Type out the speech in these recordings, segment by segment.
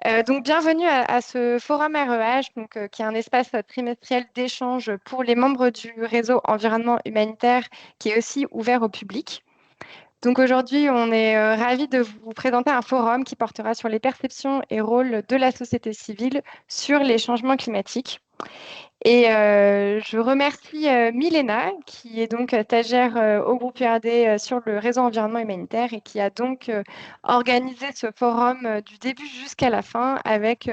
Donc, bienvenue à ce forum REH, qui est un espace trimestriel d'échange pour les membres du réseau environnement humanitaire qui est aussi ouvert au public. Donc aujourd'hui, on est ravis de vous présenter un forum qui portera sur les perceptions et rôles de la société civile sur les changements climatiques. Et je remercie Milena, qui est donc stagiaire au groupe URD sur le réseau environnement humanitaire et qui a donc organisé ce forum du début jusqu'à la fin avec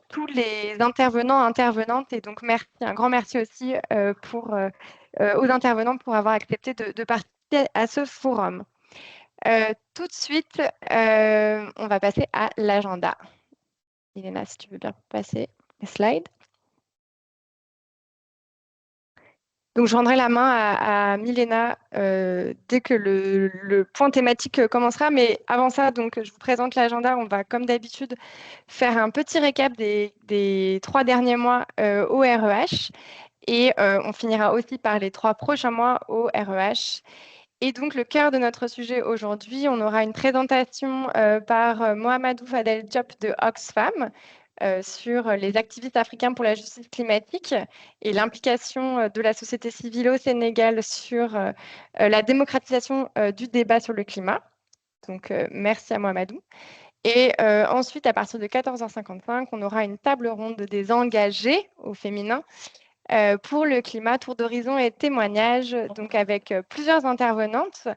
tous les intervenants, intervenantes. Et donc, merci, un grand merci aussi aux intervenants pour avoir accepté de participer à ce forum. Tout de suite, on va passer à l'agenda. Elena, si tu veux bien passer les slides. Donc, je rendrai la main à Milena dès que le point thématique commencera. Mais avant ça, donc, je vous présente l'agenda. On va, comme d'habitude, faire un petit récap des 3 derniers mois au REH. Et on finira aussi par les 3 prochains mois au REH. Et donc, le cœur de notre sujet aujourd'hui, on aura une présentation par Mohamedou Fadel Diop de Oxfam sur les activistes africains pour la justice climatique et l'implication de la société civile au Sénégal sur la démocratisation du débat sur le climat. Donc, merci à Mohamedou. Et ensuite, à partir de 14h55, on aura une table ronde des engagés au féminin pour le climat, tour d'horizon et témoignages, donc avec plusieurs intervenantes.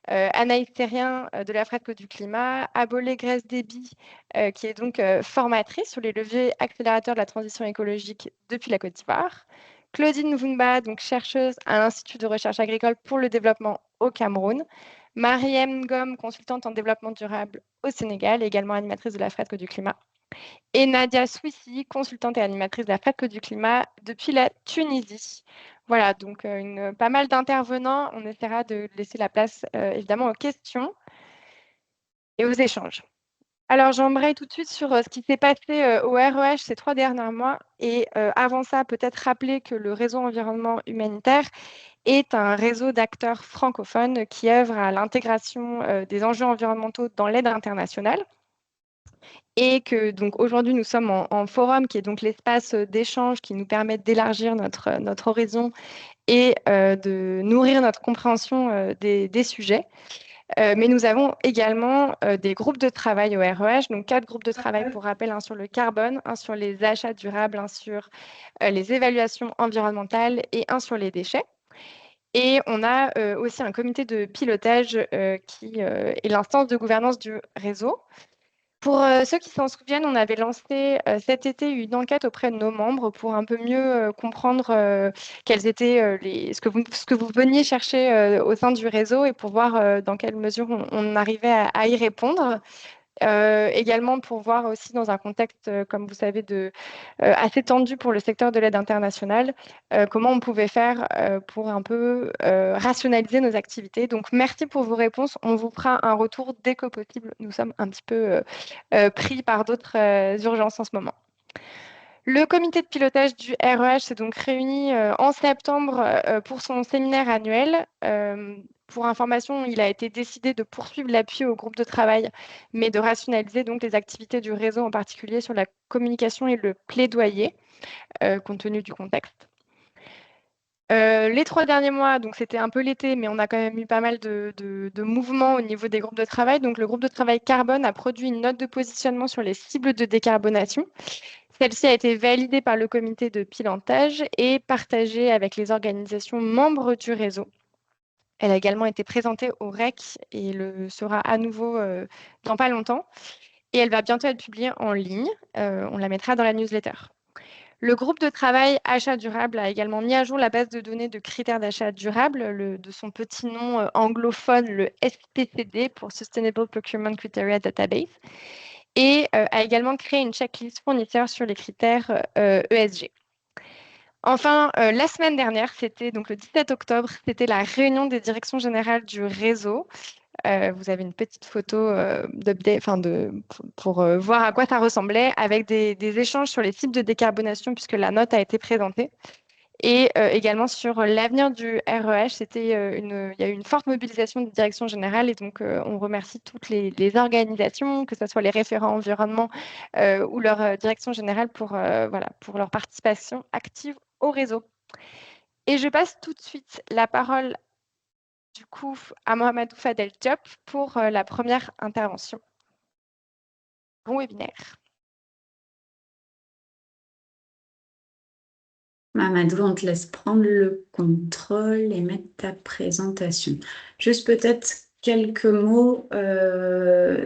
Anaïs Thérien de la Fresque du Climat, Abolé Grèce Déby, qui est donc formatrice sur les leviers accélérateurs de la transition écologique depuis la Côte d'Ivoire. Claudine Mvumba, donc chercheuse à l'Institut de recherche agricole pour le développement au Cameroun. Marie-M Ngom, consultante en développement durable au Sénégal, également animatrice de la Fresque du Climat. Et Nadia Souissi, consultante et animatrice de la FAQ du climat depuis la Tunisie. Voilà, donc pas mal d'intervenants. On essaiera de laisser la place évidemment aux questions et aux échanges. Alors, j'embraye tout de suite sur ce qui s'est passé au REH ces 3 derniers mois. Et avant ça, peut-être rappeler que le réseau environnement humanitaire est un réseau d'acteurs francophones qui œuvrent à l'intégration des enjeux environnementaux dans l'aide internationale. Et que donc aujourd'hui nous sommes en forum qui est donc l'espace d'échange qui nous permet d'élargir notre horizon et de nourrir notre compréhension des sujets. Mais nous avons également des groupes de travail au REH, donc 4 groupes de travail pour rappel, un sur le carbone, un sur les achats durables, un sur les évaluations environnementales et un sur les déchets. Et on a aussi un comité de pilotage qui est l'instance de gouvernance du réseau. Pour ceux qui s'en souviennent, on avait lancé cet été une enquête auprès de nos membres pour un peu mieux comprendre quels étaient ce que vous veniez chercher au sein du réseau et pour voir dans quelle mesure on arrivait à y répondre. Également pour voir aussi dans un contexte, comme vous savez, assez tendu pour le secteur de l'aide internationale, comment on pouvait faire pour un peu rationaliser nos activités. Donc, merci pour vos réponses. On vous fera un retour dès que possible. Nous sommes un petit peu pris par d'autres urgences en ce moment. Le comité de pilotage du REH s'est donc réuni en septembre pour son séminaire annuel. Pour information, il a été décidé de poursuivre l'appui au groupe de travail, mais de rationaliser donc les activités du réseau, en particulier sur la communication et le plaidoyer, compte tenu du contexte. Les 3 derniers mois, donc c'était un peu l'été, mais on a quand même eu pas mal de mouvements au niveau des groupes de travail. Donc le groupe de travail carbone a produit une note de positionnement sur les cibles de décarbonation. Celle-ci a été validée par le comité de pilotage et partagée avec les organisations membres du réseau. Elle a également été présentée au REC et le sera à nouveau dans pas longtemps. Et elle va bientôt être publiée en ligne. On la mettra dans la newsletter. Le groupe de travail achat durable a également mis à jour la base de données de critères d'achat durable, de son petit nom anglophone, le SPCD, pour Sustainable Procurement Criteria Database, et a également créé une checklist fournisseur sur les critères ESG. Enfin, la semaine dernière, c'était donc le 17 octobre, c'était la réunion des directions générales du réseau. Vous avez une petite photo pour voir à quoi ça ressemblait, avec des échanges sur les cibles de décarbonation, puisque la note a été présentée. Et également sur l'avenir du REH, il y a eu une forte mobilisation des directions générales et donc on remercie toutes les organisations, que ce soit les référents environnement ou leur direction générale voilà, pour leur participation active au réseau. Et je passe tout de suite la parole du coup à Mohamedou Fadel Diop pour la première intervention. Bon webinaire. Mamadou, on te laisse prendre le contrôle et mettre ta présentation. Juste peut-être quelques mots.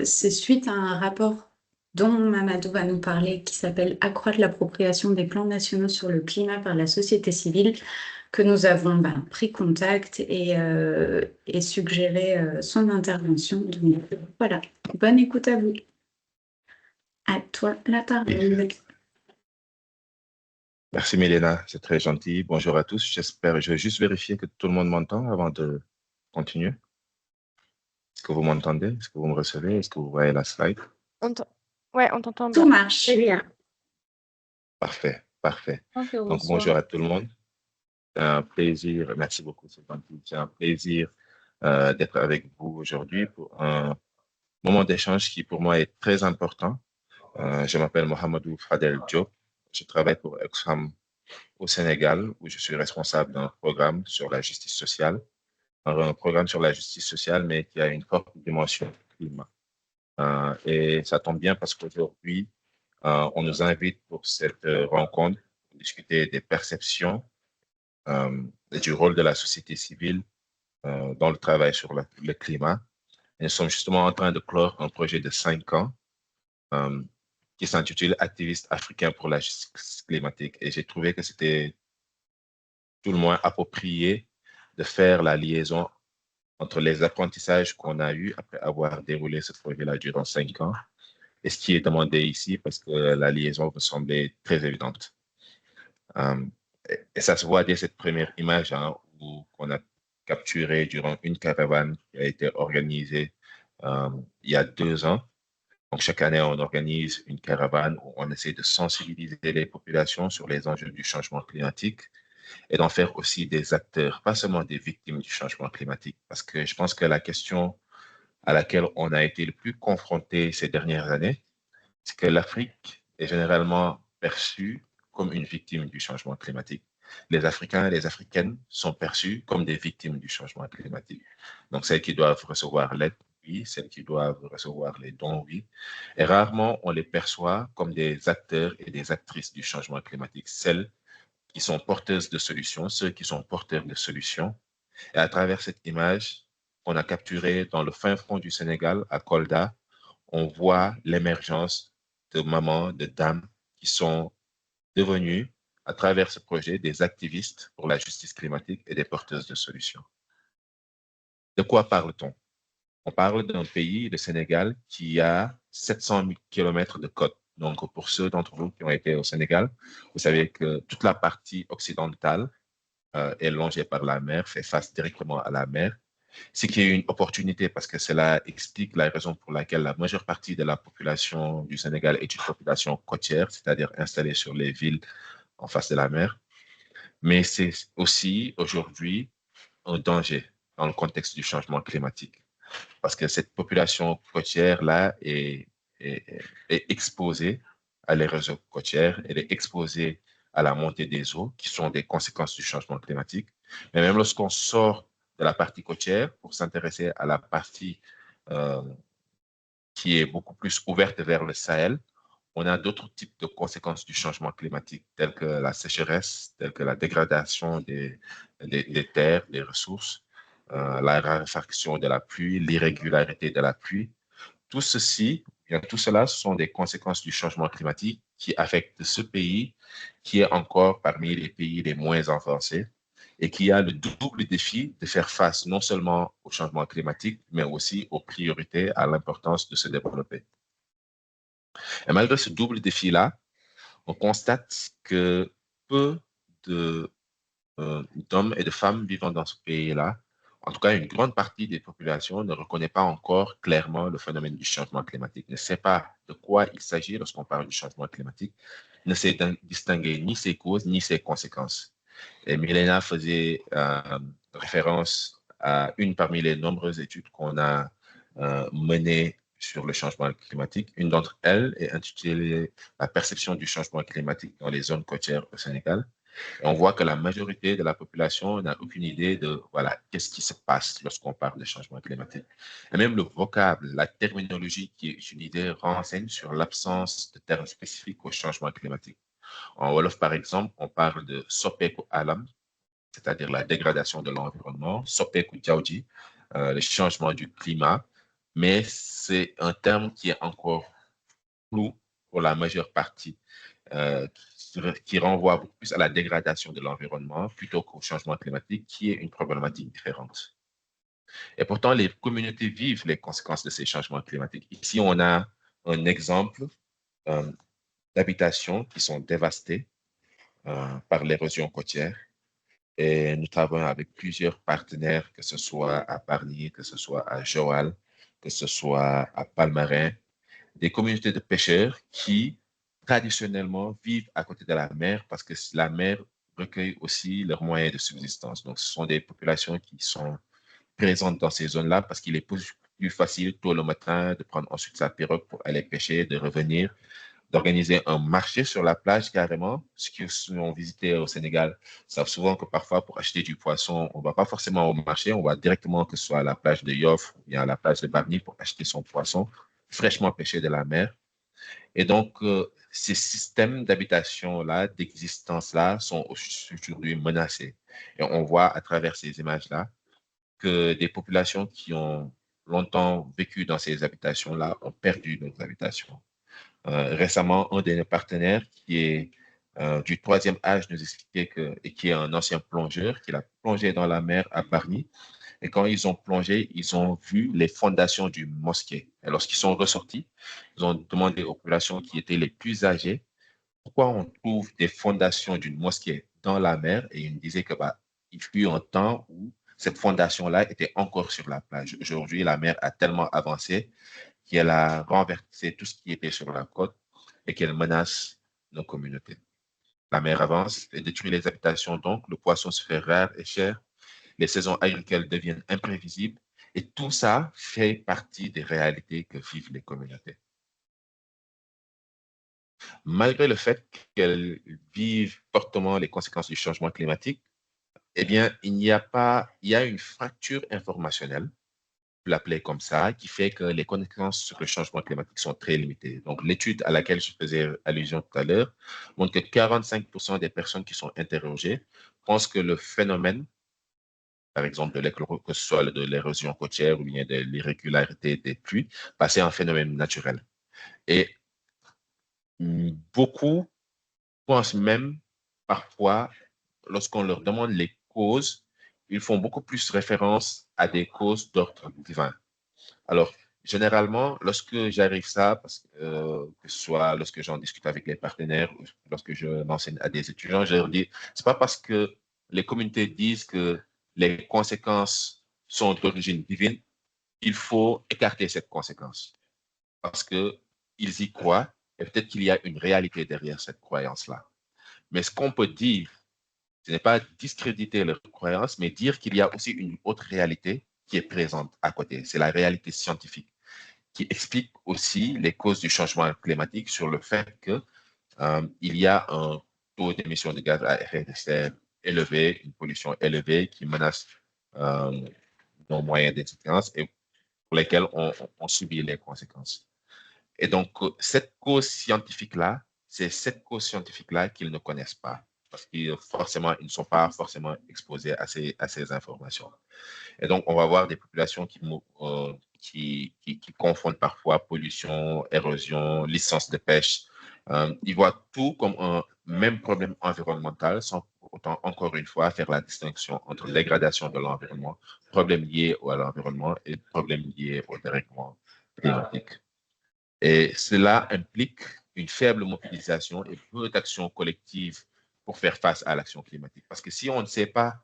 C'est suite à un rapport dont Mamadou va nous parler qui s'appelle Accroître l'appropriation des plans nationaux sur le climat par la société civile que nous avons pris contact et suggéré son intervention. Donc voilà, bonne écoute à vous. À toi la parole. Merci Milena, c'est très gentil. Bonjour à tous. J'espère, je vais juste vérifier que tout le monde m'entend avant de continuer. Est-ce que vous m'entendez? Est-ce que vous me recevez? Est-ce que vous voyez la slide? Ouais, on t'entend bien. Tout marche. Bien. Parfait, parfait. Donc bonjour à tout le monde. C'est un plaisir, merci beaucoup, c'est gentil. C'est un plaisir d'être avec vous aujourd'hui pour un moment d'échange qui pour moi est très important. Je m'appelle Mohamedou Fadel Diop. Je travaille pour Oxfam au Sénégal, où je suis responsable d'un programme sur la justice sociale. Un programme sur la justice sociale, mais qui a une forte dimension climat. Et ça tombe bien parce qu'aujourd'hui, on nous invite pour cette rencontre pour discuter des perceptions et du rôle de la société civile dans le travail sur le climat. Et nous sommes justement en train de clore un projet de 5 ans qui s'intitule Activistes africains pour la justice climatique. Et j'ai trouvé que c'était tout le moins approprié de faire la liaison entre les apprentissages qu'on a eus après avoir déroulé ce projet-là durant 5 ans et ce qui est demandé ici parce que la liaison me semblait très évidente. Et ça se voit dès cette première image qu'on a capturée durant une caravane qui a été organisée il y a 2 ans. Donc, chaque année, on organise une caravane où on essaie de sensibiliser les populations sur les enjeux du changement climatique et d'en faire aussi des acteurs, pas seulement des victimes du changement climatique. Parce que je pense que la question à laquelle on a été le plus confronté ces dernières années, c'est que l'Afrique est généralement perçue comme une victime du changement climatique. Les Africains et les Africaines sont perçus comme des victimes du changement climatique. Donc, celles qui doivent recevoir l'aide, oui, celles qui doivent recevoir les dons, oui. Et rarement, on les perçoit comme des acteurs et des actrices du changement climatique, celles qui sont porteuses de solutions, ceux qui sont porteurs de solutions. Et à travers cette image qu'on a capturée dans le fin fond du Sénégal, à Kolda, on voit l'émergence de mamans, de dames qui sont devenues, à travers ce projet, des activistes pour la justice climatique et des porteuses de solutions. De quoi parle-t-on? On parle d'un pays, le Sénégal, qui a 700 000 kilomètres de côte. Donc, pour ceux d'entre vous qui ont été au Sénégal, vous savez que toute la partie occidentale est longée par la mer, fait face directement à la mer, ce qui est une opportunité parce que cela explique la raison pour laquelle la majeure partie de la population du Sénégal est une population côtière, c'est-à-dire installée sur les villes en face de la mer. Mais c'est aussi aujourd'hui un danger dans le contexte du changement climatique parce que cette population côtière-là est, est exposée à l'érosion côtière, elle est exposée à la montée des eaux qui sont des conséquences du changement climatique. Mais même lorsqu'on sort de la partie côtière pour s'intéresser à la partie euh, qui est beaucoup plus ouverte vers le Sahel, on a d'autres types de conséquences du changement climatique, telles que la sécheresse, telles que la dégradation des terres, des ressources, la raréfaction de la pluie, l'irrégularité de la pluie. Tout ceci, bien, tout cela sont des conséquences du changement climatique qui affectent ce pays qui est encore parmi les pays les moins avancés et qui a le double défi de faire face non seulement au changement climatique, mais aussi aux priorités, à l'importance de se développer. Et malgré ce double défi-là, on constate que peu d'hommes et de femmes vivant dans ce pays-là, en tout cas une grande partie des populations, ne reconnaît pas encore clairement le phénomène du changement climatique, ne sait pas de quoi il s'agit lorsqu'on parle du changement climatique, ne sait distinguer ni ses causes ni ses conséquences. Et Milena faisait référence à une parmi les nombreuses études qu'on a menées sur le changement climatique. Une d'entre elles est intitulée La perception du changement climatique dans les zones côtières au Sénégal. Et on voit que la majorité de la population n'a aucune idée de voilà, qu'est-ce qui se passe lorsqu'on parle de changement climatique. Et même le vocable, la terminologie qui est utilisée renseigne sur l'absence de termes spécifiques au changement climatique. En Wolof, par exemple, on parle de soppeeku alam, c'est-à-dire la dégradation de l'environnement, soppeeku jawji, le changement du climat, mais c'est un terme qui est encore flou pour la majeure partie, qui renvoie beaucoup plus à la dégradation de l'environnement plutôt qu'au changement climatique, qui est une problématique différente. Et pourtant, les communautés vivent les conséquences de ces changements climatiques. Ici, on a un exemple d'habitations qui sont dévastées par l'érosion côtière. Et nous travaillons avec plusieurs partenaires, que ce soit à Barnier, que ce soit à Joal, que ce soit à Palmarin, des communautés de pêcheurs qui, traditionnellement, vivent à côté de la mer parce que la mer recueille aussi leurs moyens de subsistance. Donc, ce sont des populations qui sont présentes dans ces zones-là parce qu'il est plus facile tôt le matin de prendre ensuite sa pirogue pour aller pêcher, de revenir, d'organiser un marché sur la plage carrément. Ceux qui ont visité au Sénégal savent souvent que parfois pour acheter du poisson, on ne va pas forcément au marché, on va directement que ce soit à la plage de Yoff ou bien à la plage de Barnier pour acheter son poisson fraîchement pêché de la mer. Et donc, ces systèmes d'habitation-là, d'existence-là, sont aujourd'hui menacés. Et on voit à travers ces images-là que des populations qui ont longtemps vécu dans ces habitations-là ont perdu leurs habitations. Récemment, un de nos partenaires qui est du troisième âge nous expliquait et qui est un ancien plongeur, qui a plongé dans la mer à Barnier. Et quand ils ont plongé, ils ont vu les fondations d'une mosquée. Et lorsqu'ils sont ressortis, ils ont demandé aux populations qui étaient les plus âgées pourquoi on trouve des fondations d'une mosquée dans la mer. Et ils me disaient que il fut un temps où cette fondation-là était encore sur la plage. Aujourd'hui, la mer a tellement avancé qu'elle a renversé tout ce qui était sur la côte et qu'elle menace nos communautés. La mer avance et détruit les habitations, donc le poisson se fait rare et cher, les saisons agricoles deviennent imprévisibles et tout ça fait partie des réalités que vivent les communautés. Malgré le fait qu'elles vivent fortement les conséquences du changement climatique, eh bien, il y a une fracture informationnelle, l'appeler comme ça, qui fait que les connaissances sur le changement climatique sont très limitées. Donc, l'étude à laquelle je faisais allusion tout à l'heure montre que 45% des personnes qui sont interrogées pensent que le phénomène, par exemple, que ce soit de l'érosion côtière ou bien de l'irrégularité des pluies, c'est un phénomène naturel. Et beaucoup pensent même parfois, lorsqu'on leur demande les causes, ils font beaucoup plus référence à des causes d'ordre divin. Alors, généralement, lorsque j'arrive ça, que ce soit lorsque j'en discute avec les partenaires ou lorsque je m'enseigne à des étudiants, je leur dis, c'est pas parce que les communautés disent que les conséquences sont d'origine divine, il faut écarter cette conséquence parce qu'ils y croient et peut-être qu'il y a une réalité derrière cette croyance-là. Mais ce qu'on peut dire, ce n'est pas discréditer leur croyance, mais dire qu'il y a aussi une autre réalité qui est présente à côté. C'est la réalité scientifique qui explique aussi les causes du changement climatique sur le fait qu'il y a un taux d'émission de gaz à effet de serre élevé, une pollution élevée qui menace nos moyens d'existence et pour lesquels on subit les conséquences. Et donc, cette cause scientifique-là, c'est cette cause scientifique-là qu'ils ne connaissent pas parce qu'ils forcément, ils ne sont pas forcément exposés à ces informations. Et donc, on va voir des populations qui confondent parfois pollution, érosion, licence de pêche. Ils voient tout comme un même problème environnemental sans autant, encore une fois, faire la distinction entre dégradation de l'environnement, problèmes liés à l'environnement et problèmes liés au dérèglement climatique. Et cela implique une faible mobilisation et peu d'actions collectives pour faire face à l'action climatique. Parce que si on ne sait pas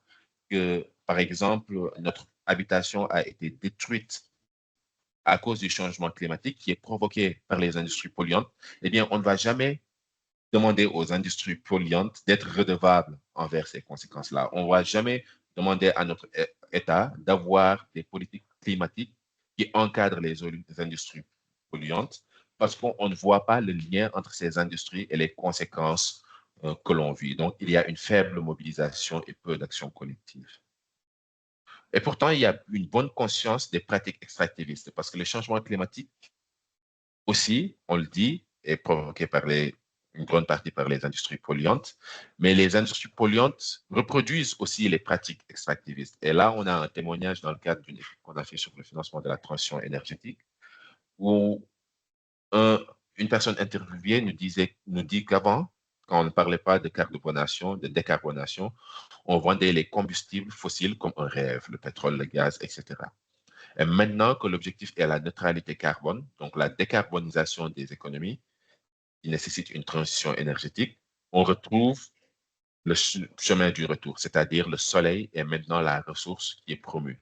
que, par exemple, notre habitation a été détruite à cause du changement climatique qui est provoqué par les industries polluantes, eh bien, on ne va jamais demander aux industries polluantes d'être redevables envers ces conséquences-là. On ne va jamais demander à notre État d'avoir des politiques climatiques qui encadrent les industries polluantes parce qu'on ne voit pas le lien entre ces industries et les conséquences que l'on vit. Donc, il y a une faible mobilisation et peu d'action collective. Et pourtant, il y a une bonne conscience des pratiques extractivistes parce que le changement climatique aussi, on le dit, est provoqué par une grande partie par les industries polluantes, mais les industries polluantes reproduisent aussi les pratiques extractivistes. Et là, on a un témoignage dans le cadre d'une étude qu'on a fait sur le financement de la transition énergétique, où une personne interviewée nous dit qu'avant, quand on ne parlait pas de carbonation, de décarbonation, on vendait les combustibles fossiles comme un rêve, le pétrole, le gaz, etc. Et maintenant que l'objectif est la neutralité carbone, donc la décarbonisation des économies, qui nécessite une transition énergétique, on retrouve le chemin du retour, c'est-à-dire le soleil est maintenant la ressource qui est promue.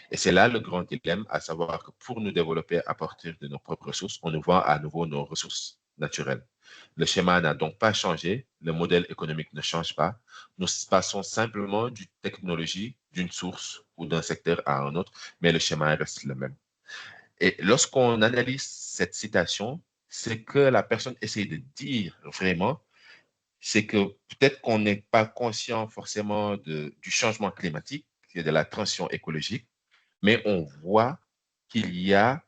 Et c'est là le grand dilemme, à savoir que pour nous développer à partir de nos propres ressources, on nous vend à nouveau nos ressources naturelles. Le schéma n'a donc pas changé, le modèle économique ne change pas. Nous passons simplement d'une technologie, d'une source ou d'un secteur à un autre, mais le schéma reste le même. Et lorsqu'on analyse cette citation, c'est que la personne essaie de dire vraiment, c'est que peut-être qu'on n'est pas conscient forcément du changement climatique et de la transition écologique, mais on voit qu'il y a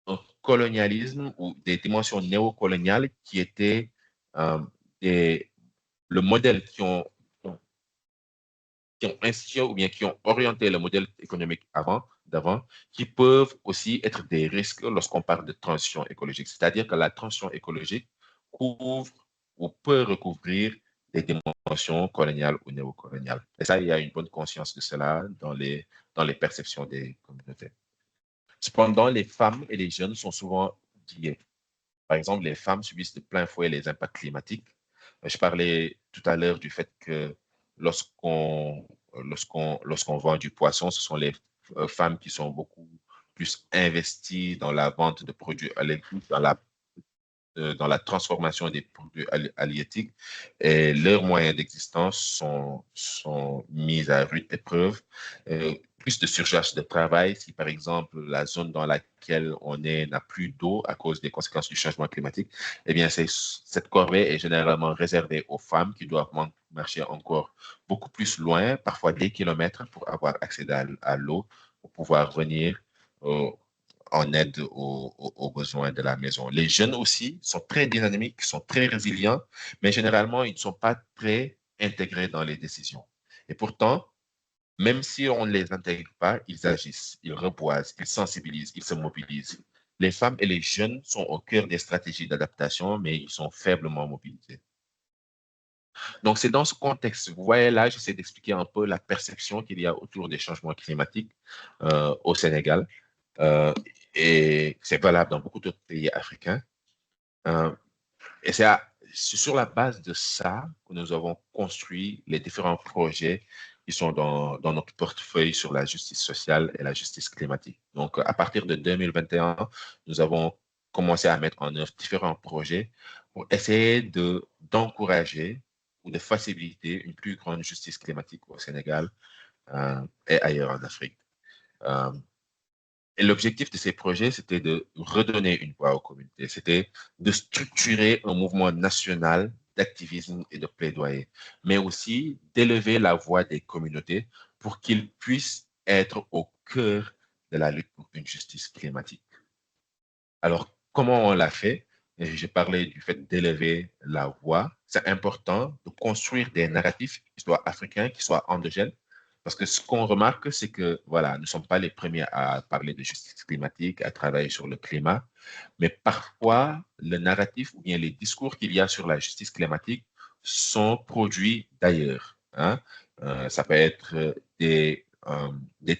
un colonialisme ou des dimensions néocoloniales qui étaient le modèle qui ont institué ou bien qui ont orienté le modèle économique d'avant, qui peuvent aussi être des risques lorsqu'on parle de transition écologique. C'est-à-dire que la transition écologique couvre ou peut recouvrir des dimensions coloniales ou néocoloniales. Et ça, il y a une bonne conscience de cela dans les perceptions des communautés. Cependant, les femmes et les jeunes sont souvent oubliées. Par exemple, les femmes subissent de plein fouet les impacts climatiques. Je parlais tout à l'heure du fait que lorsqu'on vend du poisson, ce sont les femmes qui sont beaucoup plus investies dans la vente de produits halieutiques, dans la transformation des produits halieutiques, et leurs moyens d'existence sont mis à rude épreuve. Plus de surcharge de travail, si par exemple la zone dans laquelle on est n'a plus d'eau à cause des conséquences du changement climatique, eh bien cette corvée est généralement réservée aux femmes qui doivent marcher encore beaucoup plus loin, parfois des kilomètres, pour avoir accès à l'eau, pour pouvoir venir en aide aux besoins de la maison. Les jeunes aussi sont très dynamiques, sont très résilients, mais généralement, ils ne sont pas très intégrés dans les décisions. Et pourtant, même si on ne les intègre pas, ils agissent, ils reboisent, ils sensibilisent, ils se mobilisent. Les femmes et les jeunes sont au cœur des stratégies d'adaptation, mais ils sont faiblement mobilisés. Donc, c'est dans ce contexte, vous voyez là, j'essaie d'expliquer un peu la perception qu'il y a autour des changements climatiques au Sénégal. Et c'est valable dans beaucoup d'autres pays africains. Et c'est sur la base de ça que nous avons construit les différents projets qui sont dans notre portefeuille sur la justice sociale et la justice climatique. Donc, à partir de 2021, nous avons commencé à mettre en œuvre différents projets pour essayer d'encourager ou de faciliter une plus grande justice climatique au Sénégal et ailleurs en Afrique. Et l'objectif de ces projets, c'était de redonner une voix aux communautés, c'était de structurer un mouvement national d'activisme et de plaidoyer, mais aussi d'élever la voix des communautés pour qu'ils puissent être au cœur de la lutte pour une justice climatique. Alors, comment on l'a fait? Je parlais du fait d'élever la voix. C'est important de construire des narratifs qui soient africains, qui soient endogènes, parce que ce qu'on remarque, c'est que voilà, nous ne sommes pas les premiers à parler de justice climatique, à travailler sur le climat, mais parfois, le narratif ou bien les discours qu'il y a sur la justice climatique sont produits d'ailleurs. Hein. Ça peut être des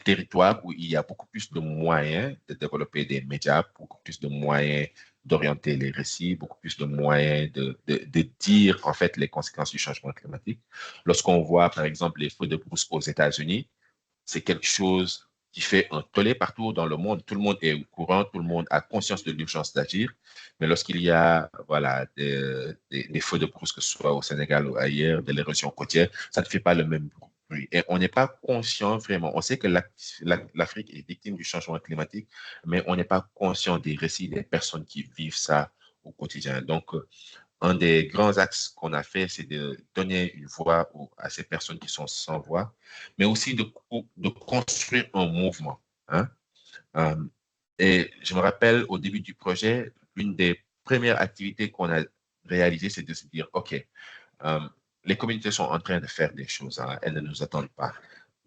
territoires où il y a beaucoup plus de moyens de développer des médias, beaucoup plus de moyens d'orienter les récits, beaucoup plus de moyens de dire en fait les conséquences du changement climatique. Lorsqu'on voit par exemple les feux de brousse aux États-Unis, c'est quelque chose qui fait un tollé partout dans le monde. Tout le monde est au courant, tout le monde a conscience de l'urgence d'agir. Mais lorsqu'il y a voilà, des feux de brousse, que ce soit au Sénégal ou ailleurs, de l'érosion côtière, ça ne fait pas le même bruit. Et on n'est pas conscient vraiment. On sait que l'Afrique est victime du changement climatique, mais on n'est pas conscient des récits des personnes qui vivent ça au quotidien. Donc, un des grands axes qu'on a fait, c'est de donner une voix à ces personnes qui sont sans voix, mais aussi de construire un mouvement. Hein. Euh, et je me rappelle au début du projet, une des premières activités qu'on a réalisées, c'est de se dire, OK, euh, les communautés sont en train de faire des choses, hein, elles ne nous attendent pas.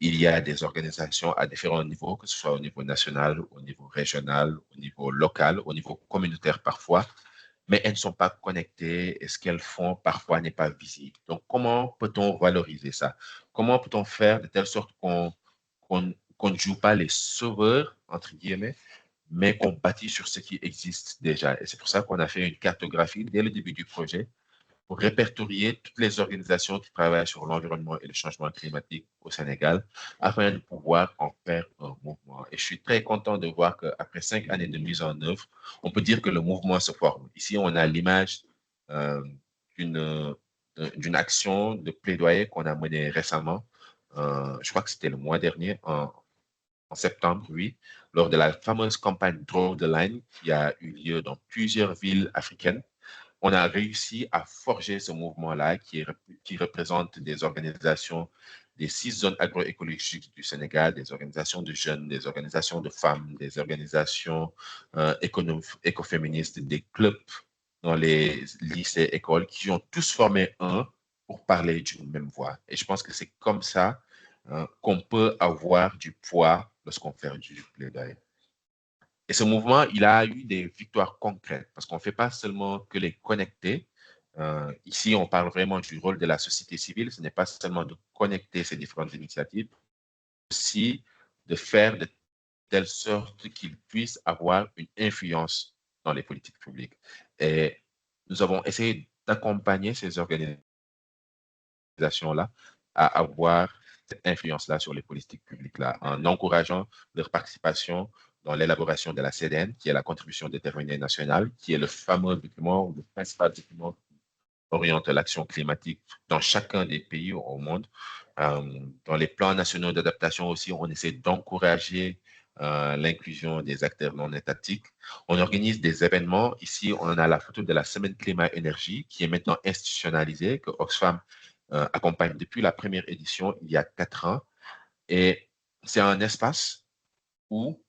Il y a des organisations à différents niveaux, que ce soit au niveau national, au niveau régional, au niveau local, au niveau communautaire parfois, mais elles ne sont pas connectées et ce qu'elles font parfois n'est pas visible. Donc, comment peut-on valoriser ça? Comment peut-on faire de telle sorte qu'on ne joue pas les sauveurs, entre guillemets, mais qu'on bâtit sur ce qui existe déjà? Et c'est pour ça qu'on a fait une cartographie dès le début du projet pour répertorier toutes les organisations qui travaillent sur l'environnement et le changement climatique au Sénégal afin de pouvoir en faire un mouvement. Et je suis très content de voir qu'après 5 années de mise en œuvre, on peut dire que le mouvement se forme. Ici, on a l'image euh, d'une action de plaidoyer qu'on a menée récemment. Je crois que c'était le mois dernier, en septembre, oui, lors de la fameuse campagne Draw the Line qui a eu lieu dans plusieurs villes africaines. On a réussi à forger ce mouvement-là qui représente des organisations des 6 zones agroécologiques du Sénégal, des organisations de jeunes, des organisations de femmes, des organisations écoféministes, des clubs dans les lycées, écoles, qui ont tous formé un pour parler d'une même voix. Et je pense que c'est comme ça qu'on peut avoir du poids lorsqu'on fait du plaidoyer. Et ce mouvement, il a eu des victoires concrètes parce qu'on ne fait pas seulement que les connecter. Ici, on parle vraiment du rôle de la société civile. Ce n'est pas seulement de connecter ces différentes initiatives, aussi de faire de telle sorte qu'ils puissent avoir une influence dans les politiques publiques. Et nous avons essayé d'accompagner ces organisations-là à avoir cette influence-là sur les politiques publiques-là, en encourageant leur participation dans l'élaboration de la CDN, qui est la contribution déterminée nationale, qui est le fameux document, le principal document qui oriente l'action climatique dans chacun des pays au monde. Dans les plans nationaux d'adaptation aussi, on essaie d'encourager l'inclusion des acteurs non étatiques. On organise des événements. Ici, on a la photo de la Semaine Climat-Énergie qui est maintenant institutionnalisée, que Oxfam accompagne depuis la première édition il y a 4 ans. Et c'est un espace où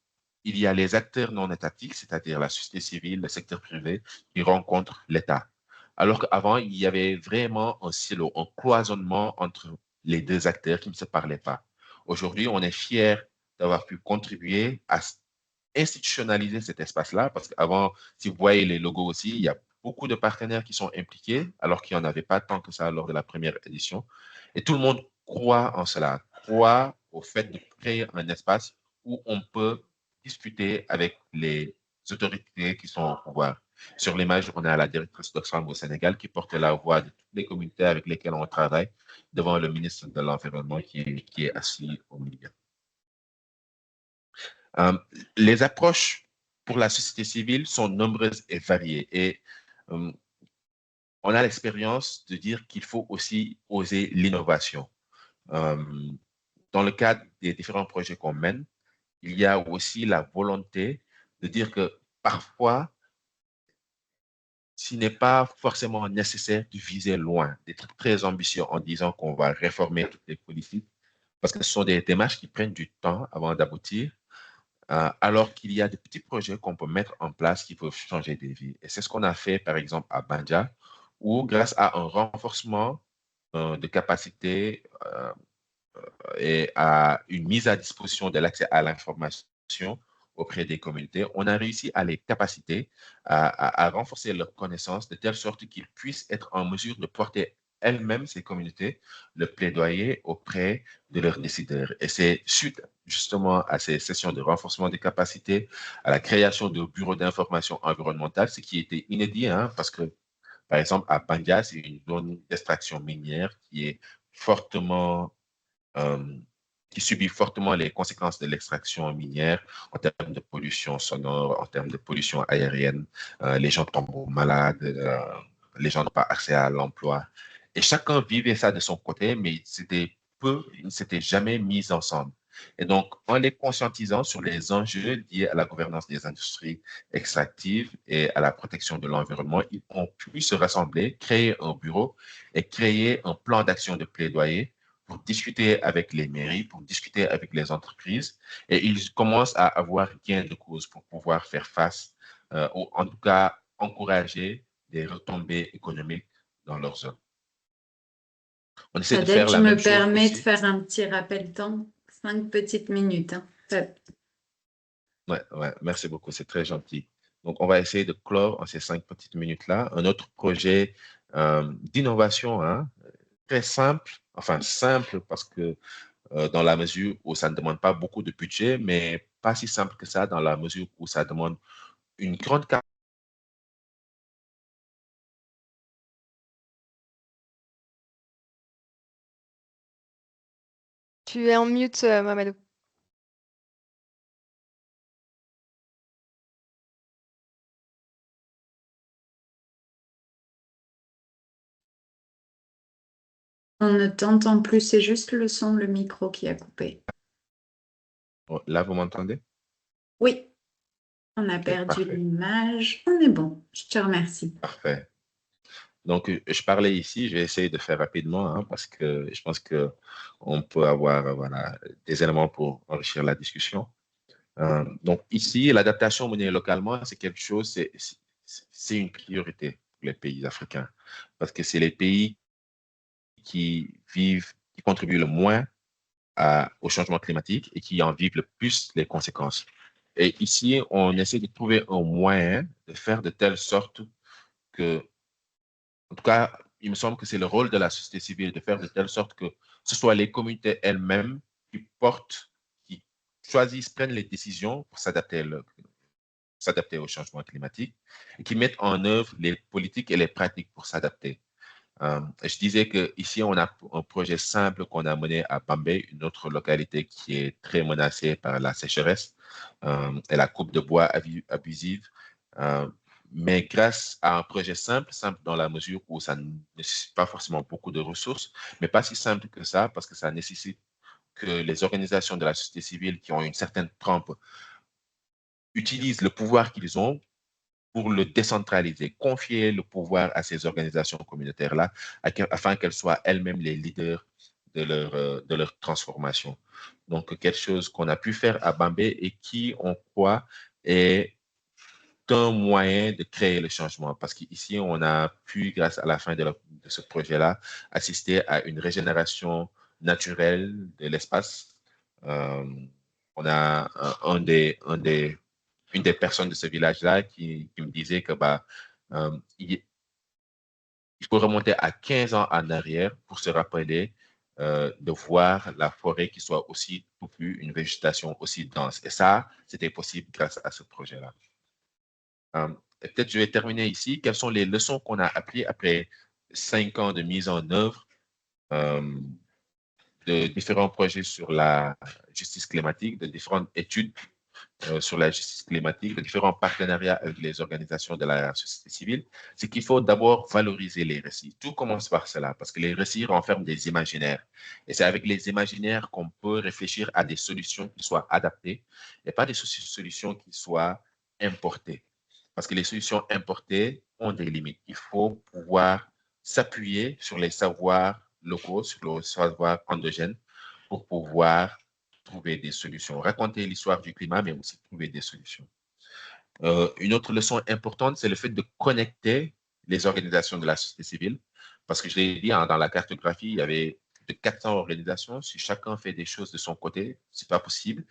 il y a les acteurs non étatiques, c'est-à-dire la société civile, le secteur privé, qui rencontrent l'État. Alors qu'avant, il y avait vraiment un silo, un cloisonnement entre les deux acteurs qui ne se parlaient pas. Aujourd'hui, on est fiers d'avoir pu contribuer à institutionnaliser cet espace-là, parce qu'avant, si vous voyez les logos aussi, il y a beaucoup de partenaires qui sont impliqués, alors qu'il n'y en avait pas tant que ça lors de la première édition. Et tout le monde croit en cela, croit au fait de créer un espace où on peut discuter avec les autorités qui sont au pouvoir. Sur l'image, on a la directrice d'Oxfam au Sénégal qui porte la voix de toutes les communautés avec lesquelles on travaille devant le ministre de l'Environnement qui est assis au milieu. Les approches pour la société civile sont nombreuses et variées et on a l'expérience de dire qu'il faut aussi oser l'innovation. Dans le cadre des différents projets qu'on mène, il y a aussi la volonté de dire que parfois, ce n'est pas forcément nécessaire de viser loin, d'être très ambitieux en disant qu'on va réformer toutes les politiques, parce que ce sont des démarches qui prennent du temps avant d'aboutir, alors qu'il y a des petits projets qu'on peut mettre en place qui peuvent changer des vies. Et c'est ce qu'on a fait, par exemple, à Bandia, où grâce à un renforcement de capacité et à une mise à disposition de l'accès à l'information auprès des communautés, on a réussi à les capaciter, à renforcer leurs connaissances de telle sorte qu'ils puissent être en mesure de porter elles-mêmes, ces communautés, le plaidoyer auprès de leurs décideurs. Et c'est suite justement à ces sessions de renforcement des capacités, à la création de bureaux d'information environnementale, ce qui était inédit, hein, parce que, par exemple, à Bandia, c'est une zone d'extraction minière qui est fortement qui subit fortement les conséquences de l'extraction minière en termes de pollution sonore, en termes de pollution aérienne. Les gens tombent malades, les gens n'ont pas accès à l'emploi. Et chacun vivait ça de son côté, mais ils ne s'étaient jamais mis ensemble. Et donc, en les conscientisant sur les enjeux liés à la gouvernance des industries extractives et à la protection de l'environnement, ils ont pu se rassembler, créer un bureau et créer un plan d'action de plaidoyer pour discuter avec les mairies, pour discuter avec les entreprises. Et ils commencent à avoir gain de cause pour pouvoir faire face, ou en tout cas encourager des retombées économiques dans leur zone. On essaie de Adèle, faire je la même me chose permets de aussi. faire un petit rappel temps, 5 petites minutes. Hein. Ouais, merci beaucoup, c'est très gentil. Donc, on va essayer de clore en ces 5 petites minutes-là un autre projet d'innovation, hein, très simple, enfin simple parce que dans la mesure où ça ne demande pas beaucoup de budget, mais pas si simple que ça dans la mesure où ça demande une grande carte. Tu es en mute, Mamadou. On ne t'entend plus, c'est juste le son, le micro qui a coupé. Là, vous m'entendez? Oui, on a Ok, perdu parfait, l'image. On est bon, je te remercie. parfait. Donc, je parlais ici, je vais essayer de faire rapidement hein, parce que je pense qu'on peut avoir voilà, des éléments pour enrichir la discussion. Donc, ici, l'adaptation menée localement, c'est quelque chose, c'est une priorité pour les pays africains parce que c'est les pays qui contribuent le moins au changement climatique et qui en vivent le plus les conséquences. Et ici, on essaie de trouver un moyen de faire de telle sorte que, en tout cas, il me semble que c'est le rôle de la société civile de faire de telle sorte que ce soit les communautés elles-mêmes qui portent, qui choisissent, prennent les décisions pour s'adapter au changement climatique et qui mettent en œuvre les politiques et les pratiques pour s'adapter. Je disais qu'ici, on a un projet simple qu'on a mené à Bambey, une autre localité qui est très menacée par la sécheresse et la coupe de bois abusive. Euh, mais grâce à un projet simple dans la mesure où ça ne nécessite pas forcément beaucoup de ressources, mais pas si simple que ça, parce que ça nécessite que les organisations de la société civile qui ont une certaine trempe utilisent le pouvoir qu'ils ont pour le décentraliser, confier le pouvoir à ces organisations communautaires-là afin qu'elles soient elles-mêmes les leaders de leur transformation. Donc, quelque chose qu'on a pu faire à Bambey et qui, on croit, est un moyen de créer le changement. Parce qu'ici, on a pu, grâce à la fin de ce projet-là, assister à une régénération naturelle de l'espace. Euh, on a une des personnes de ce village-là qui me disait que il faut remonter à 15 ans en arrière pour se rappeler de voir la forêt qui soit aussi toufue, une végétation aussi dense. Et ça, c'était possible grâce à ce projet-là. Et peut-être je vais terminer ici. Quelles sont les leçons qu'on a apprises après 5 ans de mise en œuvre euh, de différents projets sur la justice climatique, de différentes études sur la justice climatique, de différents partenariats avec les organisations de la société civile, c'est qu'il faut d'abord valoriser les récits. Tout commence par cela, parce que les récits renferment des imaginaires. Et c'est avec les imaginaires qu'on peut réfléchir à des solutions qui soient adaptées et pas des solutions qui soient importées. Parce que les solutions importées ont des limites. Il faut pouvoir s'appuyer sur les savoirs locaux, sur le savoir endogène pour pouvoir trouver des solutions, raconter l'histoire du climat, mais aussi trouver des solutions. Une autre leçon importante, c'est le fait de connecter les organisations de la société civile, parce que je l'ai dit, hein, dans la cartographie, il y avait de 400 organisations. Si chacun fait des choses de son côté, c'est pas possible.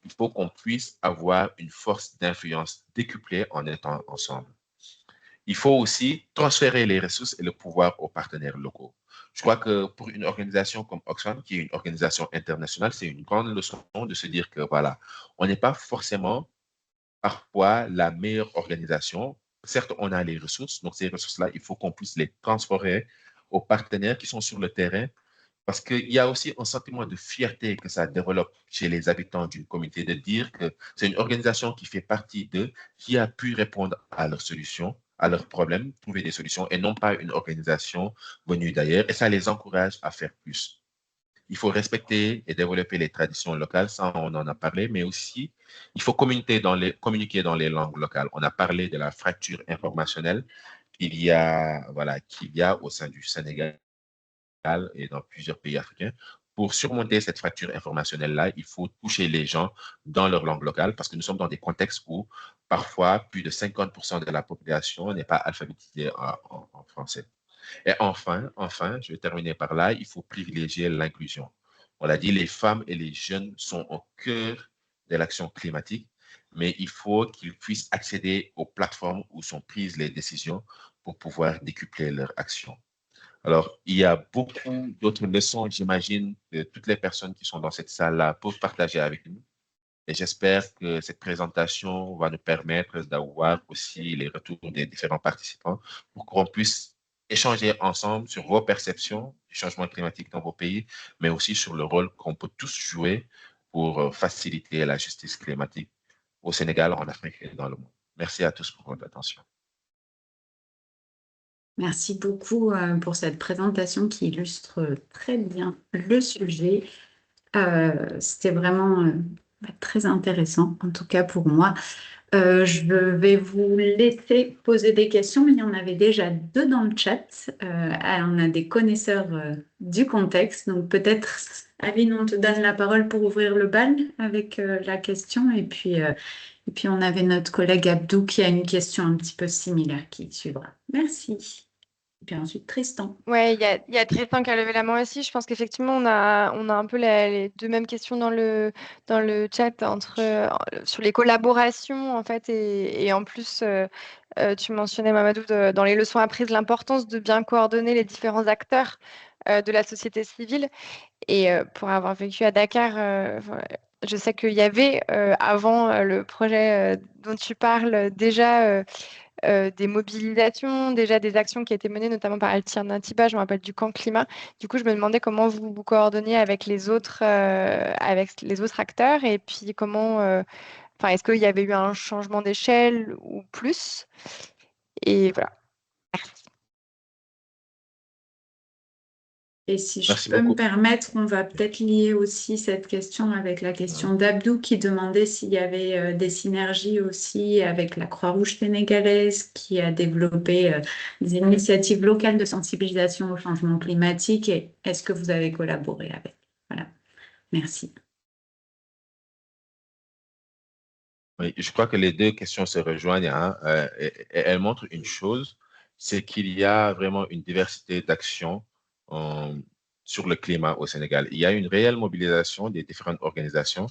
Il faut qu'on puisse avoir une force d'influence décuplée en étant ensemble. Il faut aussi transférer les ressources et le pouvoir aux partenaires locaux. Je crois que pour une organisation comme Oxfam, qui est une organisation internationale, c'est une grande leçon de se dire que voilà, on n'est pas forcément parfois la meilleure organisation. Certes, on a les ressources, donc ces ressources-là, il faut qu'on puisse les transférer aux partenaires qui sont sur le terrain Parce qu'il y a aussi un sentiment de fierté que ça développe chez les habitants d'une communauté de dire que c'est une organisation qui fait partie d'eux, qui a pu répondre à leurs solutions, à leurs problèmes, trouver des solutions et non pas une organisation venue d'ailleurs. Et ça les encourage à faire plus. Il faut respecter et développer les traditions locales, ça on en a parlé, mais aussi il faut communiquer dans les langues locales. On a parlé de la fracture informationnelle qu'il y a au sein du Sénégal et dans plusieurs pays africains. Pour surmonter cette fracture informationnelle-là, il faut toucher les gens dans leur langue locale parce que nous sommes dans des contextes où parfois plus de 50% de la population n'est pas alphabétisée en français. Et enfin, je vais terminer par là, il faut privilégier l'inclusion. On l'a dit, les femmes et les jeunes sont au cœur de l'action climatique, mais il faut qu'ils puissent accéder aux plateformes où sont prises les décisions pour pouvoir décupler leur action. Alors, il y a beaucoup d'autres leçons, j'imagine, que toutes les personnes qui sont dans cette salle-là peuvent partager avec nous. Et j'espère que cette présentation va nous permettre d'avoir aussi les retours des différents participants pour qu'on puisse échanger ensemble sur vos perceptions du changement climatique dans vos pays, mais aussi sur le rôle qu'on peut tous jouer pour faciliter la justice climatique au Sénégal, en Afrique et dans le monde. Merci à tous pour votre attention. Merci beaucoup pour cette présentation qui illustre très bien le sujet. C'était vraiment très intéressant, en tout cas pour moi. Je vais vous laisser poser des questions, mais il y en avait déjà deux dans le chat. On a des connaisseurs du contexte, donc peut-être, Aline, on te donne la parole pour ouvrir le bal avec la question. Et puis, on avait notre collègue Abdou qui a une question un petit peu similaire qui suivra. Merci. Et puis ensuite, Tristan. Ouais, il y a Tristan qui a levé la main aussi. Je pense qu'effectivement, on a un peu les deux mêmes questions dans le chat sur les collaborations, en fait. Et en plus, tu mentionnais, Mamadou, dans les leçons apprises, l'importance de bien coordonner les différents acteurs de la société civile. Et pour avoir vécu à Dakar, je sais qu'il y avait, avant le projet dont tu parles, déjà des mobilisations, déjà des actions qui étaient menées notamment par Alternatiba, je me rappelle du camp climat. Du coup, je me demandais comment vous vous coordonniez avec les autres acteurs et puis enfin, est-ce qu'il y avait eu un changement d'échelle ou plus? Et voilà. Merci. Et si je Merci peux me beaucoup. permettre, on va peut-être lier aussi cette question avec la question d'Abdou qui demandait s'il y avait des synergies aussi avec la Croix-Rouge sénégalaise qui a développé des initiatives locales de sensibilisation au changement climatique. Et est-ce que vous avez collaboré avec? Voilà, merci. Oui, je crois que les deux questions se rejoignent, hein, et elles montrent une chose, c'est qu'il y a vraiment une diversité d'actions euh, sur le climat au Sénégal. Il y a une réelle mobilisation des différentes organisations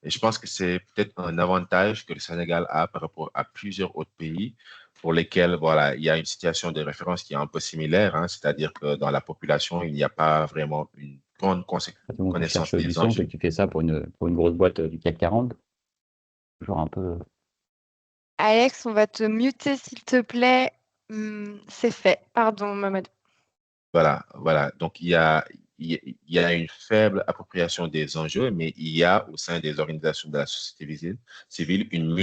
et je pense que c'est peut-être un avantage que le Sénégal a par rapport à plusieurs autres pays pour lesquels voilà, il y a une situation de référence qui est un peu similaire, hein, c'est-à-dire que dans la population, il n'y a pas vraiment une grande Tout le monde cherche connaissance du des sens et enjeux. que tu fais ça pour une grosse boîte du CAC 40. Genre un peu. Alex, on va te muter s'il te plaît. C'est fait. Pardon, Mamadou. Voilà. Donc, il y a une faible appropriation des enjeux, mais il y a au sein des organisations de la société civile une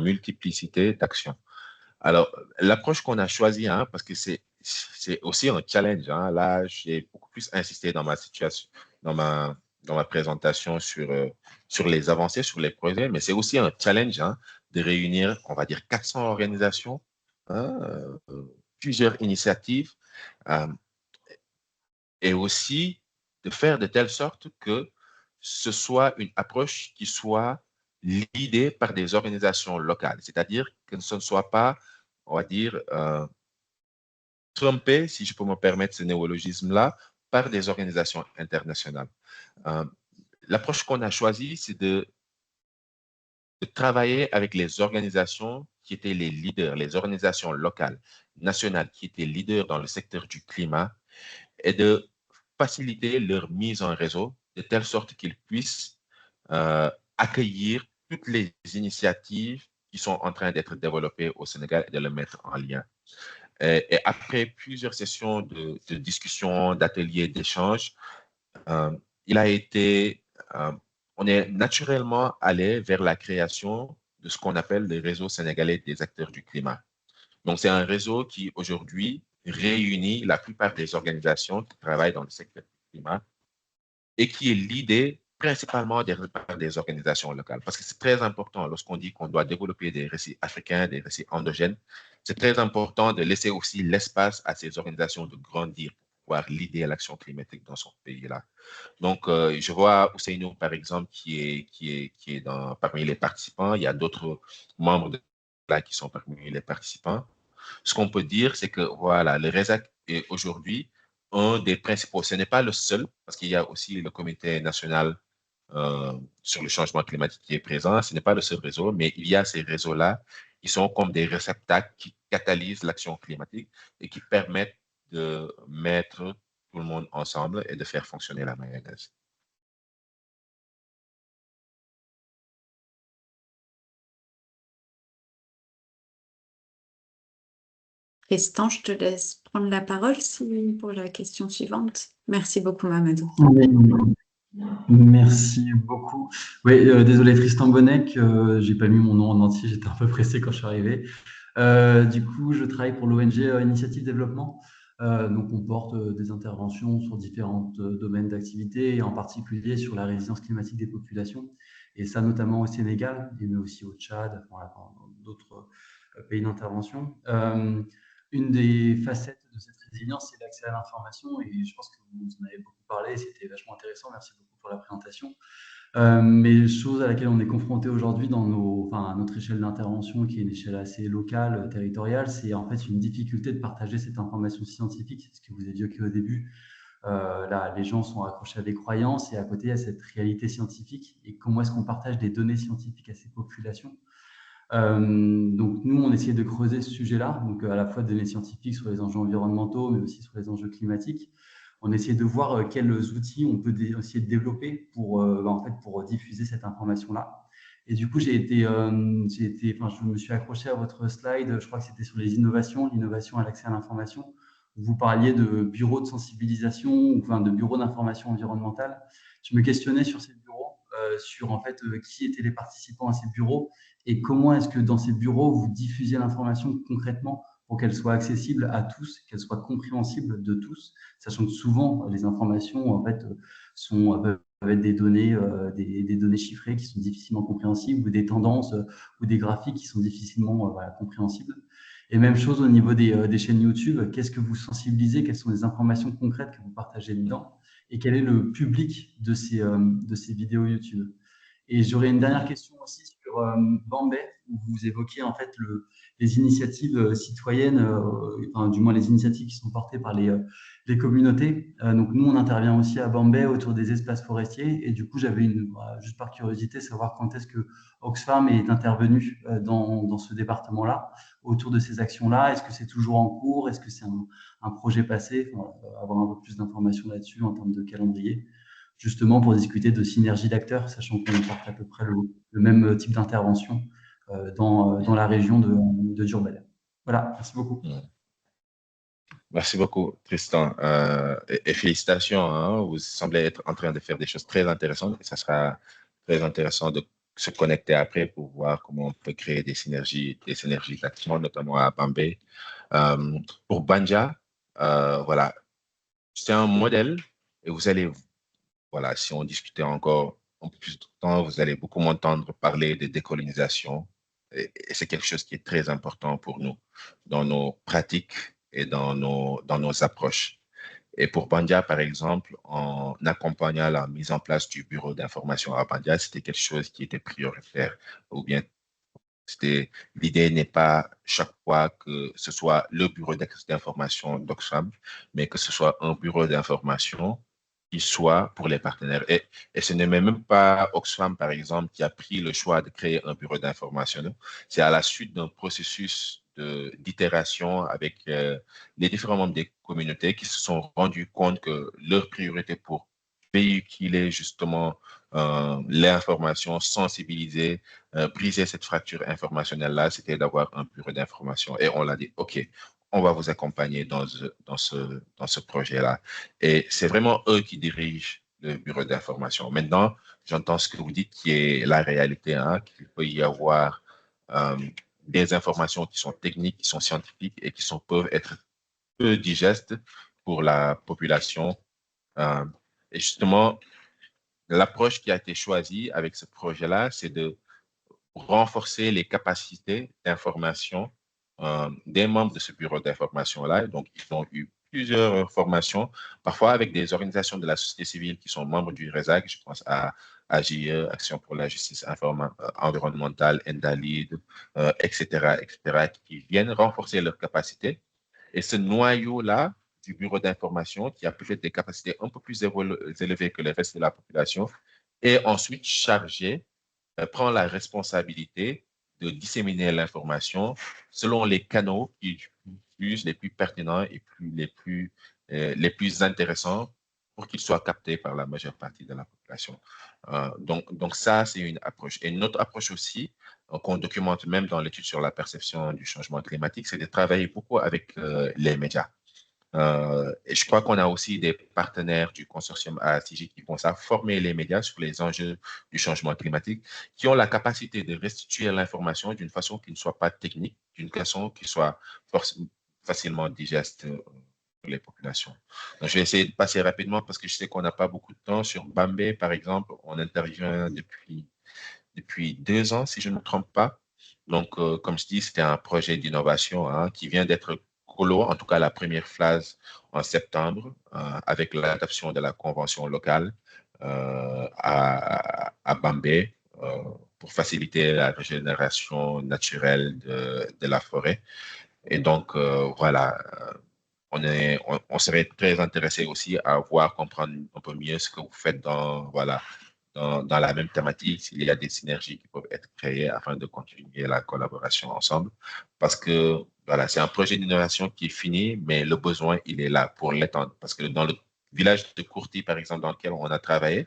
multiplicité d'actions. Alors, l'approche qu'on a choisie, hein, parce que c'est aussi un challenge, hein, là, j'ai beaucoup plus insisté dans ma situation, dans ma présentation sur les avancées, sur les projets, mais c'est aussi un challenge, hein, de réunir, on va dire, 400 organisations, hein, plusieurs initiatives, euh, et aussi de faire de telle sorte que ce soit une approche qui soit l'idée par des organisations locales, c'est-à-dire que ce ne soit pas, on va dire, trompé, si je peux me permettre ce néologisme-là, par des organisations internationales. Euh, L'approche qu'on a choisie, c'est de travailler avec les organisations qui étaient les leaders, les organisations locales, nationales, qui étaient leaders dans le secteur du climat, et de faciliter leur mise en réseau de telle sorte qu'ils puissent euh, accueillir toutes les initiatives qui sont en train d'être développées au Sénégal et de les mettre en lien. Et après plusieurs sessions de discussion, d'ateliers, d'échanges, il a été, on est naturellement allé vers la création de ce qu'on appelle le réseau sénégalais des acteurs du climat. Donc, c'est un réseau qui, aujourd'hui, réunit la plupart des organisations qui travaillent dans le secteur du climat et qui est l'idée principalement des organisations locales. Parce que c'est très important lorsqu'on dit qu'on doit développer des récits africains, des récits endogènes, c'est très important de laisser aussi l'espace à ces organisations de grandir pour pouvoir l'idée à l'action climatique dans son pays-là. Donc, je vois Ousseynou, par exemple, qui est parmi les participants. Il y a d'autres membres de là qui sont parmi les participants. Ce qu'on peut dire, c'est que voilà, le RESAC est aujourd'hui un des principaux. Ce n'est pas le seul, parce qu'il y a aussi le Comité national sur le changement climatique qui est présent. Ce n'est pas le seul réseau, mais il y a ces réseaux-là qui sont comme des réceptacles qui catalysent l'action climatique et qui permettent de mettre tout le monde ensemble et de faire fonctionner la mayonnaise. Tristan, je te laisse prendre la parole pour la question suivante. Merci beaucoup, Mamadou. Oui, merci beaucoup. Oui, désolé Tristan Bonnec, j'ai pas mis mon nom en entier, j'étais un peu pressé quand je suis arrivé. Du coup, je travaille pour l'ONG Initiative Développement. Donc, on porte des interventions sur différents domaines d'activité et en particulier sur la résilience climatique des populations. Et ça, notamment au Sénégal, mais aussi au Tchad, voilà, dans d'autres pays d'intervention. Une des facettes de cette résilience, c'est l'accès à l'information. Et je pense que vous en avez beaucoup parlé, c'était vachement intéressant. Merci beaucoup pour la présentation. Mais chose à laquelle on est confronté aujourd'hui à notre échelle d'intervention, qui est une échelle assez locale, territoriale, c'est en fait une difficulté de partager cette information scientifique, ce que vous évoquiez au début. Là, les gens sont accrochés à des croyances et à côté, il y a cette réalité scientifique. Et comment est-ce qu'on partage des données scientifiques à ces populations? Donc, nous, on essaie de creuser ce sujet-là, donc à la fois des données scientifiques sur les enjeux environnementaux, mais aussi sur les enjeux climatiques. On essaie de voir quels outils on peut essayer de développer pour diffuser cette information-là. Et du coup, je me suis accroché à votre slide, je crois que c'était sur les innovations, l'innovation à l'accès à l'information. Vous parliez de bureaux de sensibilisation, de bureaux d'information environnementale. Je me questionnais sur ces bureaux, sur en fait qui étaient les participants à ces bureaux et comment est-ce que dans ces bureaux, vous diffusiez l'information concrètement pour qu'elle soit accessible à tous, qu'elle soit compréhensible de tous, sachant que souvent, les informations en fait, peuvent être des données chiffrées qui sont difficilement compréhensibles ou des tendances ou des graphiques qui sont difficilement compréhensibles. Et même chose au niveau des chaînes YouTube, qu'est-ce que vous sensibilisez, quelles sont les informations concrètes que vous partagez dedans et quel est le public de ces vidéos YouTube. Et j'aurais une dernière question aussi sur Bambay, où vous évoquiez en fait les initiatives citoyennes, du moins les initiatives qui sont portées par les communautés. Donc nous, on intervient aussi à Bambay autour des espaces forestiers. Et du coup, j'avais juste par curiosité, savoir quand est-ce que Oxfam est intervenu dans ce département-là, autour de ces actions-là. Est-ce que c'est toujours en cours? Est-ce que c'est un projet passé? Avoir un peu plus d'informations là-dessus en termes de calendrier, justement pour discuter de synergie d'acteurs, sachant qu'on porte à peu près le même type d'intervention dans la région de Diourbel. Voilà, merci beaucoup. Merci beaucoup, Tristan. Et félicitations, hein, vous semblez être en train de faire des choses très intéressantes et ça sera très intéressant de se connecter après pour voir comment on peut créer des synergies d'action, notamment à Bambay. Pour Banja, voilà, c'est un modèle et vous allez, voilà, si on discutait encore un peu plus de temps, vous allez beaucoup m'entendre parler de décolonisation et c'est quelque chose qui est très important pour nous dans nos pratiques et dans nos approches. Et pour Bandia, par exemple, en accompagnant la mise en place du bureau d'information à Bandia, c'était quelque chose qui était prioritaire. Ou bien, l'idée n'est pas chaque fois que ce soit le bureau d'information d'Oxfam, mais que ce soit un bureau d'information qui soit pour les partenaires. Et ce n'est même pas Oxfam, par exemple, qui a pris le choix de créer un bureau d'information. C'est à la suite d'un processus d'itération avec les différents membres des communautés qui se sont rendus compte que leur priorité pour véhiculer justement l'information, sensibiliser, briser cette fracture informationnelle-là, c'était d'avoir un bureau d'information. Et on l'a dit, OK, on va vous accompagner dans ce projet-là. Et c'est vraiment eux qui dirigent le bureau d'information. Maintenant, j'entends ce que vous dites qui est la réalité, hein, qu'il peut y avoir des informations qui sont techniques, qui sont scientifiques et qui peuvent être peu digestes pour la population. Et justement, l'approche qui a été choisie avec ce projet-là, c'est de renforcer les capacités d'information des membres de ce bureau d'information-là. Donc, ils ont eu plusieurs formations, parfois avec des organisations de la société civile qui sont membres du RESAC. Je pense à AJE, Action pour la justice environnementale, Endalid, etc., qui viennent renforcer leurs capacités. Et ce noyau-là du bureau d'information, qui a peut-être des capacités un peu plus élevées que le reste de la population, est ensuite chargé, prend la responsabilité de disséminer l'information selon les canaux qui jugent les plus pertinents et les plus intéressants pour qu'ils soient captés par la majeure partie de la population. Donc ça, c'est une approche. Et une autre approche aussi, qu'on documente même dans l'étude sur la perception du changement climatique, c'est de travailler beaucoup avec les médias. Et je crois qu'on a aussi des partenaires du consortium ACJ qui vont former les médias sur les enjeux du changement climatique, qui ont la capacité de restituer l'information d'une façon qui ne soit pas technique, d'une façon qui soit facilement digeste pour les populations. Donc, je vais essayer de passer rapidement parce que je sais qu'on n'a pas beaucoup de temps. Sur Bambé, par exemple, on intervient depuis 2 ans, si je ne me trompe pas. Donc, comme je dis, c'était un projet d'innovation qui vient d'être colo, en tout cas la première phase en septembre, avec l'adoption de la convention locale à Bambé pour faciliter la régénération naturelle de la forêt. Et donc, voilà, on serait très intéressé aussi à comprendre un peu mieux ce que vous faites dans la même thématique, s'il y a des synergies qui peuvent être créées afin de continuer la collaboration ensemble. Parce que voilà, c'est un projet d'innovation qui est fini, mais le besoin, il est là pour l'étendre. Parce que dans le village de Courty, par exemple, dans lequel on a travaillé,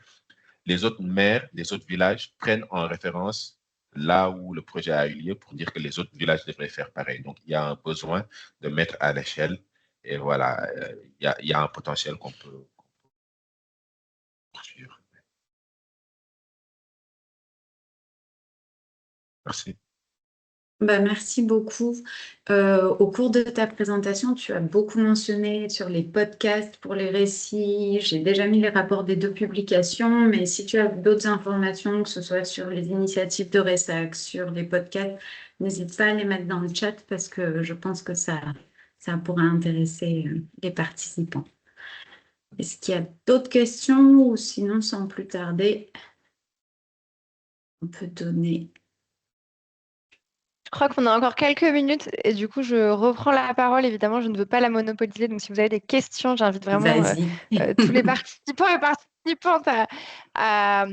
les autres maires des autres villages prennent en référence là où le projet a eu lieu pour dire que les autres villages devraient faire pareil. Donc, il y a un besoin de mettre à l'échelle et voilà, il y a un potentiel qu'on peut poursuivre. Merci. Merci beaucoup. Au cours de ta présentation, tu as beaucoup mentionné sur les podcasts pour les récits. J'ai déjà mis les rapports des 2 publications, mais si tu as d'autres informations, que ce soit sur les initiatives de RESAC, sur les podcasts, n'hésite pas à les mettre dans le chat parce que je pense que ça pourra intéresser les participants. Est-ce qu'il y a d'autres questions ou sinon, sans plus tarder, on peut donner... Je crois qu'on a encore quelques minutes et du coup, je reprends la parole. Évidemment, je ne veux pas la monopoliser. Donc, si vous avez des questions, j'invite vraiment tous les participants et participantes à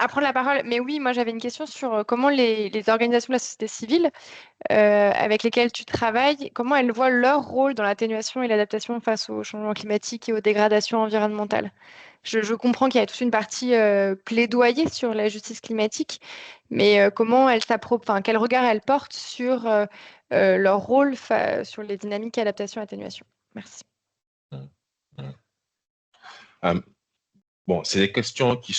prendre la parole. Mais oui, moi, j'avais une question sur comment les organisations de la société civile avec lesquelles tu travailles, comment elles voient leur rôle dans l'atténuation et l'adaptation face au changement climatique et aux dégradations environnementales. Je comprends qu'il y a toute une partie plaidoyer sur la justice climatique, mais comment elles quel regard elles portent sur leur rôle sur les dynamiques adaptation et atténuation. Merci. Bon, c'est des questions qui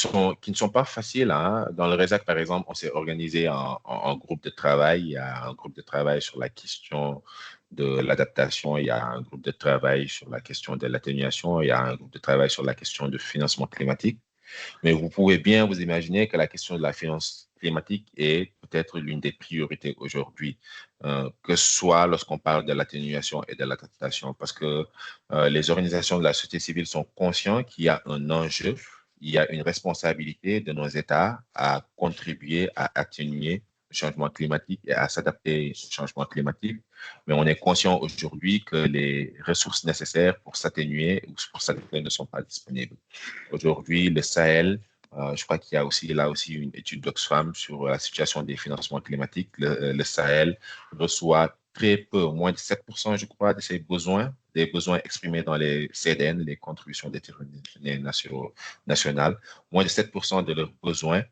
ne sont pas faciles, hein. Dans le RESAC, par exemple, on s'est organisé en groupe de travail. Il y a un groupe de travail sur la question de l'adaptation, il y a un groupe de travail sur la question de l'atténuation, il y a un groupe de travail sur la question du financement climatique. Mais vous pouvez bien vous imaginer que la question de la finance climatique est peut-être l'une des priorités aujourd'hui, que ce soit lorsqu'on parle de l'atténuation et de l'adaptation, parce que les organisations de la société civile sont conscients qu'il y a un enjeu, il y a une responsabilité de nos États à contribuer à atténuer le changement climatique et à s'adapter au changement climatique. Mais on est conscient aujourd'hui que les ressources nécessaires pour s'atténuer ou pour s'adapter ne sont pas disponibles. Aujourd'hui, le Sahel, je crois qu'il y a aussi là aussi une étude d'Oxfam sur la situation des financements climatiques. Le Sahel reçoit très peu, moins de 7%, je crois, de ses besoins, des besoins exprimés dans les CDN, les contributions déterminées nationales, moins de 7% de leurs besoins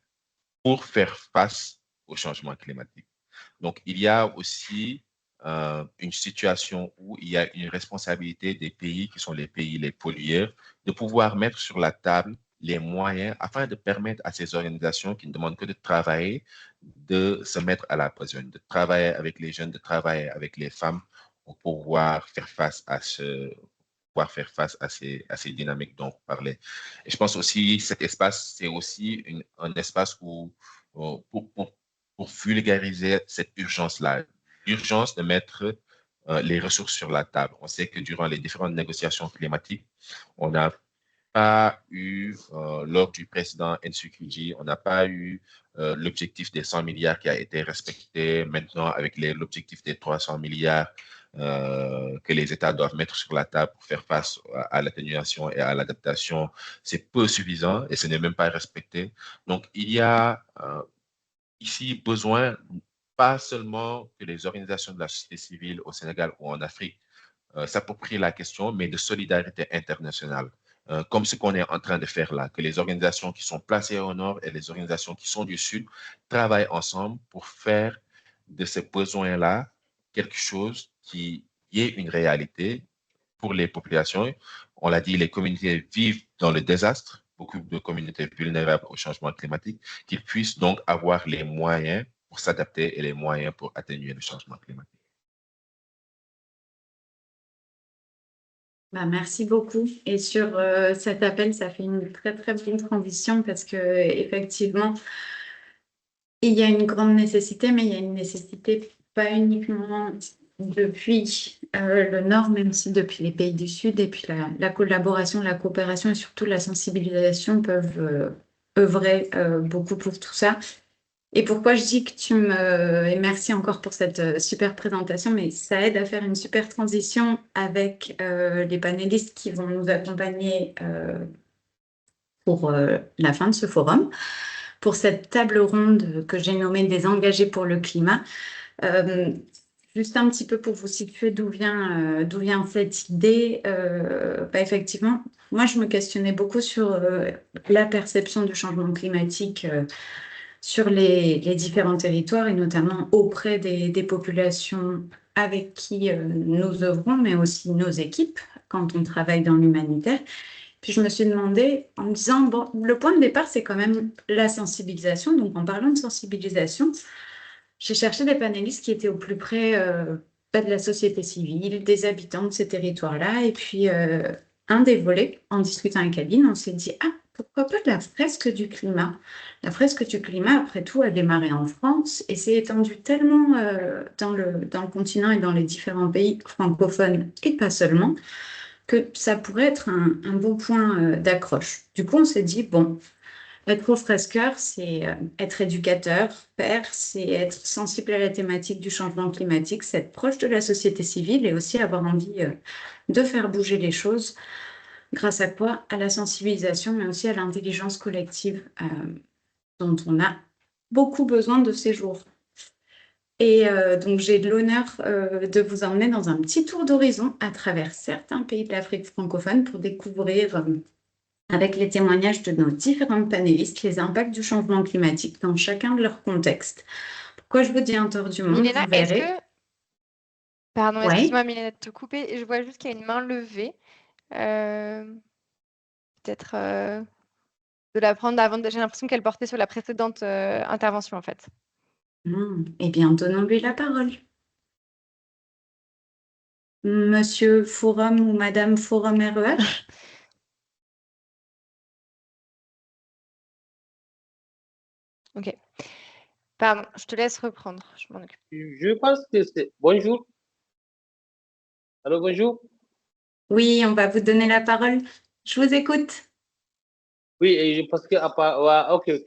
pour faire face au changement climatique. Donc, il y a aussi une situation où il y a une responsabilité des pays qui sont les pays les pollueurs de pouvoir mettre sur la table les moyens afin de permettre à ces organisations qui ne demandent que de travailler, de se mettre à la besogne, de travailler avec les jeunes, de travailler avec les femmes pour pouvoir faire face à ces dynamiques dont on parlait. Et je pense aussi cet espace, c'est aussi un espace pour vulgariser cette urgence-là, l'urgence de mettre les ressources sur la table. On sait que durant les différentes négociations climatiques, on n'a pas eu, lors du précédent NCQG, on n'a pas eu l'objectif des 100 milliards qui a été respecté. Maintenant, avec l'objectif des 300 milliards que les États doivent mettre sur la table pour faire face à l'atténuation et à l'adaptation, c'est peu suffisant et ce n'est même pas respecté. Donc, il y a ici besoin pas seulement que les organisations de la société civile au Sénégal ou en Afrique s'approprient la question, mais de solidarité internationale. Comme ce qu'on est en train de faire là, que les organisations qui sont placées au nord et les organisations qui sont du sud travaillent ensemble pour faire de ces besoins-là quelque chose qui est une réalité pour les populations. On l'a dit, les communautés vivent dans le désastre, beaucoup de communautés vulnérables au changement climatique, qu'ils puissent donc avoir les moyens pour s'adapter et les moyens pour atténuer le changement climatique. Merci beaucoup. Et sur cet appel, ça fait une très très bonne transition parce que effectivement, il y a une grande nécessité, mais il y a une nécessité pas uniquement depuis le Nord, mais aussi depuis les pays du Sud. Et puis la collaboration, la coopération et surtout la sensibilisation peuvent œuvrer beaucoup pour tout ça. Et pourquoi je dis que et merci encore pour cette super présentation, mais ça aide à faire une super transition avec les panélistes qui vont nous accompagner pour la fin de ce forum, pour cette table ronde que j'ai nommée des engagés pour le climat. Juste un petit peu pour vous situer d'où vient cette idée. Effectivement, moi, je me questionnais beaucoup sur la perception du changement climatique sur les différents territoires et notamment auprès des populations avec qui nous œuvrons, mais aussi nos équipes quand on travaille dans l'humanitaire. Puis je me suis demandé en me disant, bon, le point de départ, c'est quand même la sensibilisation. Donc en parlant de sensibilisation, j'ai cherché des panélistes qui étaient au plus près de la société civile, des habitants de ces territoires-là. Et puis un des volets, en discutant avec Aline, on s'est dit, ah, pourquoi pas de la fresque du climat? La fresque du climat, après tout, a démarré en France et s'est étendue tellement dans le continent et dans les différents pays francophones et pas seulement, que ça pourrait être un bon point d'accroche. Du coup, on s'est dit, bon, être fresqueur, c'est être éducateur, père, c'est être sensible à la thématique du changement climatique, c'est être proche de la société civile et aussi avoir envie de faire bouger les choses. Grâce à quoi? À la sensibilisation, mais aussi à l'intelligence collective dont on a beaucoup besoin de ces jours. Et donc, j'ai l'honneur de vous emmener dans un petit tour d'horizon à travers certains pays de l'Afrique francophone pour découvrir, avec les témoignages de nos différents panélistes, les impacts du changement climatique dans chacun de leurs contextes. Pourquoi je vous dis un tour du monde? Milena, vous verrez. Pardon, Ouais. excuse-moi, Milena, de te couper. Je vois juste qu'il y a une main levée. Peut-être de la prendre avant. J'ai l'impression qu'elle portait sur la précédente intervention, en fait. Eh bien, donnons-lui la parole. Monsieur Forum ou Madame Forum REH? Ok. Pardon, je te laisse reprendre. Je m'en occupe. Je pense que c'est... Bonjour. Allô, bonjour. Oui, on va vous donner la parole. Je vous écoute. Oui, et je pense que... ok.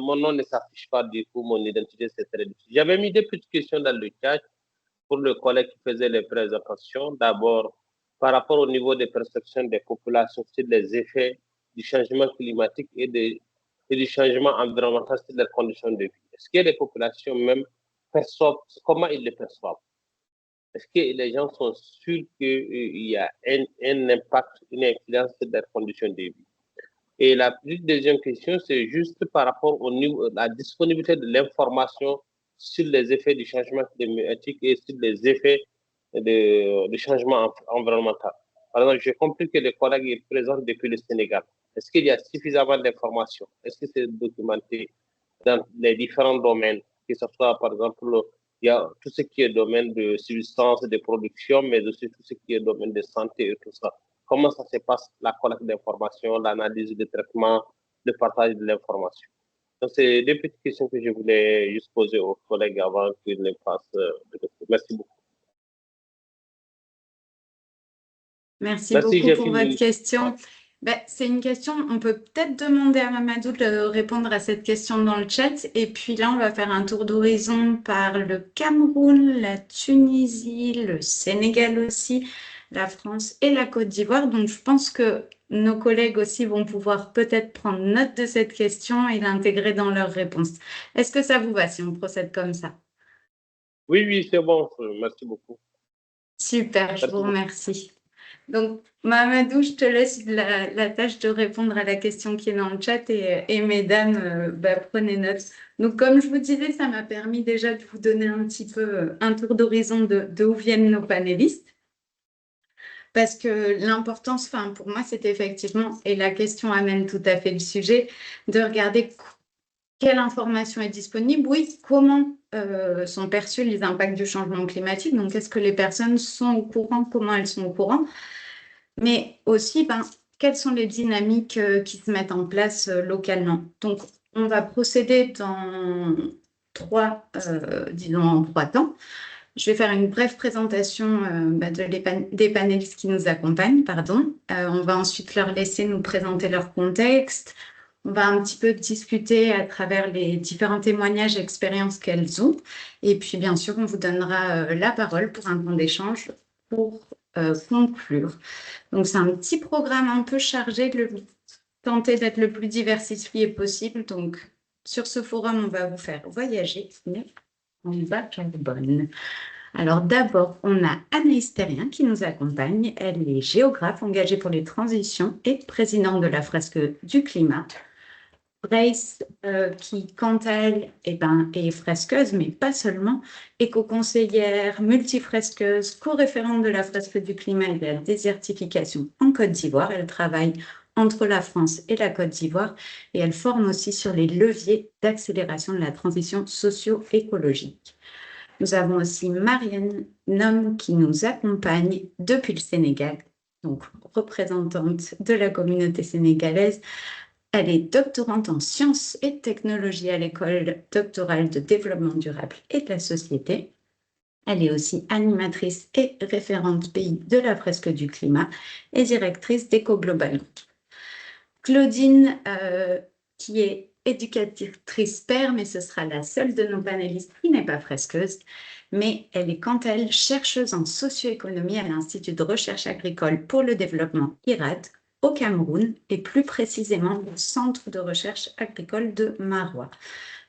Mon nom ne s'affiche pas, du coup, mon identité, c'est très difficile. J'avais mis des petites questions dans le chat pour le collègue qui faisait les présentations. D'abord, par rapport au niveau des perceptions des populations sur les effets du changement climatique et du changement environnemental sur leurs conditions de vie. Est-ce que les populations même perçoivent, comment ils le perçoivent? Est-ce que les gens sont sûrs qu'il y a un impact, une influence sur leurs conditions de vie? Et la deuxième question, c'est juste par rapport au niveau, la disponibilité de l'information sur les effets du changement climatique et sur les effets du changement environnemental. Par exemple, j'ai compris que les collègues ils présentent depuis le Sénégal. Est-ce qu'il y a suffisamment d'informations? Est-ce que c'est documenté dans les différents domaines, que ce soit, par exemple, il y a tout ce qui est domaine de substance, de production, mais aussi tout ce qui est domaine de santé et tout ça. Comment ça se passe, la collecte d'informations, l'analyse, le traitement, le partage de l'information? Donc, c'est des petites questions que je voulais juste poser aux collègues avant qu'ils les fassent. Merci beaucoup. Merci beaucoup pour votre question. C'est une question, on peut peut-être demander à Mamadou de répondre à cette question dans le chat. Et puis là, on va faire un tour d'horizon par le Cameroun, la Tunisie, le Sénégal aussi, la France et la Côte d'Ivoire. Donc, je pense que nos collègues aussi vont pouvoir peut-être prendre note de cette question et l'intégrer dans leurs réponses. Est-ce que ça vous va si on procède comme ça? Oui, c'est bon. Merci beaucoup. Super, je vous remercie. Donc, Mamadou, je te laisse la tâche de répondre à la question qui est dans le chat et mesdames, prenez note. Donc, comme je vous disais, ça m'a permis déjà de vous donner un petit peu un tour d'horizon de où viennent nos panélistes. Parce que l'importance, pour moi, c'est effectivement, et la question amène tout à fait le sujet, de regarder quelle information est disponible, oui, comment sont perçus les impacts du changement climatique, donc est-ce que les personnes sont au courant, comment elles sont au courant, mais aussi, quelles sont les dynamiques qui se mettent en place localement. Donc, on va procéder dans en trois temps. Je vais faire une brève présentation des panélistes qui nous accompagnent. On va ensuite leur laisser nous présenter leur contexte. On va un petit peu discuter à travers les différents témoignages et expériences qu'elles ont. Et puis, bien sûr, on vous donnera la parole pour un temps d'échange pour conclure. Donc, c'est un petit programme un peu chargé, de tenter d'être le plus diversifié possible. Donc, sur ce forum, on va vous faire voyager. On va Carbone. Alors, d'abord, on a Anaïs Terrien qui nous accompagne. Elle est géographe engagée pour les transitions et présidente de la fresque du climat. Grace, qui, quant à elle, est fresqueuse, mais pas seulement, éco-conseillère, multifresqueuse, co-référente de la fresque du climat et de la désertification en Côte d'Ivoire. Elle travaille entre la France et la Côte d'Ivoire et elle forme aussi sur les leviers d'accélération de la transition socio-écologique. Nous avons aussi Marianne Nom qui nous accompagne depuis le Sénégal, donc représentante de la communauté sénégalaise. Elle est doctorante en sciences et technologies à l'école doctorale de développement durable et de la société. Elle est aussi animatrice et référente pays de la fresque du climat et directrice d'EcoGlobal. Claudine, qui est éducatrice pair, mais ce sera la seule de nos panélistes qui n'est pas fresqueuse, mais elle est quant à elle chercheuse en socio-économie à l'Institut de recherche agricole pour le développement IRAD au Cameroun et plus précisément au Centre de recherche agricole de Maroua.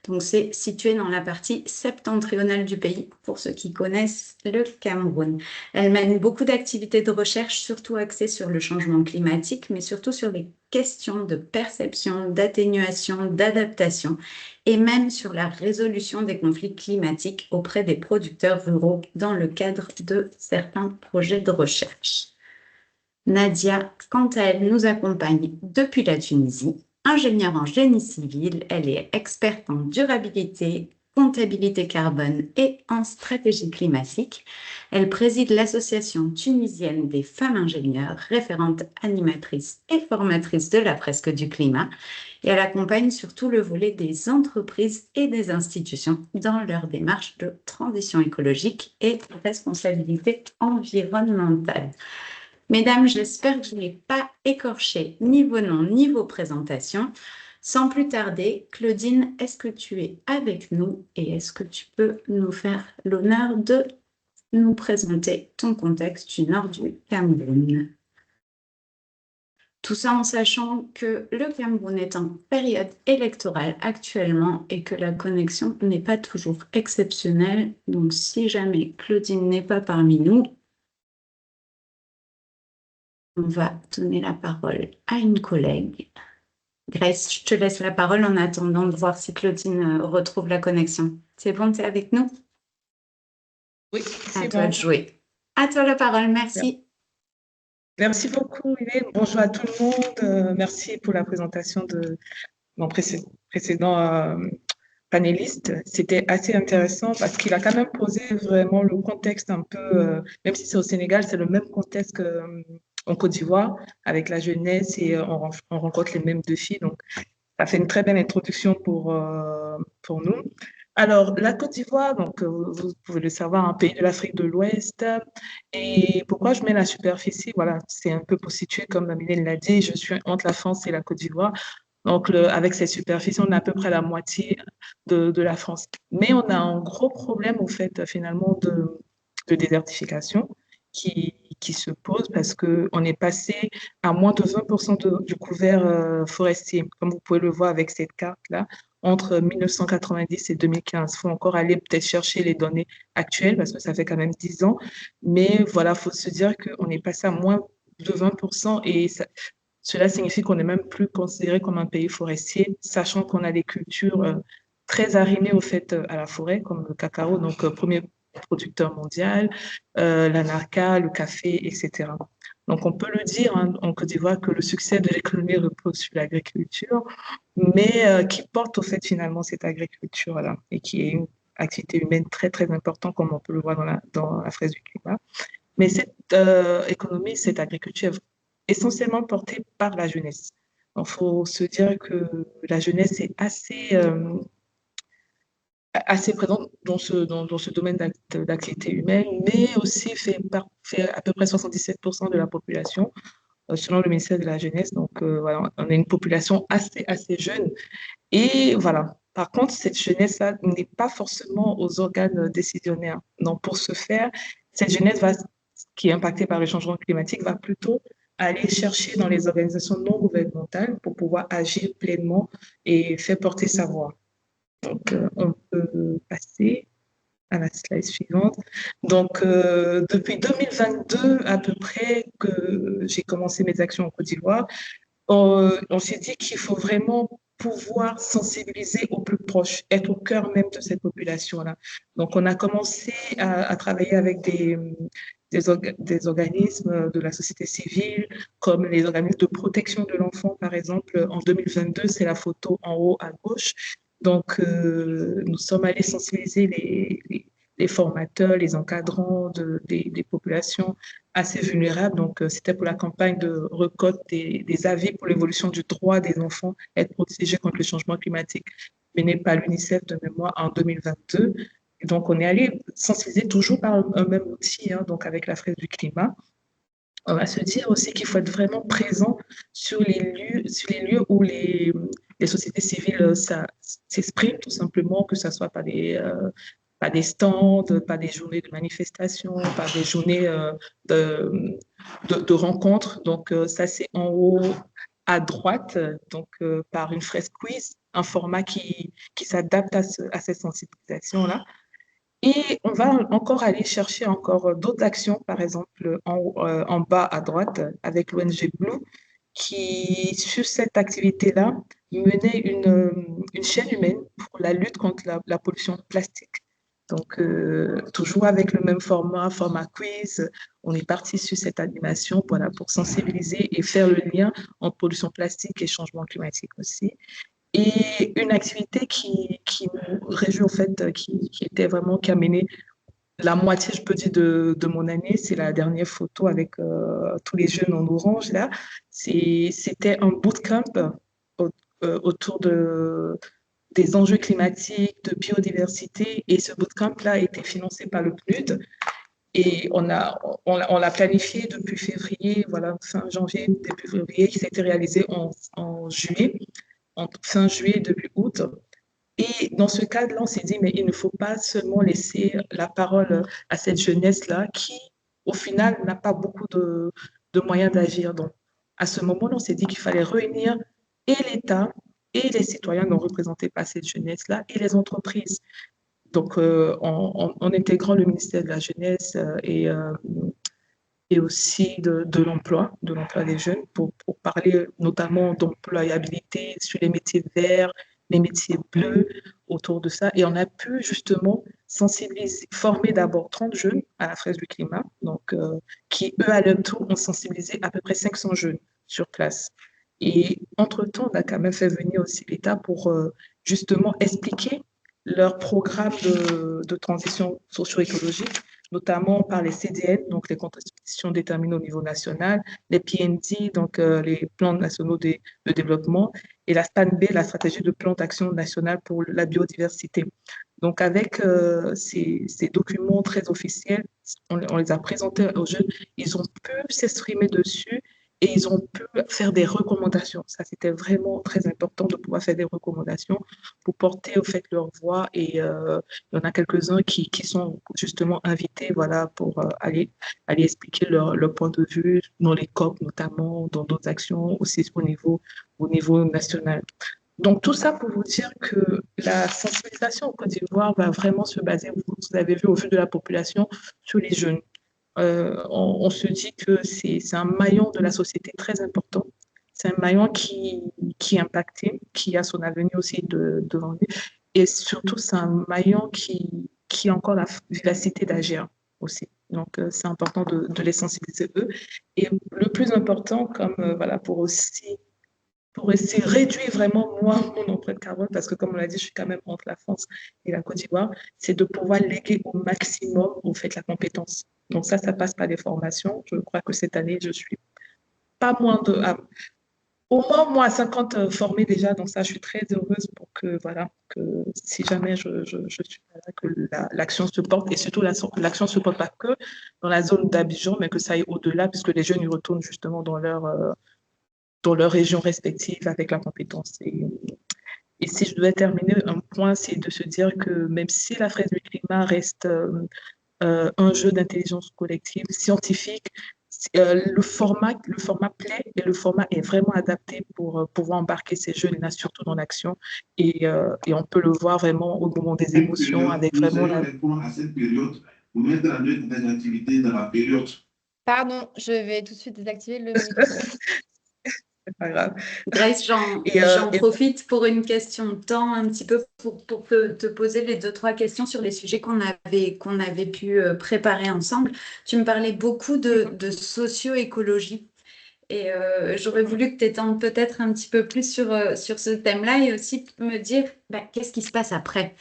Donc, c'est situé dans la partie septentrionale du pays, pour ceux qui connaissent le Cameroun. Elle mène beaucoup d'activités de recherche, surtout axées sur le changement climatique, mais surtout sur les questions de perception, d'atténuation, d'adaptation, et même sur la résolution des conflits climatiques auprès des producteurs ruraux dans le cadre de certains projets de recherche. Nadia, quant à elle, nous accompagne depuis la Tunisie. Ingénieure en génie civil, elle est experte en durabilité, comptabilité carbone et en stratégie climatique. Elle préside l'association tunisienne des femmes ingénieures, référente animatrice et formatrice de la fresque du climat. Et elle accompagne surtout le volet des entreprises et des institutions dans leur démarche de transition écologique et de responsabilité environnementale. Mesdames, j'espère que je n'ai pas écorché ni vos noms ni vos présentations. Sans plus tarder, Claudine, est-ce que tu es avec nous et est-ce que tu peux nous faire l'honneur de nous présenter ton contexte du nord du Cameroun? Tout ça en sachant que le Cameroun est en période électorale actuellement et que la connexion n'est pas toujours exceptionnelle. Donc, si jamais Claudine n'est pas parmi nous, on va donner la parole à une collègue. Grace, je te laisse la parole en attendant de voir si Claudine retrouve la connexion. c'est bon, tu es avec nous? Oui, À c'est toi bon. de jouer. À toi la parole, merci. Merci beaucoup, Hélène. Bonjour à tout le monde. Merci pour la présentation de mon précédent panéliste. C'était assez intéressant parce qu'il a quand même posé vraiment le contexte un peu, même si c'est au Sénégal, c'est le même contexte qu'en Côte d'Ivoire avec la jeunesse et on rencontre les mêmes défis. Donc, ça fait une très belle introduction pour nous. Alors, la Côte d'Ivoire, donc, vous pouvez le savoir, un pays de l'Afrique de l'Ouest. Et pourquoi je mets la superficie? Voilà, c'est un peu pour situer, comme Mylène l'a dit, je suis entre la France et la Côte d'Ivoire. Donc, avec cette superficie, on a à peu près la moitié de la France. Mais on a un gros problème, au fait, finalement, de désertification qui se pose parce qu'on est passé à moins de 20% du couvert forestier, comme vous pouvez le voir avec cette carte-là, entre 1990 et 2015. Il faut encore aller peut-être chercher les données actuelles parce que ça fait quand même 10 ans. Mais voilà, il faut se dire qu'on est passé à moins de 20% et cela signifie qu'on n'est même plus considéré comme un pays forestier, sachant qu'on a des cultures très arrimées au fait à la forêt, comme le cacao, donc premier producteur mondial, l'anarca, le café, etc. Donc on peut le dire hein, en Côte d'Ivoire que le succès de l'économie repose sur l'agriculture, mais qui porte au fait finalement cette agriculture-là et qui est une activité humaine très très importante comme on peut le voir dans la fraise du climat. Mais cette économie, cette agriculture est essentiellement portée par la jeunesse. Il faut se dire que la jeunesse est assez présente dans ce domaine d'activité humaine, mais aussi fait à peu près 77% de la population, selon le ministère de la Jeunesse. Donc, voilà, on a une population assez jeune. Et voilà. Par contre, cette jeunesse-là n'est pas forcément aux organes décisionnaires. Donc, pour ce faire, cette jeunesse qui est impactée par le changement climatique va plutôt aller chercher dans les organisations non gouvernementales pour pouvoir agir pleinement et faire porter sa voix. Donc, on peut passer à la slide suivante. Donc, depuis 2022 à peu près que j'ai commencé mes actions en Côte d'Ivoire, on s'est dit qu'il faut vraiment pouvoir sensibiliser au plus proche, être au cœur même de cette population-là. Donc, on a commencé à travailler avec des organismes de la société civile, comme les organismes de protection de l'enfant, par exemple. En 2022, c'est la photo en haut à gauche. Donc, nous sommes allés sensibiliser les formateurs, les encadrants des populations assez vulnérables. Donc, c'était pour la campagne de récolte des avis pour l'évolution du droit des enfants à être protégés contre le changement climatique, menée par l'UNICEF de mémoire en 2022. Et donc, on est allé sensibiliser toujours par un même outil, hein, donc avec la fraise du climat. On va se dire aussi qu'il faut être vraiment présent sur les lieux où les sociétés civiles s'expriment, tout simplement, que ce soit par des stands, par des journées de manifestation, par des journées de rencontres. Donc, ça, c'est en haut à droite, donc par une fraise quiz, un format qui s'adapte à cette sensibilisation-là. Et on va encore aller chercher encore d'autres actions, par exemple en bas à droite avec l'ONG Blue, qui, sur cette activité-là, menait une chaîne humaine pour la lutte contre la pollution plastique. Donc, toujours avec le même format quiz, on est parti sur cette animation voilà, pour sensibiliser et faire le lien entre pollution plastique et changement climatique aussi. Et une activité qui me réjouit, en fait, qui a mené la moitié, je peux dire, de mon année, c'est la dernière photo avec tous les jeunes en orange, là. C'était un bootcamp autour des enjeux climatiques, de biodiversité, et ce bootcamp-là a été financé par le PNUD. Et on l'a planifié depuis février, voilà, fin janvier, début février, qui s'était réalisé en juillet, fin juillet, début août. Et dans ce cadre-là, on s'est dit, mais il ne faut pas seulement laisser la parole à cette jeunesse-là qui, au final, n'a pas beaucoup de moyens d'agir. Donc, à ce moment-là, on s'est dit qu'il fallait réunir et l'État et les citoyens non représentés par cette jeunesse-là et les entreprises. Donc, en intégrant le ministère de la Jeunesse et aussi de l'emploi des jeunes pour parler notamment d'employabilité sur les métiers verts, les métiers bleus autour de ça. Et on a pu justement sensibiliser, former d'abord 30 jeunes à la fraise du climat, donc, qui, eux, à leur tour, ont sensibilisé à peu près 500 jeunes sur place. Et entre-temps, on a quand même fait venir aussi l'État pour justement expliquer leur programme de transition socio-écologique, notamment par les CDN, donc les conditions déterminées au niveau national, les PND, donc les plans nationaux de développement, et la SPAN-B, la stratégie de plan d'action nationale pour la biodiversité. Donc avec ces documents très officiels, on les a présentés aux jeunes, ils ont pu s'exprimer dessus et ils ont pu faire des recommandations. Ça, c'était vraiment très important de pouvoir faire des recommandations pour porter au fait leur voix. Et il y en a quelques-uns qui sont justement invités, voilà, pour aller expliquer leur point de vue dans les COP, notamment dans d'autres actions aussi au niveau national. Donc, tout ça pour vous dire que la sensibilisation en Côte d'Ivoire va vraiment se baser, vous avez vu au vu de la population, sur les jeunes. On se dit que c'est un maillon de la société très important. C'est un maillon qui est impacté, qui a son avenir aussi devant lui. Et surtout, c'est un maillon qui a encore la vivacité d'agir aussi. Donc, c'est important de les sensibiliser eux. Et le plus important, comme voilà, pour essayer de réduire vraiment moi mon empreinte carbone, parce que comme on l'a dit, je suis quand même entre la France et la Côte d'Ivoire, c'est de pouvoir léguer au maximum au fait la compétence. Donc ça passe par des formations. Je crois que cette année, je suis pas moins au moins 50 formés déjà. Donc ça, je suis très heureuse pour que, voilà, que si jamais je suis pas là, que l'action se porte, et surtout l'action se porte pas que dans la zone d'Abidjan, mais que ça aille au-delà, puisque les jeunes, ils retournent justement dans leur région respective avec la compétence. Et si je devais terminer, un point, c'est de se dire que même si la fraise du climat reste un jeu d'intelligence collective scientifique, le format plaît et le format est vraiment adapté pour pouvoir embarquer ces jeunes-là, surtout dans l'action. Et on peut le voir vraiment au moment des émotions, avec vraiment la... à cette période pour mettre en œuvre des activités dans la période. Pardon, je vais tout de suite désactiver le micro. C'est pas grave. Grace, j'en profite pour une question de temps, un petit peu pour te poser les 2-3 questions sur les sujets qu'on avait pu préparer ensemble. Tu me parlais beaucoup de socio-écologie. Et j'aurais voulu que tu étendes peut-être un petit peu plus sur ce thème-là et aussi me dire qu'est-ce qui se passe après.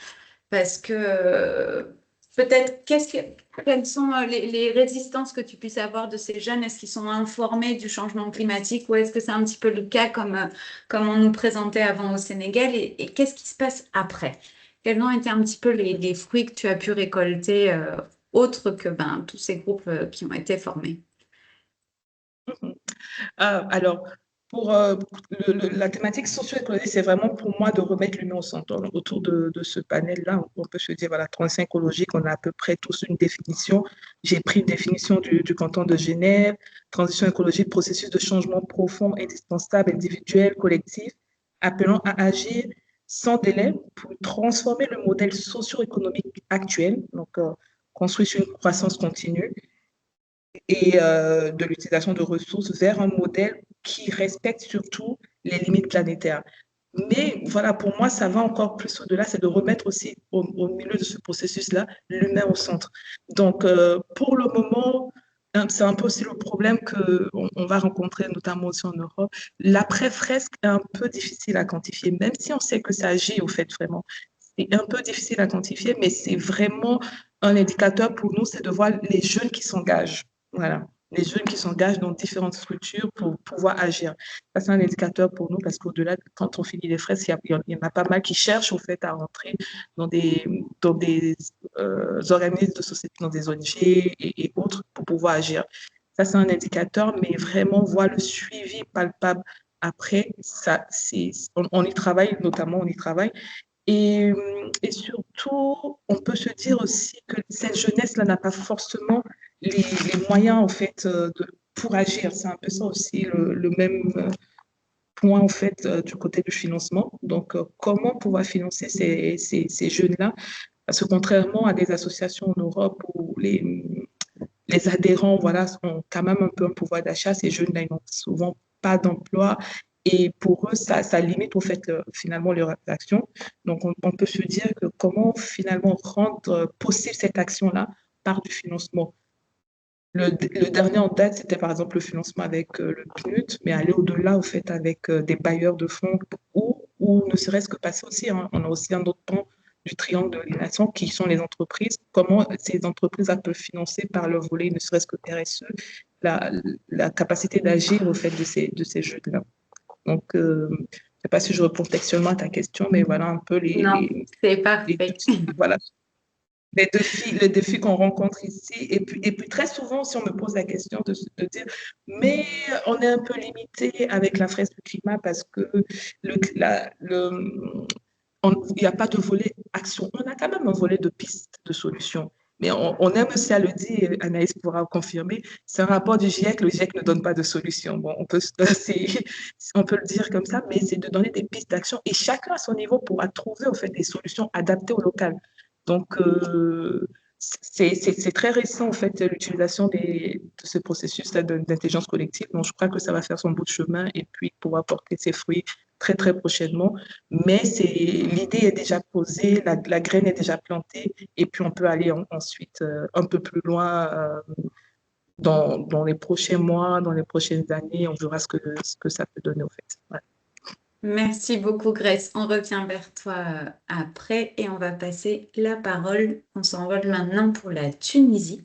Parce que peut-être, quelles sont les résistances que tu puisses avoir de ces jeunes? Est-ce qu'ils sont informés du changement climatique ou est-ce que c'est un petit peu le cas comme on nous présentait avant au Sénégal? Et qu'est-ce qui se passe après? Quels ont été un petit peu les fruits que tu as pu récolter autres que tous ces groupes qui ont été formés? Alors, pour la thématique socio-écologique, c'est vraiment pour moi de remettre l'humain au centre. Autour de ce panel-là, on peut se dire, voilà, transition écologique, on a à peu près tous une définition. J'ai pris une définition du canton de Genève. Transition écologique, processus de changement profond, indispensable, individuel, collectif, appelant à agir sans délai pour transformer le modèle socio-économique actuel, donc construire sur une croissance continue, et de l'utilisation de ressources vers un modèle qui respecte surtout les limites planétaires. Mais voilà, pour moi, ça va encore plus au-delà, c'est de remettre aussi au milieu de ce processus-là l'humain au centre. Donc, pour le moment, c'est un peu aussi le problème qu'on va rencontrer, notamment aussi en Europe. L'après-fresque est un peu difficile à quantifier, même si on sait que ça agit au fait vraiment. C'est un peu difficile à quantifier, mais c'est vraiment un indicateur pour nous, c'est de voir les jeunes qui s'engagent. Voilà, les jeunes qui s'engagent dans différentes structures pour pouvoir agir. Ça, c'est un indicateur pour nous parce qu'au-delà, quand on finit les fraises, il y en a pas mal qui cherchent au fait à rentrer dans des organismes de société, dans des ONG et autres pour pouvoir agir. Ça, c'est un indicateur, mais vraiment voir le suivi palpable après, ça, on y travaille, notamment on y travaille. Et surtout, on peut se dire aussi que cette jeunesse-là n'a pas forcément les moyens, en fait, pour agir. C'est un peu ça aussi le même point, en fait, du côté du financement. Donc, comment pouvoir financer ces jeunes-là? Parce que contrairement à des associations en Europe où les adhérents, voilà, ont quand même un peu un pouvoir d'achat, ces jeunes-là, ils n'ont souvent pas d'emploi. Et pour eux, ça limite au fait finalement leur action. Donc, on peut se dire que comment finalement rendre possible cette action-là par du financement. Le dernier en date, c'était par exemple le financement avec le PNUD, mais aller au-delà, au fait, avec des bailleurs de fonds ou ne serait-ce que passer aussi, hein, on a aussi un autre pan du triangle de l'innovation qui sont les entreprises. Comment ces entreprises peuvent financer par leur volet, ne serait-ce que RSE, la capacité d'agir au fait de ces jeux-là. Donc, je ne sais pas si je réponds textuellement à ta question, mais voilà un peu Non, c'est parfait. voilà, les défis qu'on rencontre ici. Et puis très souvent, si on me pose la question de dire, mais on est un peu limité avec la fresque du climat parce que il n'y a pas de volet action. On a quand même un volet de pistes de solutions. Mais on aime aussi à le dire, et Anaïs pourra confirmer, c'est un rapport du GIEC, le GIEC ne donne pas de solution. Bon, on peut le dire comme ça, mais c'est de donner des pistes d'action et chacun à son niveau pourra trouver au fait des solutions adaptées au local. Donc, c'est très récent, en fait, l'utilisation de ce processus d'intelligence collective. Donc, je crois que ça va faire son bout de chemin et puis pouvoir porter ses fruits très, très prochainement. Mais l'idée est déjà posée, la graine est déjà plantée et puis on peut aller ensuite un peu plus loin dans les prochains mois, dans les prochaines années. On verra ce que ça peut donner, en fait. Ouais. Merci beaucoup, Grace. On revient vers toi après et on va passer la parole. On s'envole maintenant pour la Tunisie.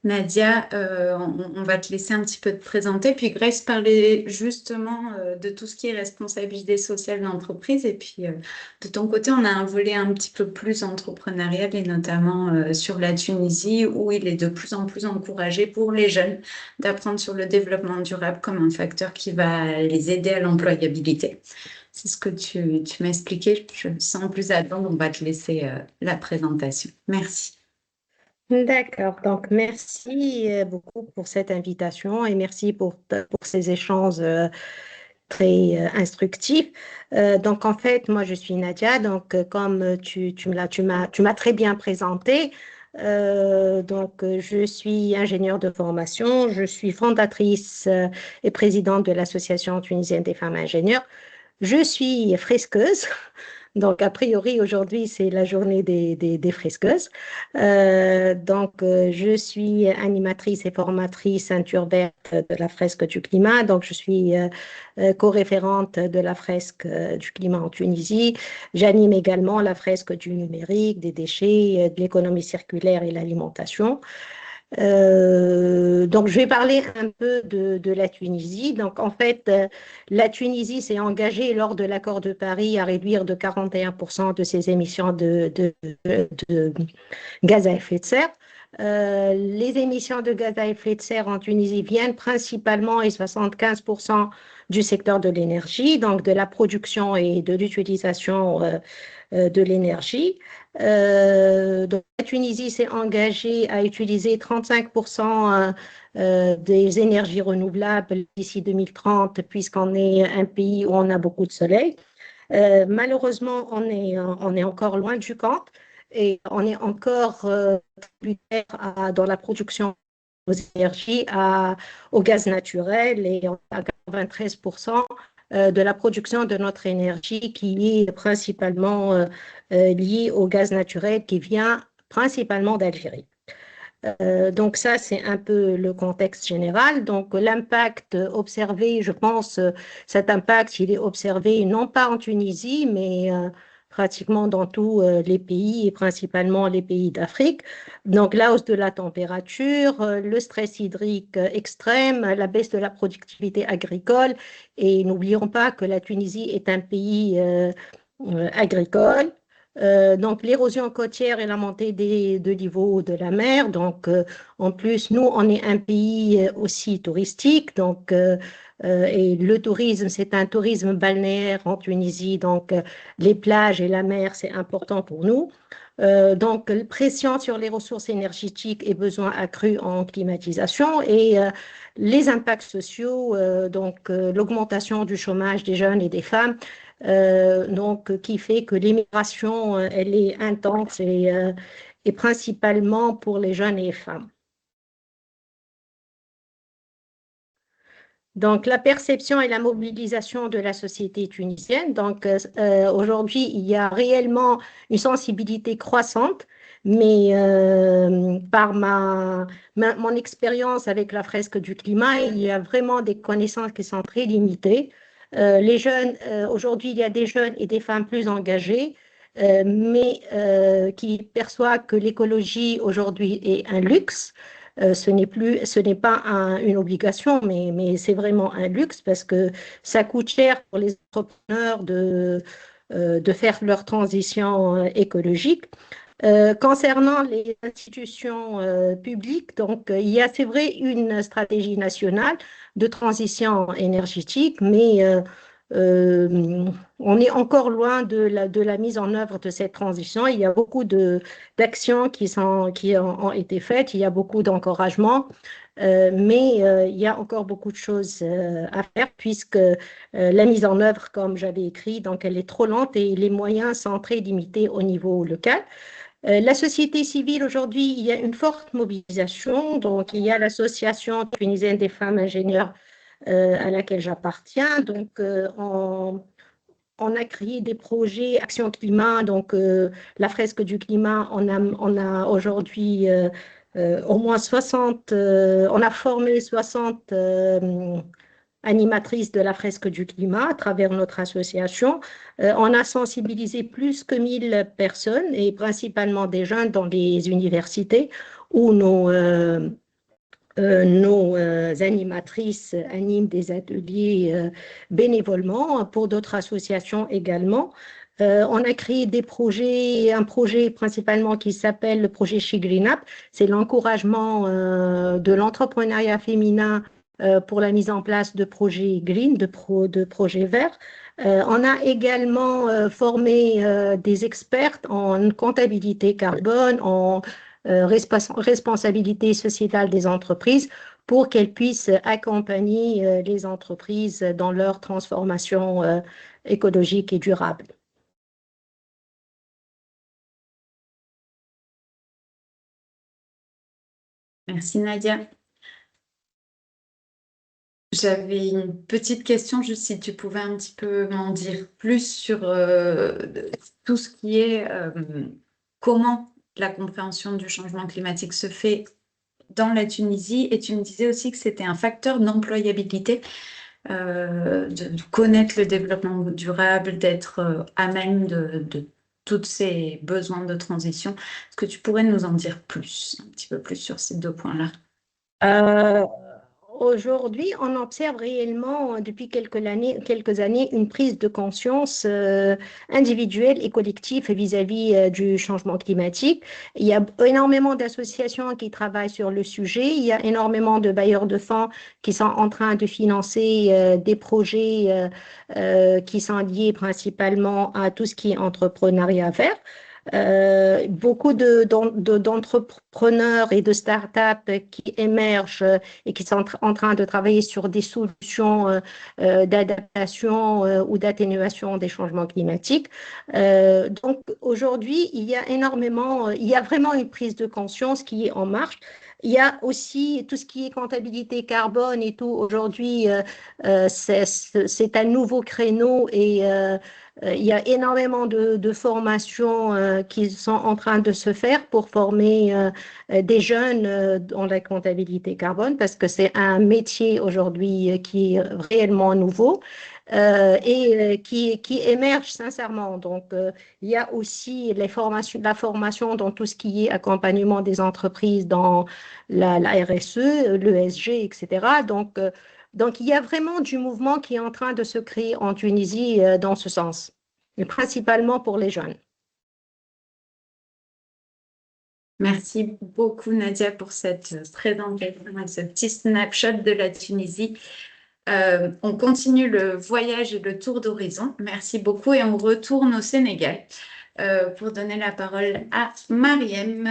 Nadia, on va te laisser un petit peu te présenter. Puis Grace parlait justement de tout ce qui est responsabilité sociale d'entreprise. Et puis de ton côté, on a un volet un petit peu plus entrepreneurial et notamment sur la Tunisie où il est de plus en plus encouragé pour les jeunes d'apprendre sur le développement durable comme un facteur qui va les aider à l'employabilité. C'est ce que tu m'as expliqué. Sans plus attendre, on va te laisser la présentation. Merci. D'accord, donc merci beaucoup pour cette invitation et merci pour ces échanges très instructifs. Donc en fait, moi je suis Nadia, donc comme tu m'as très bien présenté, donc je suis ingénieure de formation, je suis fondatrice et présidente de l'Association tunisienne des femmes ingénieures. Je suis fresqueuse. Donc, a priori, aujourd'hui, c'est la journée des fresqueuses. Je suis animatrice et formatrice ceinture verte de la fresque du climat. Donc, je suis co-référente de la fresque du climat en Tunisie. J'anime également la fresque du numérique, des déchets, de l'économie circulaire et l'alimentation. Donc, je vais parler un peu de la Tunisie. Donc, en fait, la Tunisie s'est engagée lors de l'accord de Paris à réduire de 41% de ses émissions de gaz à effet de serre. Les émissions de gaz à effet de serre en Tunisie viennent principalement et 75% du secteur de l'énergie, donc de la production et de l'utilisation de l'énergie. Donc, la Tunisie s'est engagée à utiliser 35% des énergies renouvelables d'ici 2030, puisqu'on est un pays où on a beaucoup de soleil. Malheureusement, on est encore loin du compte et on est encore tributaire dans la production aux énergies au gaz naturel et on a 93% de la production de notre énergie qui est principalement liée au gaz naturel qui vient principalement d'Algérie. Donc ça, c'est un peu le contexte général. Donc l'impact observé, je pense, cet impact, il est observé non pas en Tunisie, mais pratiquement dans tous les pays et principalement les pays d'Afrique. Donc la hausse de la température, le stress hydrique extrême, la baisse de la productivité agricole. Et n'oublions pas que la Tunisie est un pays agricole. Donc, l'érosion côtière et la montée de niveau de la mer. Donc, en plus, nous, on est un pays aussi touristique. Donc, et le tourisme, c'est un tourisme balnéaire en Tunisie. Donc, les plages et la mer, c'est important pour nous. Donc, pression sur les ressources énergétiques et besoin accru en climatisation et les impacts sociaux, l'augmentation du chômage des jeunes et des femmes, qui fait que l'immigration, elle est intense et principalement pour les jeunes et les femmes. Donc, la perception et la mobilisation de la société tunisienne. Donc, aujourd'hui, il y a réellement une sensibilité croissante, mais par mon expérience avec la fresque du climat, il y a vraiment des connaissances qui sont très limitées. Les jeunes, aujourd'hui, il y a des jeunes et des femmes plus engagées, mais qui perçoivent que l'écologie aujourd'hui est un luxe. Ce n'est pas une obligation, mais c'est vraiment un luxe parce que ça coûte cher pour les entrepreneurs de faire leur transition écologique. Concernant les institutions publiques, donc il y a, c'est vrai, une stratégie nationale de transition énergétique, mais on est encore loin de la mise en œuvre de cette transition. Il y a beaucoup d'actions qui ont été faites, il y a beaucoup d'encouragements, mais il y a encore beaucoup de choses à faire puisque la mise en œuvre, comme j'avais écrit, donc elle est trop lente et les moyens sont très limités au niveau local. La société civile, aujourd'hui, il y a une forte mobilisation. Donc, il y a l'Association tunisienne des femmes ingénieures à laquelle j'appartiens. Donc, on a créé des projets Action Climat. Donc, la fresque du climat, on a aujourd'hui au moins 60, on a formé 60 animatrice de la fresque du climat à travers notre association. On a sensibilisé plus que 1000 personnes et principalement des jeunes dans les universités où nos animatrices animent des ateliers bénévolement pour d'autres associations également. On a créé un projet principalement qui s'appelle le projet She Green Up. C'est l'encouragement de l'entrepreneuriat féminin pour la mise en place de projets green, de projets verts. On a également formé des experts en comptabilité carbone, en responsabilité sociétale des entreprises pour qu'elles puissent accompagner les entreprises dans leur transformation écologique et durable. Merci Nadia. J'avais une petite question, juste si tu pouvais un petit peu m'en dire plus sur tout ce qui est comment la compréhension du changement climatique se fait dans la Tunisie. Et tu me disais aussi que c'était un facteur d'employabilité, de connaître le développement durable, d'être à même de tous ces besoins de transition. Est-ce que tu pourrais nous en dire plus, un petit peu plus sur ces deux points-là? Aujourd'hui, on observe réellement depuis quelques années une prise de conscience individuelle et collective vis-à-vis du changement climatique. Il y a énormément d'associations qui travaillent sur le sujet. Il y a énormément de bailleurs de fonds qui sont en train de financer des projets qui sont liés principalement à tout ce qui est entrepreneuriat vert. Beaucoup d'entrepreneurs et de startups qui émergent et qui sont en train de travailler sur des solutions d'adaptation ou d'atténuation des changements climatiques. Donc aujourd'hui, il y a vraiment une prise de conscience qui est en marche. Il y a aussi tout ce qui est comptabilité carbone et tout. Aujourd'hui, c'est un nouveau créneau et il y a énormément de formations qui sont en train de se faire pour former des jeunes dans la comptabilité carbone parce que c'est un métier aujourd'hui qui est réellement nouveau et qui émerge sincèrement. Donc, il y a aussi la formation dans tout ce qui est accompagnement des entreprises dans la RSE, l'ESG, etc. Donc, il y a vraiment du mouvement qui est en train de se créer en Tunisie dans ce sens, et principalement pour les jeunes. Merci beaucoup Nadia pour cette présentation et ce petit snapshot de la Tunisie. On continue le voyage et le tour d'horizon. Merci beaucoup et on retourne au Sénégal pour donner la parole à Mariem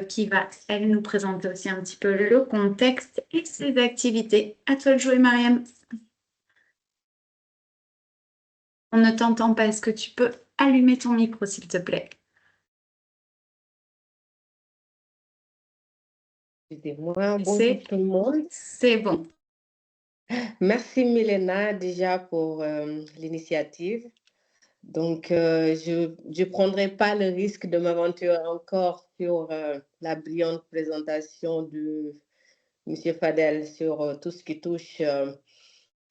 qui va, elle, nous présenter aussi un petit peu le contexte et ses activités. À toi de jouer, Mariem. On ne t'entend pas. Est-ce que tu peux allumer ton micro, s'il te plaît? Excusez-moi, bonjour tout le monde. C'est bon. Merci Milena déjà pour l'initiative. Donc, je ne prendrai pas le risque de m'aventurer encore sur la brillante présentation de M. Fadel sur tout ce qui touche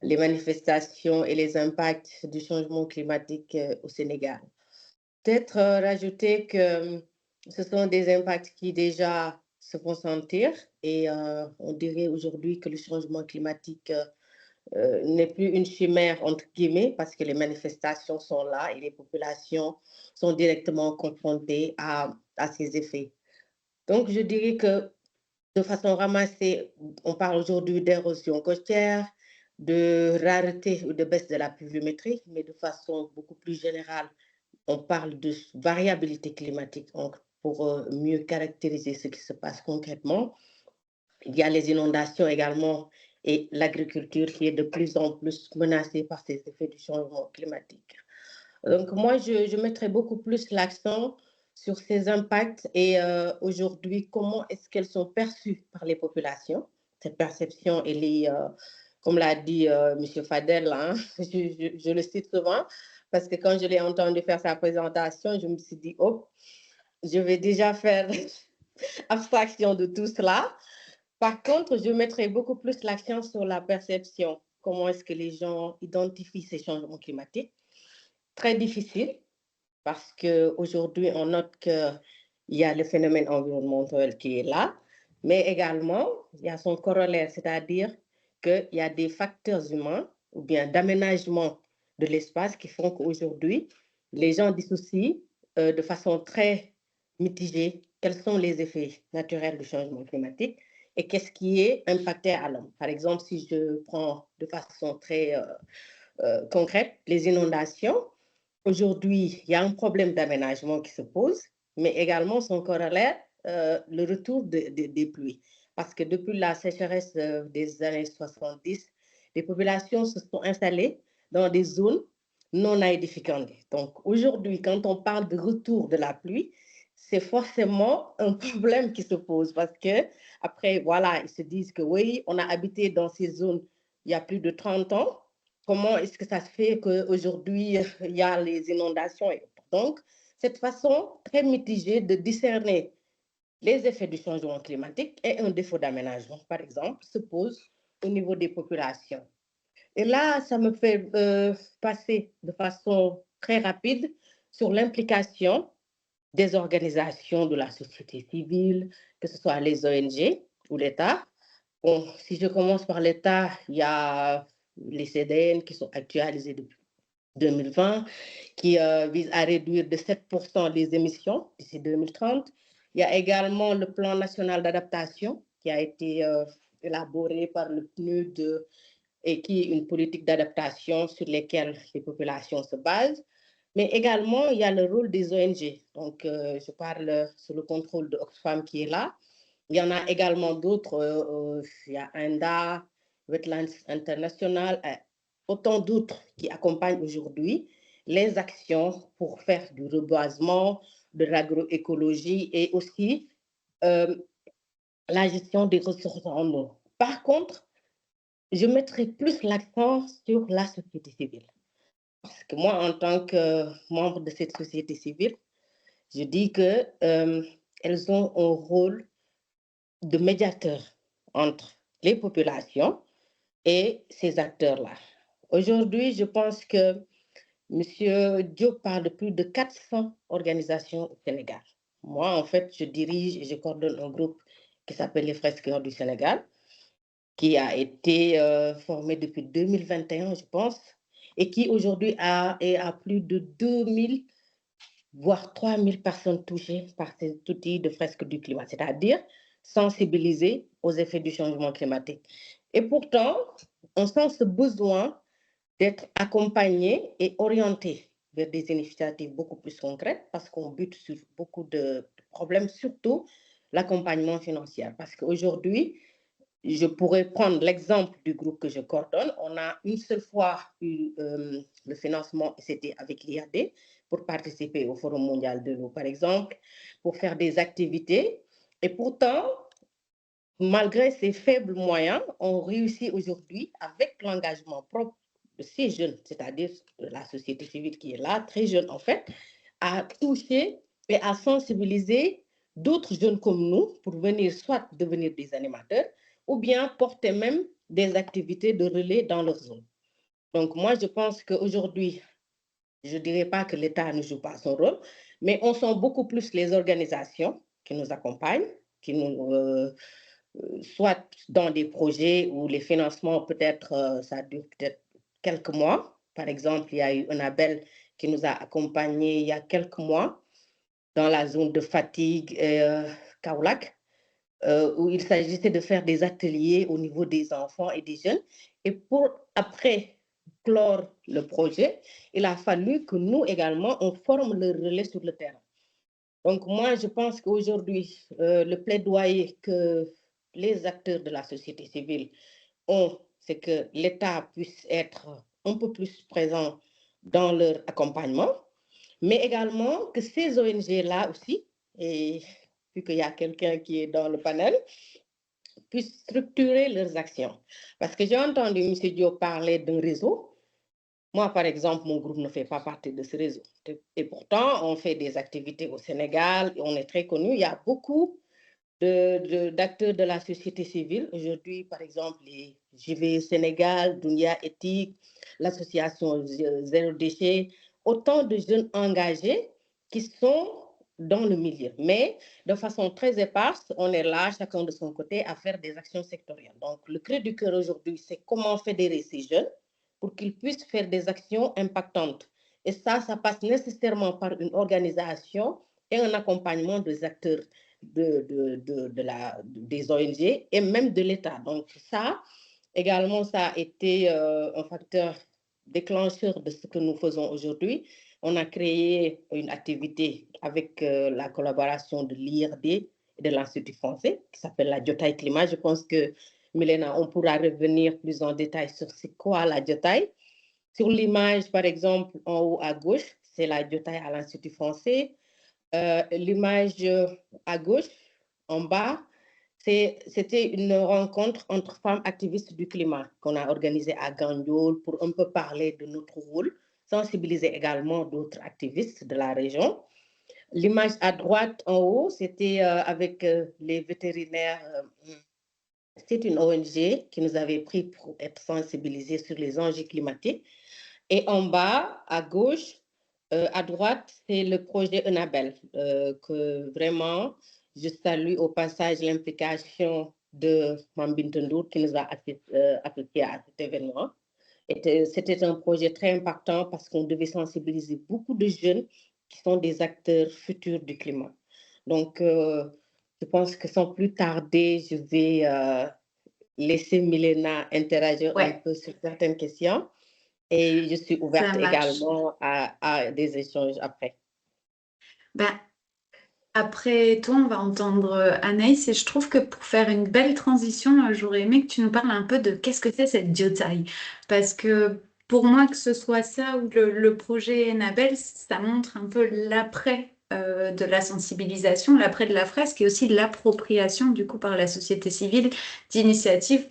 les manifestations et les impacts du changement climatique au Sénégal. Peut-être rajouter que ce sont des impacts qui déjà se font sentir et on dirait aujourd'hui que le changement climatique n'est plus une chimère, entre guillemets, parce que les manifestations sont là et les populations sont directement confrontées à ces effets. Donc, je dirais que de façon ramassée, on parle aujourd'hui d'érosion côtière, de rareté ou de baisse de la pluviométrie, mais de façon beaucoup plus générale, on parle de variabilité climatique pour mieux caractériser ce qui se passe concrètement. Il y a les inondations également et l'agriculture qui est de plus en plus menacée par ces effets du changement climatique. Donc moi, je mettrais beaucoup plus l'accent sur ces impacts et aujourd'hui, comment est-ce qu'elles sont perçues par les populations. Cette perception, elle est, comme l'a dit M. Fadel, hein, je le cite souvent, parce que quand je l'ai entendu faire sa présentation, je me suis dit, oh, je vais déjà faire abstraction de tout cela. Par contre, je mettrais beaucoup plus l'accent sur la perception. Comment est-ce que les gens identifient ces changements climatiques? Très difficile parce qu'aujourd'hui, on note qu'il y a le phénomène environnemental qui est là, mais également, il y a son corollaire, c'est-à-dire qu'il y a des facteurs humains ou bien d'aménagement de l'espace qui font qu'aujourd'hui, les gens dissocient de façon très mitigée quels sont les effets naturels du changement climatique et qu'est-ce qui est impacté à l'homme. Par exemple, si je prends de façon très concrète les inondations, aujourd'hui, il y a un problème d'aménagement qui se pose, mais également son corollaire, le retour des pluies. Parce que depuis la sécheresse des années 70, les populations se sont installées dans des zones non aedificantes. Donc aujourd'hui, quand on parle de retour de la pluie, c'est forcément un problème qui se pose parce que après, voilà, ils se disent que oui, on a habité dans ces zones il y a plus de 30 ans. Comment est-ce que ça se fait qu'aujourd'hui, il y a les inondations? Donc, cette façon très mitigée de discerner les effets du changement climatique et un défaut d'aménagement, par exemple, se pose au niveau des populations. Et là, ça me fait passer de façon très rapide sur l'implication des organisations de la société civile, que ce soit les ONG ou l'État. Bon, si je commence par l'État, il y a les CDN qui sont actualisés depuis 2020, qui visent à réduire de 7% les émissions d'ici 2030. Il y a également le plan national d'adaptation qui a été élaboré par le PNUD et qui est une politique d'adaptation sur laquelle les populations se basent. Mais également, il y a le rôle des ONG. Donc, je parle sous le contrôle de Oxfam qui est là. Il y en a également d'autres. Il y a INDA, Wetlands International, autant d'autres qui accompagnent aujourd'hui les actions pour faire du reboisement, de l'agroécologie et aussi la gestion des ressources en eau. Par contre, je mettrai plus l'accent sur la société civile. Parce que moi, en tant que membre de cette société civile, je dis qu'elles ont un rôle de médiateur entre les populations et ces acteurs-là. Aujourd'hui, je pense que M. Diop parle de plus de 400 organisations au Sénégal. Moi, en fait, je dirige et je coordonne un groupe qui s'appelle les Fresqueurs du Sénégal, qui a été formé depuis 2021, je pense, et qui aujourd'hui est à plus de 2000, voire 3000 personnes touchées par cet outil de fresque du climat, c'est-à-dire sensibiliser aux effets du changement climatique. Et pourtant, on sent ce besoin d'être accompagné et orienté vers des initiatives beaucoup plus concrètes parce qu'on bute sur beaucoup de problèmes, surtout l'accompagnement financier. Parce qu'aujourd'hui, je pourrais prendre l'exemple du groupe que je coordonne. On a une seule fois eu le financement, c'était avec l'IAD, pour participer au Forum mondial de l'eau, par exemple, pour faire des activités. Et pourtant, malgré ces faibles moyens, on réussit aujourd'hui, avec l'engagement propre de ces jeunes, c'est-à-dire de la société civile qui est là, très jeune en fait, à toucher et à sensibiliser d'autres jeunes comme nous pour venir soit devenir des animateurs ou bien porter même des activités de relais dans leur zone. Donc moi, je pense qu'aujourd'hui, je ne dirais pas que l'État ne joue pas son rôle, mais on sent beaucoup plus les organisations qui nous accompagnent, qui nous, soit dans des projets où les financements, peut-être, ça dure peut-être quelques mois. Par exemple, il y a eu un Abel qui nous a accompagnés il y a quelques mois dans la zone de Fatigue et Kaolack, où il s'agissait de faire des ateliers au niveau des enfants et des jeunes. Et pour après clore le projet, il a fallu que nous également, on forme le relais sur le terrain. Donc moi, je pense qu'aujourd'hui, le plaidoyer que les acteurs de la société civile ont, c'est que l'État puisse être un peu plus présent dans leur accompagnement, mais également que ces ONG-là aussi, et vu qu'il y a quelqu'un qui est dans le panel, puissent structurer leurs actions. Parce que j'ai entendu M. Diop parler d'un réseau. Moi, par exemple, mon groupe ne fait pas partie de ce réseau. Et pourtant, on fait des activités au Sénégal, et on est très connus. Il y a beaucoup d'acteurs de la société civile. Aujourd'hui, par exemple, les JV Sénégal, Dunia Éthique, l'association Zéro Déchet, autant de jeunes engagés qui sont dans le milieu. Mais de façon très éparse, on est là, chacun de son côté, à faire des actions sectorielles. Donc, le cri du cœur aujourd'hui, c'est comment fédérer ces jeunes pour qu'ils puissent faire des actions impactantes. Et ça passe nécessairement par une organisation et un accompagnement des acteurs des ONG et même de l'État. Donc ça, également, ça a été un facteur déclencheur de ce que nous faisons aujourd'hui. On a créé une activité avec la collaboration de l'IRD et de l'Institut français qui s'appelle la Jotaï Climat. Je pense que, Milena, on pourra revenir plus en détail sur c'est quoi la Jotaï. Sur l'image, par exemple, en haut à gauche, c'est la Jotaï à l'Institut français. L'image à gauche, en bas, c'était une rencontre entre femmes activistes du climat qu'on a organisée à Gandiol pour un peu parler de notre rôle, sensibiliser également d'autres activistes de la région. L'image à droite, en haut, c'était avec les vétérinaires. C'est une ONG qui nous avait pris pour être sensibilisés sur les enjeux climatiques. Et en bas, à gauche, à droite, c'est le projet Unabel, que vraiment, je salue au passage l'implication de Mambin Tendour qui nous a appliqué à cet événement. C'était un projet très impactant parce qu'on devait sensibiliser beaucoup de jeunes qui sont des acteurs futurs du climat. Donc, je pense que sans plus tarder, je vais laisser Milena interagir un peu sur certaines questions. Et je suis ouverte également à des échanges après. Ben, après toi, on va entendre Anaïs. Et je trouve que pour faire une belle transition, j'aurais aimé que tu nous parles un peu de qu'est-ce que c'est cette Jotaï. Parce que pour moi, que ce soit ça ou le projet Enabel, ça montre un peu l'après de la sensibilisation, l'après de la fresque et aussi l'appropriation du coup par la société civile d'initiatives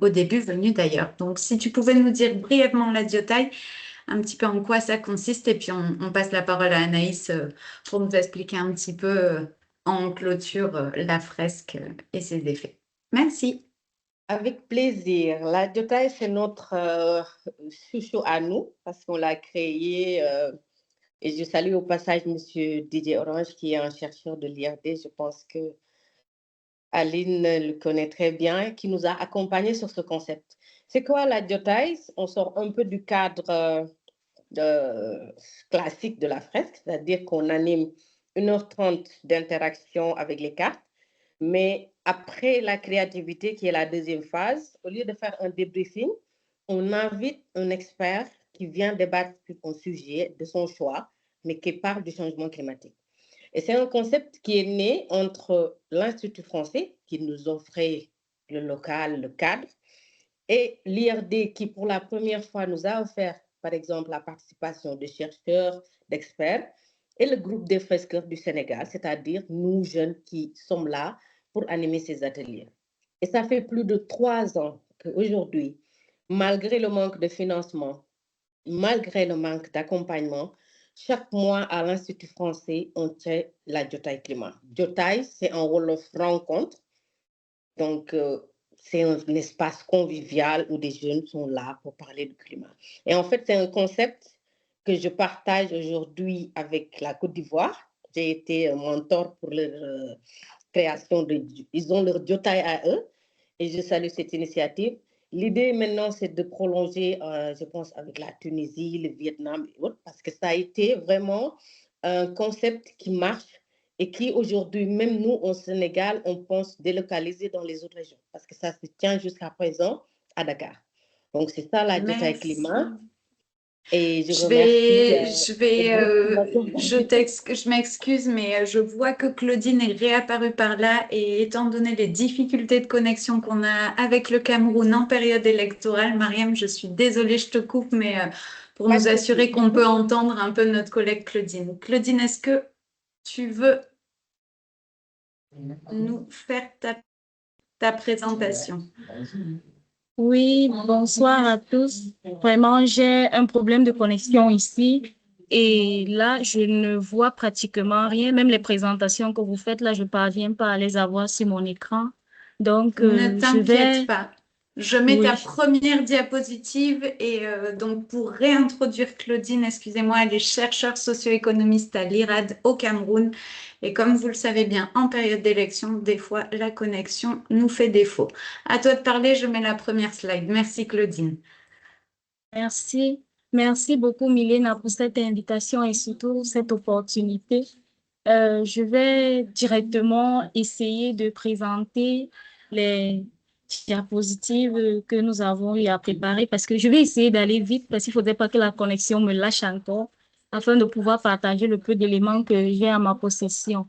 au début venues d'ailleurs. Donc si tu pouvais nous dire brièvement la Jotaï, un petit peu en quoi ça consiste et puis on passe la parole à Anaïs pour nous expliquer un petit peu en clôture la fresque et ses effets. Merci. Avec plaisir. La Jotaï, c'est notre chouchou à nous parce qu'on l'a créé et je salue au passage M. Didier Orange qui est un chercheur de l'IRD. Je pense que Aline le connaît très bien, qui nous a accompagnés sur ce concept. C'est quoi la Jotaï? On sort un peu du cadre classique de la fresque, c'est-à-dire qu'on anime 1h30 d'interaction avec les cartes, mais après la créativité, qui est la deuxième phase, au lieu de faire un débriefing, on invite un expert qui vient débattre sur un sujet de son choix, mais qui parle du changement climatique. Et c'est un concept qui est né entre l'Institut français, qui nous offrait le local, le cadre, et l'IRD, qui pour la première fois nous a offert, par exemple, la participation de chercheurs, d'experts, et le groupe des fresqueurs du Sénégal, c'est-à-dire nous jeunes qui sommes là pour animer ces ateliers. Et ça fait plus de 3 ans qu'aujourd'hui, malgré le manque de financement, malgré le manque d'accompagnement, chaque mois à l'Institut français, on tient la Jotaay Climat. Jotaay, c'est un wolof rencontre. Donc, c'est un espace convivial où des jeunes sont là pour parler du climat. Et en fait, c'est un concept que je partage aujourd'hui avec la Côte d'Ivoire. J'ai été mentor pour leur création ils ont leur Jotaay à eux et je salue cette initiative. L'idée maintenant, c'est de prolonger, je pense, avec la Tunisie, le Vietnam et autres, parce que ça a été vraiment un concept qui marche et qui aujourd'hui, même nous au Sénégal, on pense délocaliser dans les autres régions, parce que ça se tient jusqu'à présent à Dakar. Donc, c'est ça la Jotaay Climat. Et je m'excuse, mais je vois que Claudine est réapparue par là et étant donné les difficultés de connexion qu'on a avec le Cameroun en période électorale, Mariam, je suis désolée, je te coupe, mais pour nous assurer qu'on peut entendre un peu notre collègue Claudine. Claudine, est-ce que tu veux nous faire ta présentation? Oui, bonsoir à tous. Vraiment, j'ai un problème de connexion ici et là, je ne vois pratiquement rien. Même les présentations que vous faites là, je ne parviens pas à les avoir sur mon écran. Donc, ne t'inquiète je vais... pas. Je mets ta Oui. première diapositive et donc pour réintroduire Claudine, excusez-moi, elle est chercheure socio-économiste à l'IRAD au Cameroun. Et comme vous le savez bien, en période d'élection, des fois, la connexion nous fait défaut. À toi de parler, je mets la première slide. Merci Claudine. Merci. Merci beaucoup, Milena, pour cette invitation et surtout cette opportunité. Je vais directement essayer de présenter les diapositives que nous avons eu à préparer parce que je vais essayer d'aller vite parce qu'il ne faudrait pas que la connexion me lâche encore afin de pouvoir partager le peu d'éléments que j'ai à ma possession.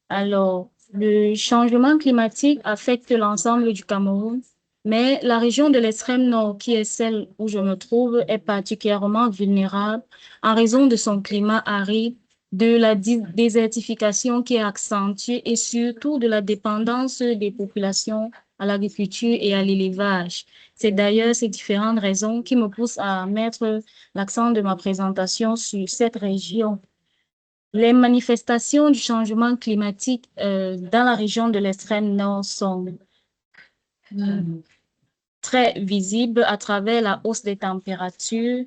Alors, le changement climatique affecte l'ensemble du Cameroun, mais la région de l'extrême nord, qui est celle où je me trouve, est particulièrement vulnérable en raison de son climat aride, de la désertification qui est accentuée et surtout de la dépendance des populations à l'agriculture et à l'élevage. C'est d'ailleurs ces différentes raisons qui me poussent à mettre l'accent de ma présentation sur cette région. Les manifestations du changement climatique dans la région de l'extrême nord sont très visibles à travers la hausse des températures.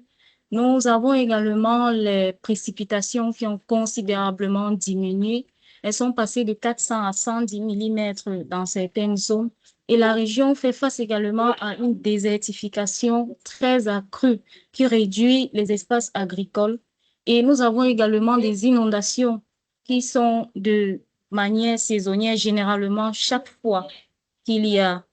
Nous avons également les précipitations qui ont considérablement diminué. Elles sont passées de 400 à 110 mm dans certaines zones. Et la région fait face également à une désertification très accrue qui réduit les espaces agricoles. Et nous avons également des inondations qui sont de manière saisonnière, généralement chaque fois qu'il y a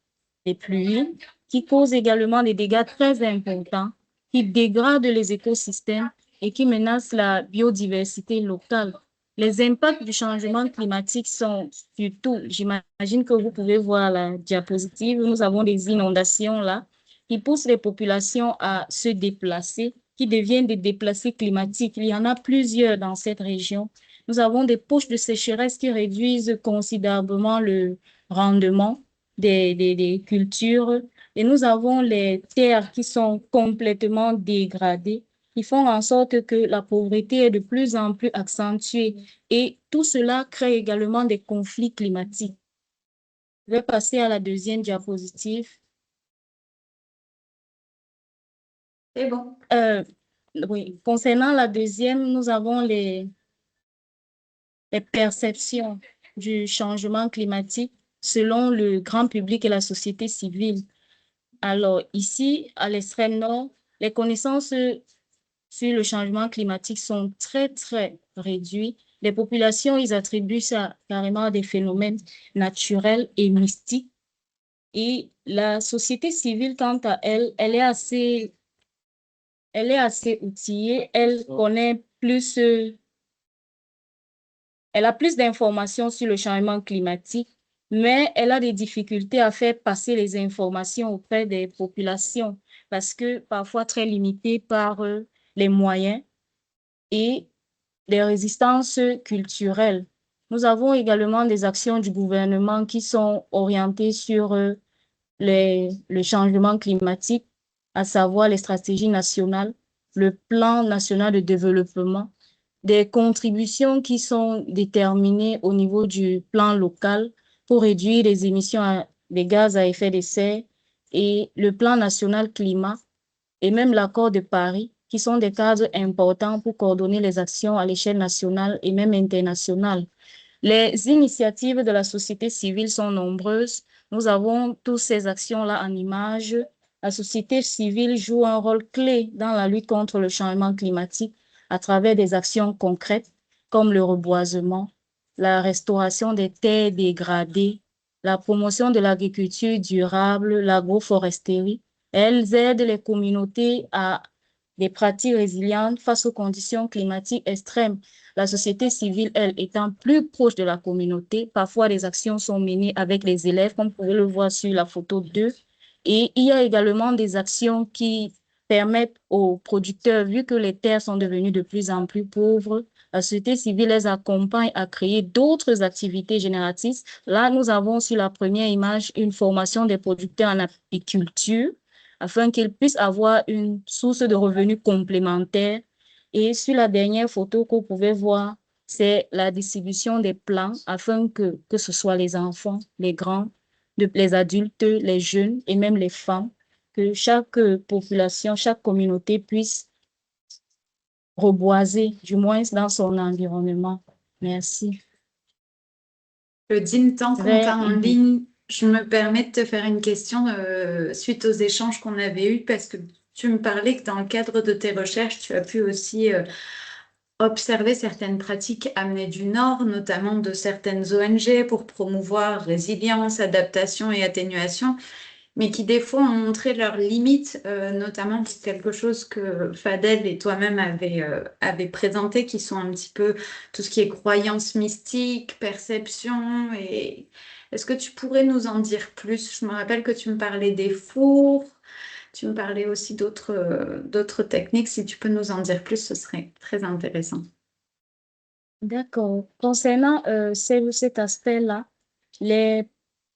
des pluies, qui causent également des dégâts très importants, qui dégradent les écosystèmes et qui menacent la biodiversité locale. Les impacts du changement climatique sont surtout, j'imagine que vous pouvez voir la diapositive, nous avons des inondations là, qui poussent les populations à se déplacer, qui deviennent des déplacés climatiques. Il y en a plusieurs dans cette région. Nous avons des poches de sécheresse qui réduisent considérablement le rendement des cultures et nous avons les terres qui sont complètement dégradées, qui font en sorte que la pauvreté est de plus en plus accentuée et tout cela crée également des conflits climatiques. Je vais passer à la deuxième diapositive. C'est bon. Oui, concernant la deuxième, nous avons les perceptions du changement climatique selon le grand public et la société civile. Alors ici, à l'extrême nord, les connaissances sur le changement climatique sont très, très réduites. Les populations, ils attribuent ça carrément à des phénomènes naturels et mystiques. Et la société civile, quant à elle, elle est assez outillée, elle connaît plus, elle a plus d'informations sur le changement climatique, mais elle a des difficultés à faire passer les informations auprès des populations parce que parfois très limitées par les moyens et les résistances culturelles. Nous avons également des actions du gouvernement qui sont orientées sur le changement climatique, à savoir les stratégies nationales, le plan national de développement, des contributions qui sont déterminées au niveau du plan local pour réduire les émissions des gaz à effet de serre et le plan national climat et même l'accord de Paris, qui sont des cadres importants pour coordonner les actions à l'échelle nationale et même internationale. Les initiatives de la société civile sont nombreuses. Nous avons toutes ces actions-là en images. La société civile joue un rôle clé dans la lutte contre le changement climatique à travers des actions concrètes comme le reboisement, la restauration des terres dégradées, la promotion de l'agriculture durable, l'agroforesterie. Elles aident les communautés à des pratiques résilientes face aux conditions climatiques extrêmes. La société civile, elle, étant plus proche de la communauté, parfois les actions sont menées avec les élèves, comme vous pouvez le voir sur la photo 2. Et il y a également des actions qui permettent aux producteurs, vu que les terres sont devenues de plus en plus pauvres, la société civile les accompagne à créer d'autres activités génératrices. Là, nous avons sur la première image une formation des producteurs en apiculture afin qu'ils puissent avoir une source de revenus complémentaire. Et sur la dernière photo que vous pouvez voir, c'est la distribution des plants afin que ce soit les enfants, les grands, les adultes, les jeunes et même les femmes, que chaque population, chaque communauté puisse reboiser, du moins dans son environnement. Merci. Claudine, tant qu'on t'a en ligne, je me permets de te faire une question suite aux échanges qu'on avait eus, parce que tu me parlais que dans le cadre de tes recherches, tu as pu aussi observer certaines pratiques amenées du Nord, notamment de certaines ONG pour promouvoir résilience, adaptation et atténuation, mais qui des fois ont montré leurs limites, notamment pour quelque chose que Fadel et toi-même avez présenté, qui sont un petit peu tout ce qui est croyances mystiques, perception. Et est-ce que tu pourrais nous en dire plus? Je me rappelle que tu me parlais des fours, tu me parlais aussi d'autres techniques. Si tu peux nous en dire plus, ce serait très intéressant. D'accord. Concernant cet aspect-là, les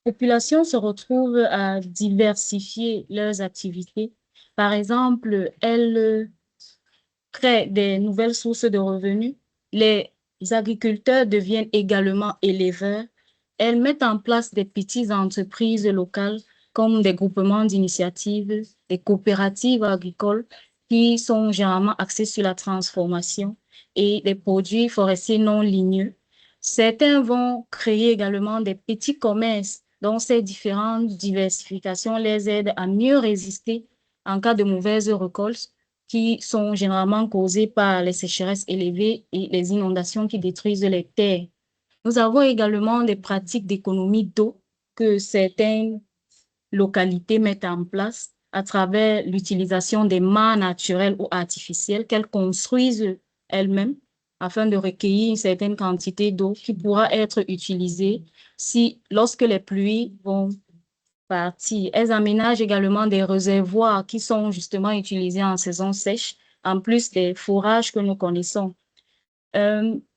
populations se retrouvent à diversifier leurs activités. Par exemple, elles créent des nouvelles sources de revenus. Les agriculteurs deviennent également éleveurs. Elles mettent en place des petites entreprises locales comme des groupements d'initiatives, des coopératives agricoles qui sont généralement axées sur la transformation et des produits forestiers non ligneux. Certains vont créer également des petits commerces dont ces différentes diversifications les aident à mieux résister en cas de mauvaise récolte qui sont généralement causées par les sécheresses élevées et les inondations qui détruisent les terres. Nous avons également des pratiques d'économie d'eau que certaines localités mettent en place à travers l'utilisation des mares naturelles ou artificielles qu'elles construisent elles-mêmes afin de recueillir une certaine quantité d'eau qui pourra être utilisée lorsque les pluies vont partir. Elles aménagent également des réservoirs qui sont justement utilisés en saison sèche, en plus des fourrages que nous connaissons.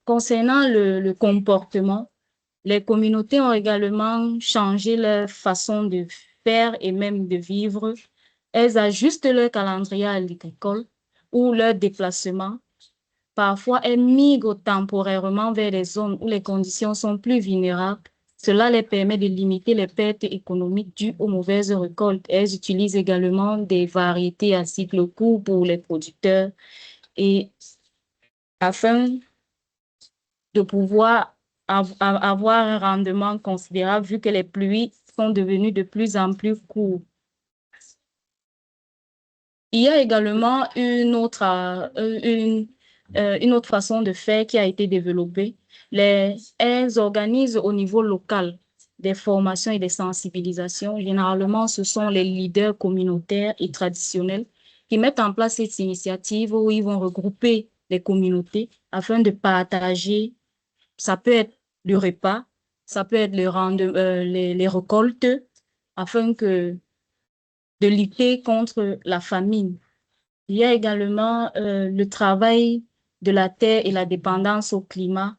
Concernant le comportement, les communautés ont également changé leur façon de faire et même de vivre. Elles ajustent leur calendrier agricole ou leur déplacement. Parfois, elles migrent temporairement vers des zones où les conditions sont plus vulnérables. Cela les permet de limiter les pertes économiques dues aux mauvaises récoltes. Elles utilisent également des variétés à cycle court pour les producteurs et afin de pouvoir avoir un rendement considérable vu que les pluies sont devenues de plus en plus courtes. Il y a également une autre façon de faire qui a été développée. Elles organisent au niveau local des formations et des sensibilisations. Généralement, ce sont les leaders communautaires et traditionnels qui mettent en place cette initiative où ils vont regrouper les communautés afin de partager. Ça peut être le repas, ça peut être les récoltes, afin de lutter contre la famine. Il y a également le travail de la terre et la dépendance au climat.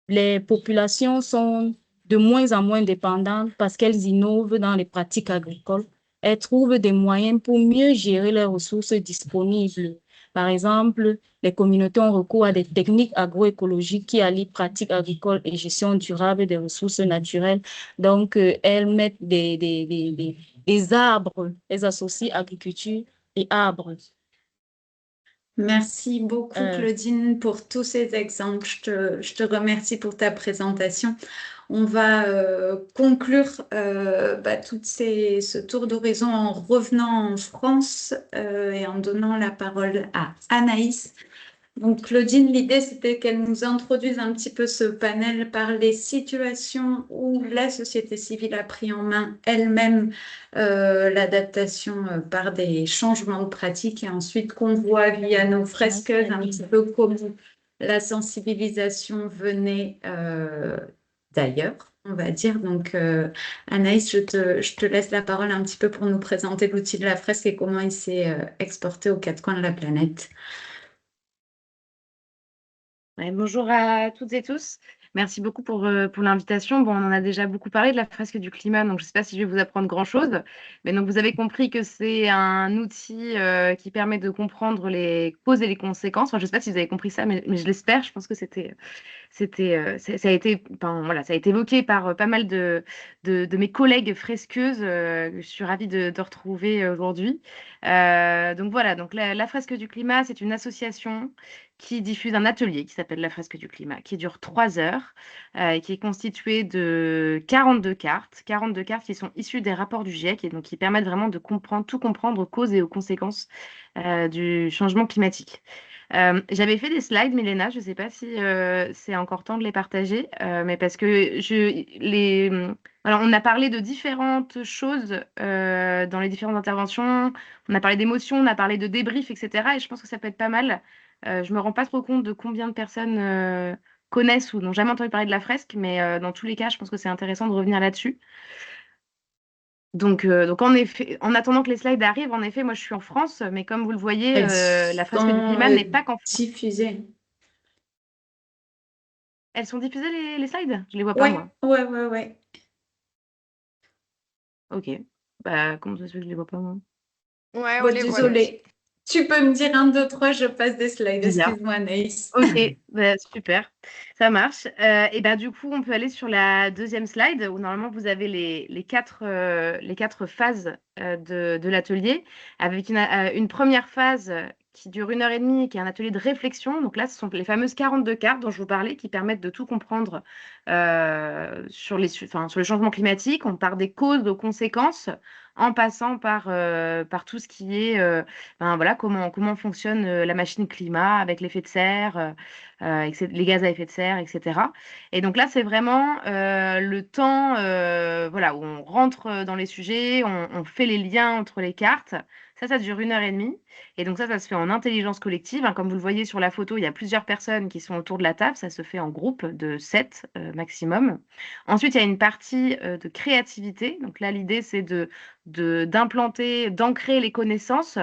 les populations sont de moins en moins dépendantes parce qu'elles innovent dans les pratiques agricoles. Elles trouvent des moyens pour mieux gérer les ressources disponibles. Par exemple, les communautés ont recours à des techniques agroécologiques qui allient pratiques agricoles et gestion durable des ressources naturelles. Donc, elles mettent des arbres, elles associent agriculture et arbres. Merci beaucoup, Claudine, pour tous ces exemples. Je te remercie pour ta présentation. On va conclure ce tour d'horizon en revenant en France et en donnant la parole à Anaïs. Donc, Claudine, l'idée, c'était qu'elle nous introduise un petit peu ce panel par les situations où la société civile a pris en main elle-même l'adaptation par des changements de pratiques et ensuite qu'on voit via nos fresqueuses un petit peu comment la sensibilisation venait d'ailleurs, on va dire. Donc, Anaïs, je te laisse la parole un petit peu pour nous présenter l'outil de la fresque et comment il s'est exporté aux quatre coins de la planète. Ouais, bonjour à toutes et tous. Merci beaucoup pour l'invitation. Bon, on en a déjà beaucoup parlé de la fresque du climat, donc je ne sais pas si je vais vous apprendre grand-chose. Mais donc, vous avez compris que c'est un outil qui permet de comprendre les causes et les conséquences. Enfin, je ne sais pas si vous avez compris ça, mais je l'espère. Je pense que ça a été, enfin, voilà, ça a été évoqué par pas mal de mes collègues fresqueuses que je suis ravie de retrouver aujourd'hui. Donc voilà, donc la fresque du climat, c'est une association qui diffuse un atelier qui s'appelle la fresque du climat, qui dure 3 heures, qui est constitué de 42 cartes qui sont issues des rapports du GIEC et donc qui permettent vraiment de tout comprendre aux causes et aux conséquences du changement climatique. J'avais fait des slides, Milena, je ne sais pas si c'est encore temps de les partager, mais parce que alors, on a parlé de différentes choses dans les différentes interventions. On a parlé d'émotions, on a parlé de débrief, etc. Et je pense que ça peut être pas mal. Je me rends pas trop compte de combien de personnes connaissent ou n'ont jamais entendu parler de la fresque, mais dans tous les cas, je pense que c'est intéressant de revenir là-dessus. Donc en effet, en attendant que les slides arrivent, en effet, moi je suis en France, mais comme vous le voyez, la fresque du climat n'est pas qu'en France. Diffusées. Elles sont diffusées les slides? Je les vois pas, moi. Ouais. Ok. Bah, comment ça se fait que je les vois pas, moi? Ouais, on Bon, les voit. désolée. Tu peux me dire 1, 2, 3, je passe des slides. Bizarre. Excuse-moi, Anaïs. Ok, bah, super, ça marche. Et bah, du coup, on peut aller sur la deuxième slide où normalement vous avez les quatre phases de l'atelier avec une première phase qui dure 1h30 et qui est un atelier de réflexion. Donc là, ce sont les fameuses 42 cartes dont je vous parlais qui permettent de tout comprendre sur le changement climatique. On part des causes aux conséquences en passant par tout ce qui est voilà, comment fonctionne la machine climat avec l'effet de serre, les gaz à effet de serre, etc. Et donc là, c'est vraiment le temps voilà, où on rentre dans les sujets, on fait les liens entre les cartes. Ça dure 1h30. Et donc ça se fait en intelligence collective. Hein. Comme vous le voyez sur la photo, il y a plusieurs personnes qui sont autour de la table. Ça se fait en groupe de 7 maximum. Ensuite, il y a une partie de créativité. Donc là, l'idée, c'est d'implanter, d'ancrer les connaissances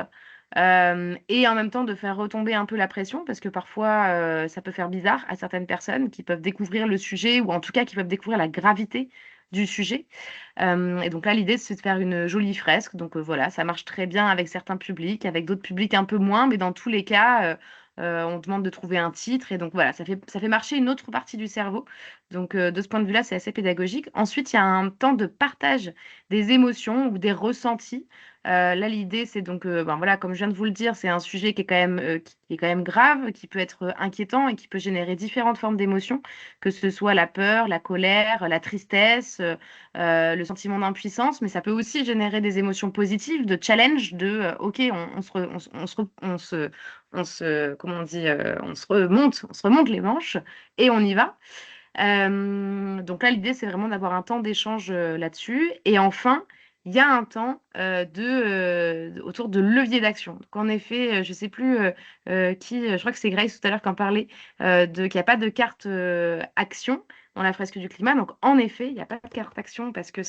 et en même temps de faire retomber un peu la pression parce que parfois ça peut faire bizarre à certaines personnes qui peuvent découvrir le sujet ou en tout cas qui peuvent découvrir la gravité du sujet. Et donc là, l'idée, c'est de faire une jolie fresque. Donc voilà, ça marche très bien avec certains publics, avec d'autres publics un peu moins, mais dans tous les cas, on demande de trouver un titre. Et donc voilà, ça fait marcher une autre partie du cerveau. Donc de ce point de vue-là, c'est assez pédagogique. Ensuite, il y a un temps de partage des émotions ou des ressentis. Là, l'idée, c'est donc, voilà, comme je viens de vous le dire, c'est un sujet qui est quand même grave, qui peut être inquiétant et qui peut générer différentes formes d'émotions, que ce soit la peur, la colère, la tristesse, le sentiment d'impuissance, mais ça peut aussi générer des émotions positives, de challenge, OK, comment on dit, on se remonte les manches et on y va. Donc là, l'idée, c'est vraiment d'avoir un temps d'échange là-dessus. Et enfin, il y a un temps autour de levier d'action. Donc en effet, je ne sais plus je crois que c'est Grace tout à l'heure qui en parlait, qu'il n'y a pas de carte action dans la fresque du climat. Donc en effet, il n'y a pas de carte action parce que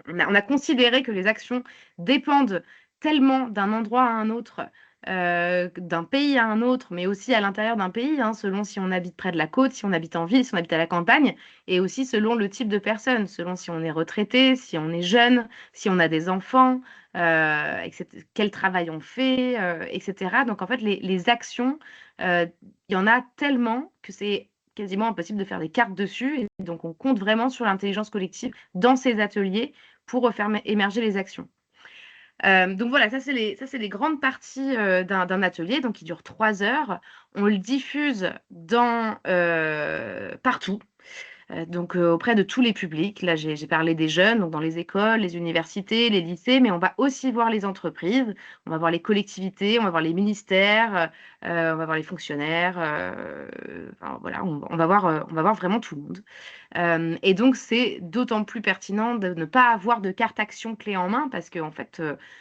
on a considéré que les actions dépendent tellement d'un endroit à un autre d'un pays à un autre, mais aussi à l'intérieur d'un pays, hein, selon si on habite près de la côte, si on habite en ville, si on habite à la campagne, et aussi selon le type de personne, selon si on est retraité, si on est jeune, si on a des enfants, quel travail on fait, etc. Donc en fait, les actions, il y en a tellement que c'est quasiment impossible de faire des cartes dessus. Et donc on compte vraiment sur l'intelligence collective dans ces ateliers pour faire émerger les actions. Donc voilà, ça c'est les grandes parties d'un atelier, donc qui dure 3 heures. On le diffuse partout, donc auprès de tous les publics. Là, j'ai parlé des jeunes, donc dans les écoles, les universités, les lycées, mais on va aussi voir les entreprises, on va voir les collectivités, on va voir les ministères, on va voir les fonctionnaires. Enfin, voilà, on va voir vraiment tout le monde. Et donc, c'est d'autant plus pertinent de ne pas avoir de carte action clé en main parce que, en fait,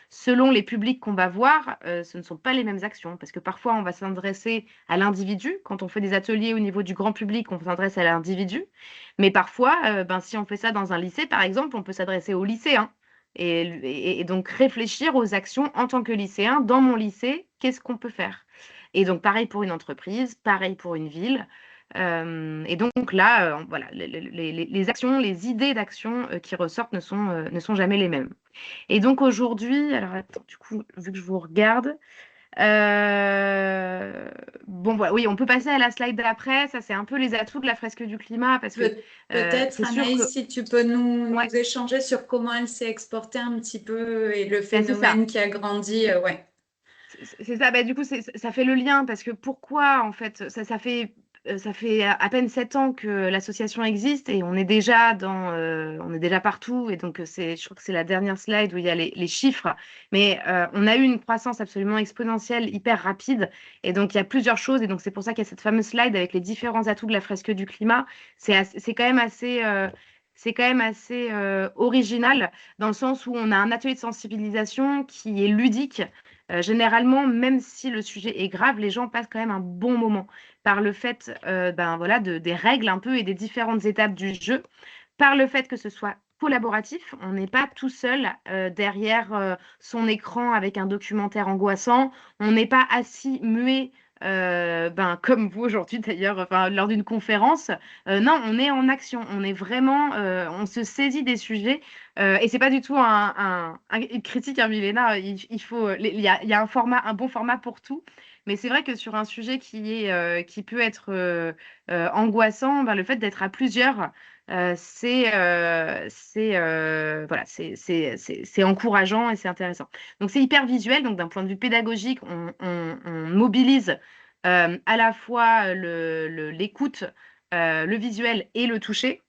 selon les publics qu'on va voir, ce ne sont pas les mêmes actions. Parce que parfois, on va s'adresser à l'individu. Quand on fait des ateliers au niveau du grand public, on s'adresse à l'individu. Mais parfois, si on fait ça dans un lycée, par exemple, on peut s'adresser aux lycéens. Et donc, réfléchir aux actions en tant que lycéen. Dans mon lycée, qu'est-ce qu'on peut faire? Et donc, pareil pour une entreprise, pareil pour une ville. Et donc là, voilà, les actions, les idées d'action qui ressortent ne sont jamais les mêmes. Et donc aujourd'hui, alors attends, du coup, vu que je vous regarde, bon voilà, oui, on peut passer à la slide d'après. Ça, c'est un peu les atouts de la fresque du climat parce que peut-être c'est sûr Anaïs, que si tu peux nous ouais, échanger sur comment elle s'est exportée un petit peu et le c'est ça. phénomène qui a grandi, ouais. C'est ça, bah, du coup, ça fait le lien parce que pourquoi, en fait, ça fait à peine 7 ans que l'association existe et on est déjà partout. Et donc, je crois que c'est la dernière slide où il y a les chiffres. Mais on a eu une croissance absolument exponentielle, hyper rapide. Et donc, il y a plusieurs choses. Et donc, c'est pour ça qu'il y a cette fameuse slide avec les différents atouts de la fresque du climat. C'est quand même assez... c'est quand même assez original dans le sens où on a un atelier de sensibilisation qui est ludique. Généralement, même si le sujet est grave, les gens passent quand même un bon moment par le fait voilà, des règles un peu et des différentes étapes du jeu, par le fait que ce soit collaboratif. On n'est pas tout seul derrière son écran avec un documentaire angoissant. On n'est pas assis muet. Comme vous aujourd'hui d'ailleurs, enfin, lors d'une conférence. Non, on est en action, on est vraiment, on se saisit des sujets et c'est pas du tout une critique, hein, Milena. Il y a un bon format pour tout, mais c'est vrai que sur un sujet qui peut être angoissant, le fait d'être à plusieurs, voilà, c'est encourageant et c'est intéressant. Donc c'est hyper visuel. Donc d'un point de vue pédagogique, on mobilise à la fois l'écoute, le visuel et le toucher.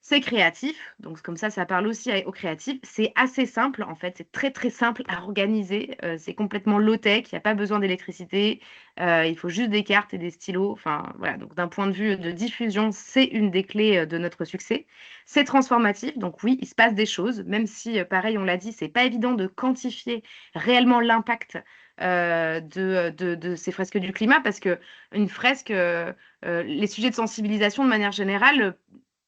C'est créatif, donc comme ça parle aussi aux créatifs. C'est assez simple, en fait, c'est très très simple à organiser. C'est complètement low-tech, il n'y a pas besoin d'électricité, il faut juste des cartes et des stylos. Enfin, voilà, donc d'un point de vue de diffusion, c'est une des clés de notre succès. C'est transformatif, donc oui, il se passe des choses, même si, pareil, on l'a dit, c'est pas évident de quantifier réellement l'impact de ces fresques du climat, parce que une fresque, les sujets de sensibilisation de manière générale,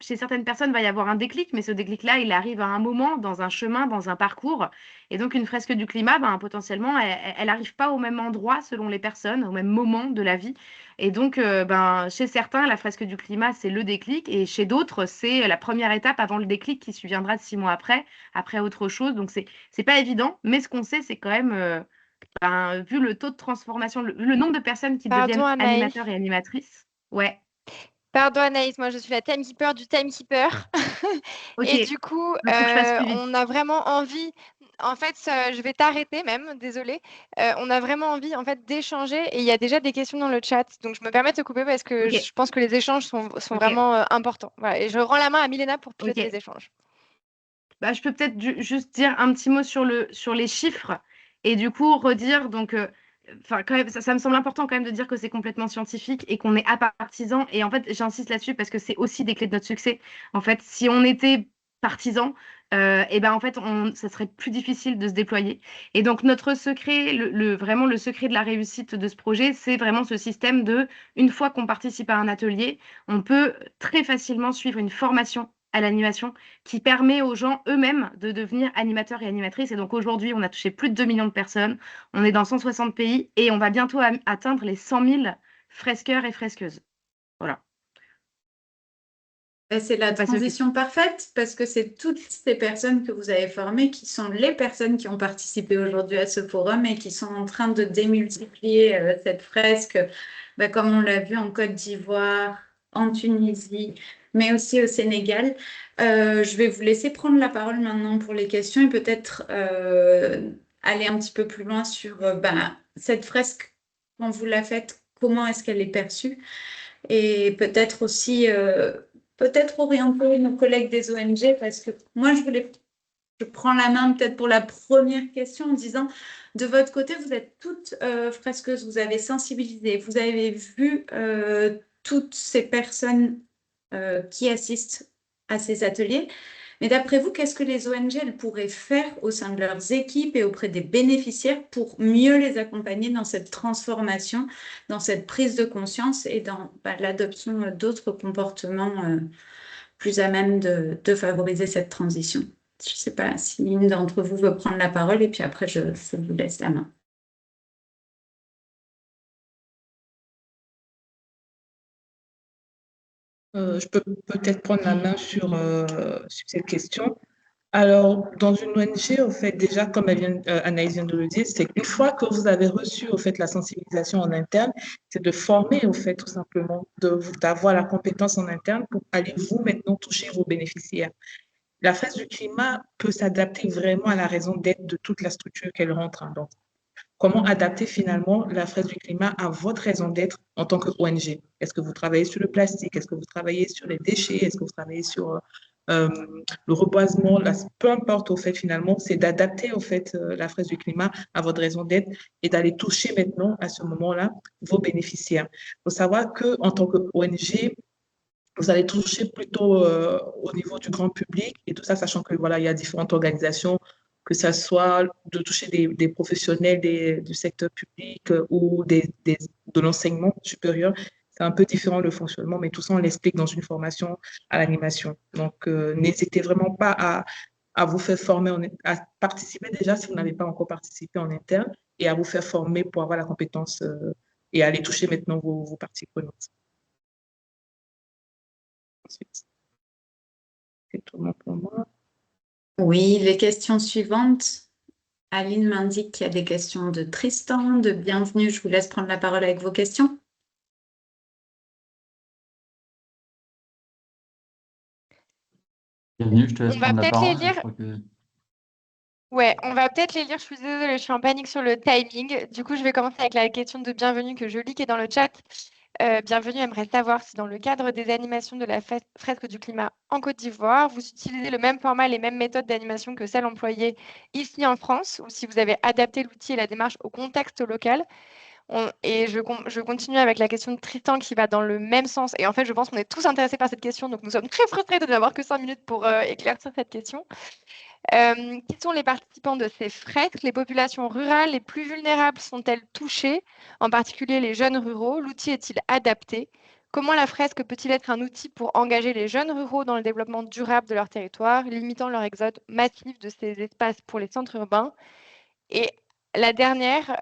chez certaines personnes, il va y avoir un déclic, mais ce déclic-là, il arrive à un moment, dans un chemin, dans un parcours. Et donc, une fresque du climat, potentiellement, elle n'arrive pas au même endroit selon les personnes, au même moment de la vie. Et donc, chez certains, la fresque du climat, c'est le déclic. Et chez d'autres, c'est la première étape avant le déclic qui suiviendra 6 mois après autre chose. Donc, c'est pas évident. Mais ce qu'on sait, c'est quand même, vu le taux de transformation, le nombre de personnes qui deviennent animateurs et animatrices. Ouais. Pardon Anaïs, moi je suis la timekeeper du timekeeper. Okay. Et du coup, on a vraiment envie, en fait, je vais t'arrêter même, désolée. On a vraiment envie en fait d'échanger et il y a déjà des questions dans le chat. Donc je me permets de te couper parce que je pense que les échanges sont vraiment importants. Voilà, et je rends la main à Milena pour piloter les échanges. Je peux peut-être juste dire un petit mot sur les chiffres et du coup redire donc quand même, ça me semble important quand même de dire que c'est complètement scientifique et qu'on est apartisan. Et en fait, j'insiste là-dessus parce que c'est aussi des clés de notre succès. En fait, si on était partisan, en fait, ça serait plus difficile de se déployer. Et donc, notre secret, vraiment le secret de la réussite de ce projet, c'est vraiment ce système une fois qu'on participe à un atelier, on peut très facilement suivre une formation à l'animation qui permet aux gens eux-mêmes de devenir animateurs et animatrices. Et donc aujourd'hui, on a touché plus de 2 millions de personnes, on est dans 160 pays et on va bientôt atteindre les 100 000 fresqueurs et fresqueuses. Voilà. C'est la transition parfaite parce que c'est toutes ces personnes que vous avez formées qui sont les personnes qui ont participé aujourd'hui à ce forum et qui sont en train de démultiplier cette fresque, comme on l'a vu en Côte d'Ivoire, en Tunisie, mais aussi au Sénégal. Je vais vous laisser prendre la parole maintenant pour les questions et peut-être aller un petit peu plus loin sur cette fresque, quand vous la faites, comment est-ce qu'elle est perçue et peut-être aussi peut-être orienter nos collègues des ONG parce que moi, je prends la main peut-être pour la première question en disant, de votre côté, vous êtes toutes fresqueuses, vous avez sensibilisé, vous avez vu toutes ces personnes qui assistent à ces ateliers. Mais d'après vous, qu'est-ce que les ONG elles pourraient faire au sein de leurs équipes et auprès des bénéficiaires pour mieux les accompagner dans cette transformation, dans cette prise de conscience et dans l'adoption d'autres comportements plus à même de favoriser cette transition? Je ne sais pas si une d'entre vous veut prendre la parole et puis après, je vous laisse la main. Je peux peut-être prendre la main sur cette question. Alors, dans une ONG, au fait, déjà, comme Anaïs vient de le dire, c'est qu'une fois que vous avez reçu, au fait, la sensibilisation en interne, c'est de former, au fait, tout simplement, d'avoir la compétence en interne pour aller, vous, maintenant, toucher vos bénéficiaires. La fresque du climat peut s'adapter vraiment à la raison d'être de toute la structure qu'elle rentre. Donc, comment adapter finalement la fresque du climat à votre raison d'être en tant que ONG? Est-ce que vous travaillez sur le plastique? Est-ce que vous travaillez sur les déchets? Est-ce que vous travaillez sur le reboisement? Peu importe, au fait, finalement, c'est d'adapter, au fait, la fresque du climat à votre raison d'être et d'aller toucher maintenant, à ce moment-là, vos bénéficiaires. Il faut savoir qu'en tant que ONG, vous allez toucher plutôt au niveau du grand public et tout ça, sachant que voilà, il y a différentes organisations, que ce soit de toucher des professionnels du secteur public ou de l'enseignement supérieur. C'est un peu différent le fonctionnement, mais tout ça, on l'explique dans une formation à l'animation. Donc, n'hésitez vraiment pas à vous faire former, à participer déjà si vous n'avez pas encore participé en interne et à vous faire former pour avoir la compétence et aller toucher maintenant vos parties prenantes. Ensuite, c'est tout bon pour moi. Oui, les questions suivantes. Aline m'indique qu'il y a des questions de Tristan, de Bienvenue. Je vous laisse prendre la parole avec vos questions. Bienvenue, je te laisse On va prendre la peut-être les parole. lire. Je crois que... Ouais, on va peut-être les lire. Je suis désolée, je suis en panique sur le timing. Du coup, je vais commencer avec la question de Bienvenue que je lis qui est dans le chat. Bienvenue aimerait savoir si dans le cadre des animations de la fresque du climat en Côte d'Ivoire, vous utilisez le même format, les mêmes méthodes d'animation que celles employées ici en France, ou si vous avez adapté l'outil et la démarche au contexte local. Et je continue avec la question de Tristan qui va dans le même sens. Et en fait, je pense qu'on est tous intéressés par cette question, donc nous sommes très frustrés de n'avoir que 5 minutes pour éclaircir cette question. Qui sont les participants de ces fresques? Les populations rurales les plus vulnérables sont-elles touchées, en particulier les jeunes ruraux? L'outil est-il adapté? Comment la fresque peut-il être un outil pour engager les jeunes ruraux dans le développement durable de leur territoire, limitant leur exode massif de ces espaces pour les centres urbains? Et la dernière,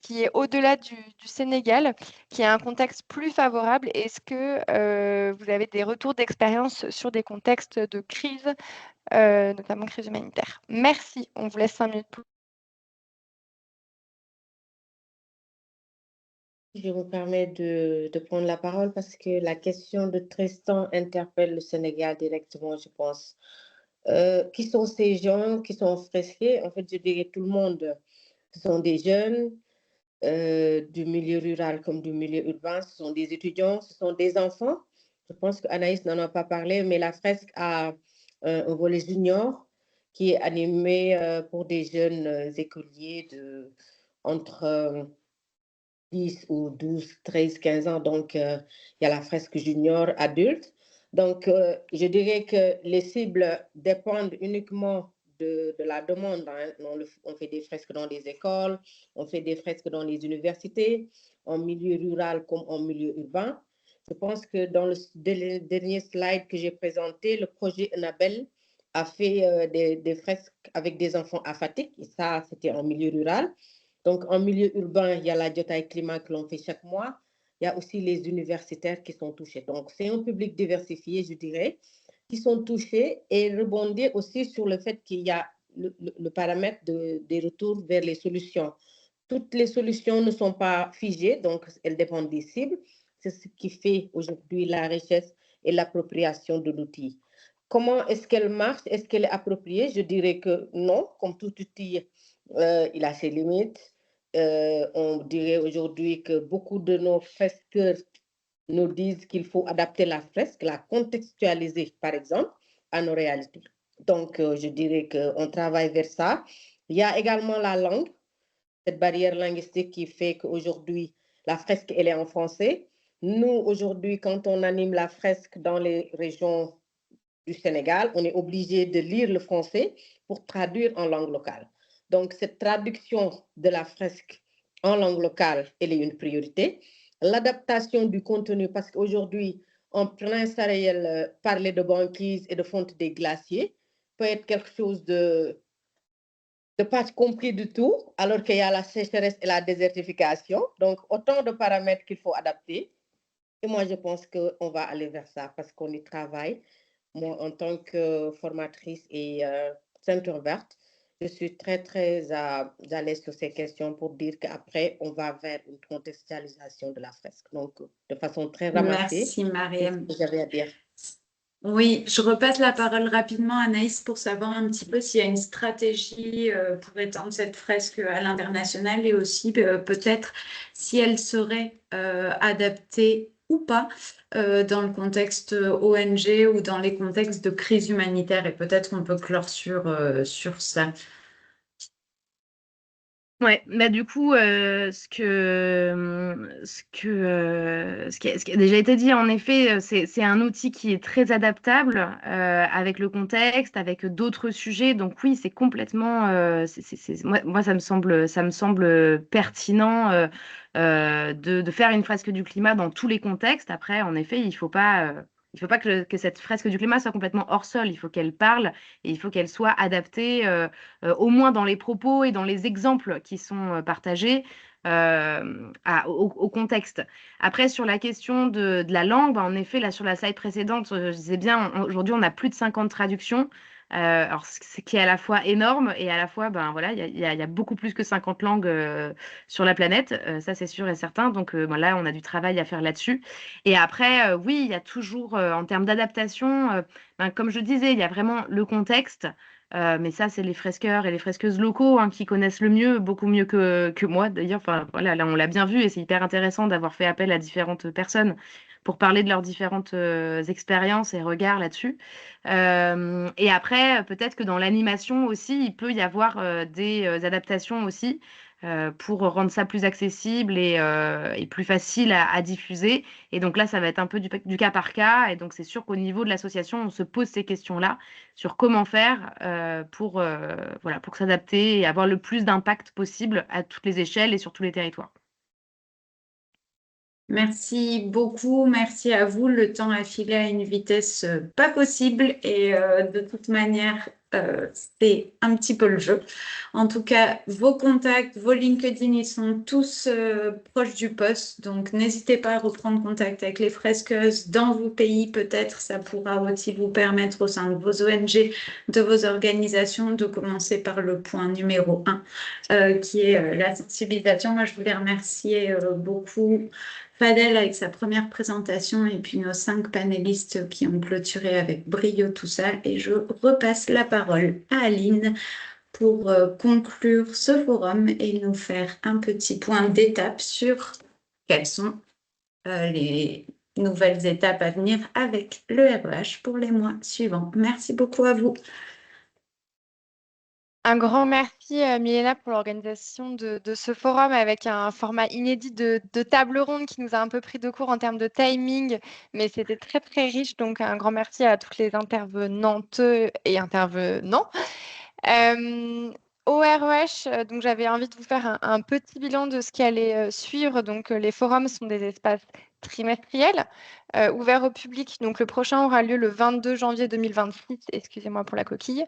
qui est au-delà du Sénégal, qui a un contexte plus favorable, est-ce que vous avez des retours d'expérience sur des contextes de crise, notamment crise humanitaire? Merci, on vous laisse 5 minutes pour... Je me permets de prendre la parole parce que la question de Tristan interpelle le Sénégal directement, je pense. Qui sont ces gens qui sont fresqués? En fait, je dirais tout le monde. Ce sont des jeunes du milieu rural comme du milieu urbain, ce sont des étudiants, ce sont des enfants. Je pense qu'Anaïs n'en a pas parlé, mais la fresque a un volet junior qui est animé pour des jeunes écoliers entre 10 ou 12, 13, 15 ans. Donc, il y a la fresque junior adulte. Donc, je dirais que les cibles dépendent uniquement de la demande. Hein. On fait des fresques dans des écoles, on fait des fresques dans les universités, en milieu rural comme en milieu urbain. Je pense que dans le dernier slide que j'ai présenté, le projet Annabelle a fait des fresques avec des enfants aphatiques, et ça, c'était en milieu rural. Donc, en milieu urbain, il y a la Jotaay Climat que l'on fait chaque mois. Il y a aussi les universitaires qui sont touchés. Donc, c'est un public diversifié, je dirais, qui sont touchés, et rebondir aussi sur le fait qu'il y a le paramètre des retours vers les solutions. Toutes les solutions ne sont pas figées, donc elles dépendent des cibles. C'est ce qui fait aujourd'hui la richesse et l'appropriation de l'outil. Comment est-ce qu'elle marche? Est-ce qu'elle est appropriée? Je dirais que non, comme tout outil, il a ses limites. On dirait aujourd'hui que beaucoup de nos fresqueurs nous disent qu'il faut adapter la fresque, la contextualiser, par exemple, à nos réalités. Donc, je dirais qu'on travaille vers ça. Il y a également la langue, cette barrière linguistique qui fait qu'aujourd'hui, la fresque, elle est en français. Nous, aujourd'hui, quand on anime la fresque dans les régions du Sénégal, on est obligé de lire le français pour traduire en langue locale. Donc, cette traduction de la fresque en langue locale, elle est une priorité. L'adaptation du contenu, parce qu'aujourd'hui, en plein Sahel, parler de banquise et de fonte des glaciers peut être quelque chose de pas compris du tout, alors qu'il y a la sécheresse et la désertification. Donc, autant de paramètres qu'il faut adapter. Et moi, je pense qu'on va aller vers ça parce qu'on y travaille. Moi, en tant que formatrice et ceinture verte, je suis très, très à l'aise sur ces questions pour dire qu'après, on va vers une contextualisation de la fresque. Donc, de façon très ramassée, Merci, Mariam. c'est ce que j'avais à dire. Oui, je repasse la parole rapidement à Anaïs pour savoir un petit peu s'il y a une stratégie pour étendre cette fresque à l'international et aussi peut-être si elle serait adaptée ou pas dans le contexte ONG ou dans les contextes de crise humanitaire. Et peut-être on peut clore sur ça. Ouais, bah du coup, ce qui a déjà été dit, en effet, c'est un outil qui est très adaptable avec le contexte, avec d'autres sujets. Donc oui, c'est complètement, moi ça me semble pertinent de faire une fresque du climat dans tous les contextes. Après, en effet, il faut pas que cette fresque du climat soit complètement hors sol. Il faut qu'elle parle et il faut qu'elle soit adaptée, au moins dans les propos et dans les exemples qui sont partagés au contexte. Après, sur la question de la langue, en effet, là, sur la slide précédente, je disais bien, aujourd'hui, on a plus de 50 traductions. Alors, ce qui est à la fois énorme et à la fois, ben voilà, il y a beaucoup plus que 50 langues sur la planète, ça c'est sûr et certain. Donc là, on a du travail à faire là-dessus. Et après, oui, il y a toujours, en termes d'adaptation, comme je disais, il y a vraiment le contexte. Mais ça, c'est les fresqueurs et les fresqueuses locaux qui connaissent le mieux, beaucoup mieux que moi d'ailleurs. Enfin, voilà, là, on l'a bien vu et c'est hyper intéressant d'avoir fait appel à différentes personnes pour parler de leurs différentes expériences et regards là-dessus. Et après, peut-être que dans l'animation aussi, il peut y avoir des adaptations aussi pour rendre ça plus accessible et plus facile à diffuser. Et donc là, ça va être un peu du cas par cas. Et donc, c'est sûr qu'au niveau de l'association, on se pose ces questions-là sur comment faire pour s'adapter et avoir le plus d'impact possible à toutes les échelles et sur tous les territoires. Merci beaucoup, merci à vous. Le temps a filé à une vitesse pas possible et de toute manière, c'est un petit peu le jeu. En tout cas, vos contacts, vos LinkedIn, ils sont tous proches du poste. Donc, n'hésitez pas à reprendre contact avec les fresqueuses dans vos pays. Peut-être ça pourra aussi vous permettre au sein de vos ONG, de vos organisations, de commencer par le point numéro 1, qui est la sensibilisation. Moi, je voulais remercier beaucoup Fadel avec sa première présentation et puis nos 5 panélistes qui ont clôturé avec brio tout ça. Et je repasse la parole à Aline pour conclure ce forum et nous faire un petit point d'étape sur quelles sont les nouvelles étapes à venir avec le REH pour les mois suivants. Merci beaucoup à vous. Un grand merci, Milena, pour l'organisation de ce forum avec un format inédit de table ronde qui nous a un peu pris de court en termes de timing, mais c'était très, très riche. Donc, un grand merci à toutes les intervenantes et intervenants. Au REH, donc j'avais envie de vous faire un petit bilan de ce qui allait suivre. Donc, les forums sont des espaces trimestriel ouvert au public. Donc, le prochain aura lieu le 22 janvier 2026. Excusez-moi pour la coquille.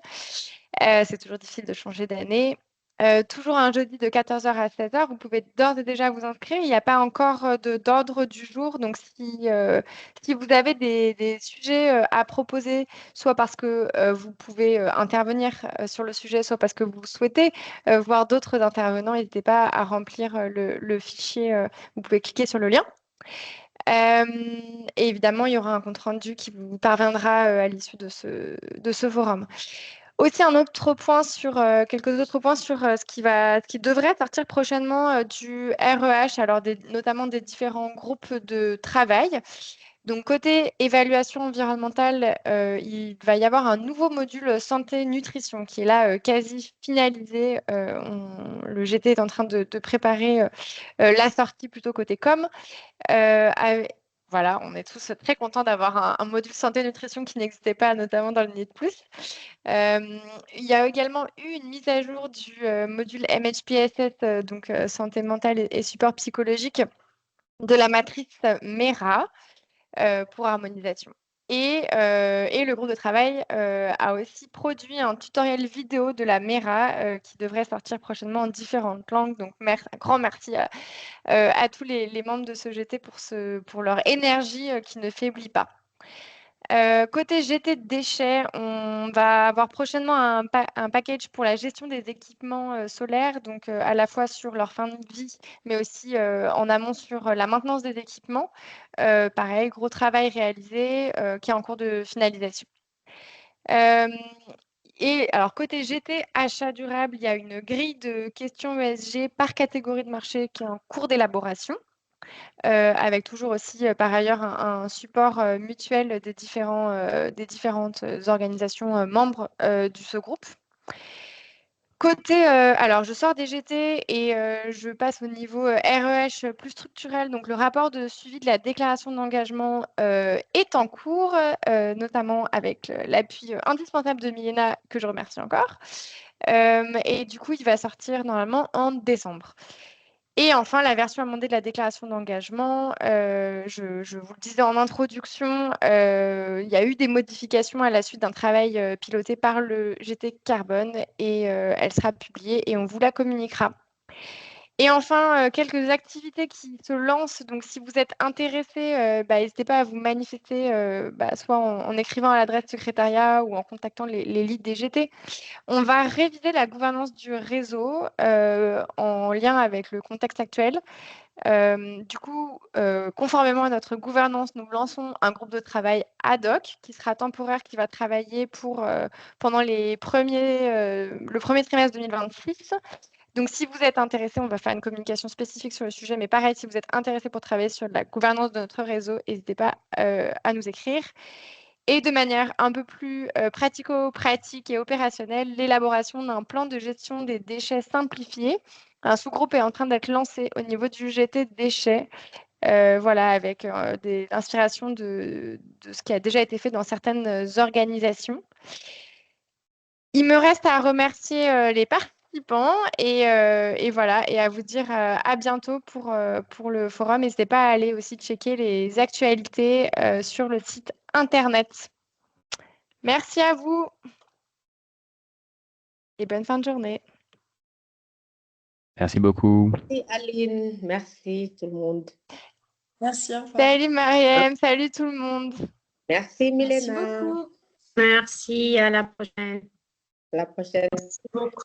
C'est toujours difficile de changer d'année. Toujours un jeudi de 14h à 16h. Vous pouvez d'ores et déjà vous inscrire. Il n'y a pas encore d'ordre du jour. Donc, si vous avez des sujets à proposer, soit parce que vous pouvez intervenir sur le sujet, soit parce que vous souhaitez voir d'autres intervenants, n'hésitez pas à remplir le fichier. Vous pouvez cliquer sur le lien. Et évidemment, il y aura un compte-rendu qui vous parviendra à l'issue de ce forum. Aussi, quelques autres points sur ce qui devrait sortir prochainement du REH, alors notamment des différents groupes de travail. Donc, côté évaluation environnementale, il va y avoir un nouveau module santé-nutrition qui est là quasi finalisé. Le GT est en train de préparer la sortie plutôt côté com. Voilà, on est tous très contents d'avoir un module santé-nutrition qui n'existait pas, notamment dans le NID+. Il y a également eu une mise à jour du module MHPSS, donc santé mentale et support psychologique, de la matrice MERA pour harmonisation. Et le groupe de travail a aussi produit un tutoriel vidéo de la MERA qui devrait sortir prochainement en différentes langues. Donc, un grand merci à tous les membres de ce GT pour leur énergie qui ne faiblit pas. Côté GT de déchets, on va avoir prochainement un package pour la gestion des équipements solaires, donc à la fois sur leur fin de vie, mais aussi en amont sur la maintenance des équipements. Pareil, gros travail réalisé qui est en cours de finalisation. Et alors, côté GT, achat durable, il y a une grille de questions ESG par catégorie de marché qui est en cours d'élaboration. Avec toujours aussi, par ailleurs, un support mutuel des différentes organisations membres de ce groupe. Côté, alors je sors des GT et je passe au niveau REH plus structurel. Donc, le rapport de suivi de la déclaration d'engagement est en cours, notamment avec l'appui indispensable de Milena, que je remercie encore. Et du coup, il va sortir normalement en décembre. Et enfin, la version amendée de la déclaration d'engagement, je vous le disais en introduction, il y a eu des modifications à la suite d'un travail piloté par le GT Carbone et elle sera publiée et on vous la communiquera. Et enfin, quelques activités qui se lancent. Donc, si vous êtes intéressé, n'hésitez pas à vous manifester, soit en écrivant à l'adresse secrétariat ou en contactant les leads des GT. On va réviser la gouvernance du réseau en lien avec le contexte actuel. Du coup, conformément à notre gouvernance, nous lançons un groupe de travail ad hoc qui sera temporaire, qui va travailler pendant le premier trimestre 2026. Donc, si vous êtes intéressé, on va faire une communication spécifique sur le sujet. Mais pareil, si vous êtes intéressé pour travailler sur la gouvernance de notre réseau, n'hésitez pas à nous écrire. Et de manière un peu plus pratico-pratique et opérationnelle, l'élaboration d'un plan de gestion des déchets simplifié. Un sous-groupe est en train d'être lancé au niveau du GT déchets, avec des inspirations de ce qui a déjà été fait dans certaines organisations. Il me reste à remercier les participants et à vous dire à bientôt pour le forum. N'hésitez pas à aller aussi checker les actualités sur le site internet. Merci à vous et bonne fin de journée. Merci beaucoup. Merci Aline, merci tout le monde. Merci, au revoir. Salut Mariam, salut tout le monde. Merci Milena. Merci beaucoup. Merci, à la prochaine. À la prochaine. Merci beaucoup.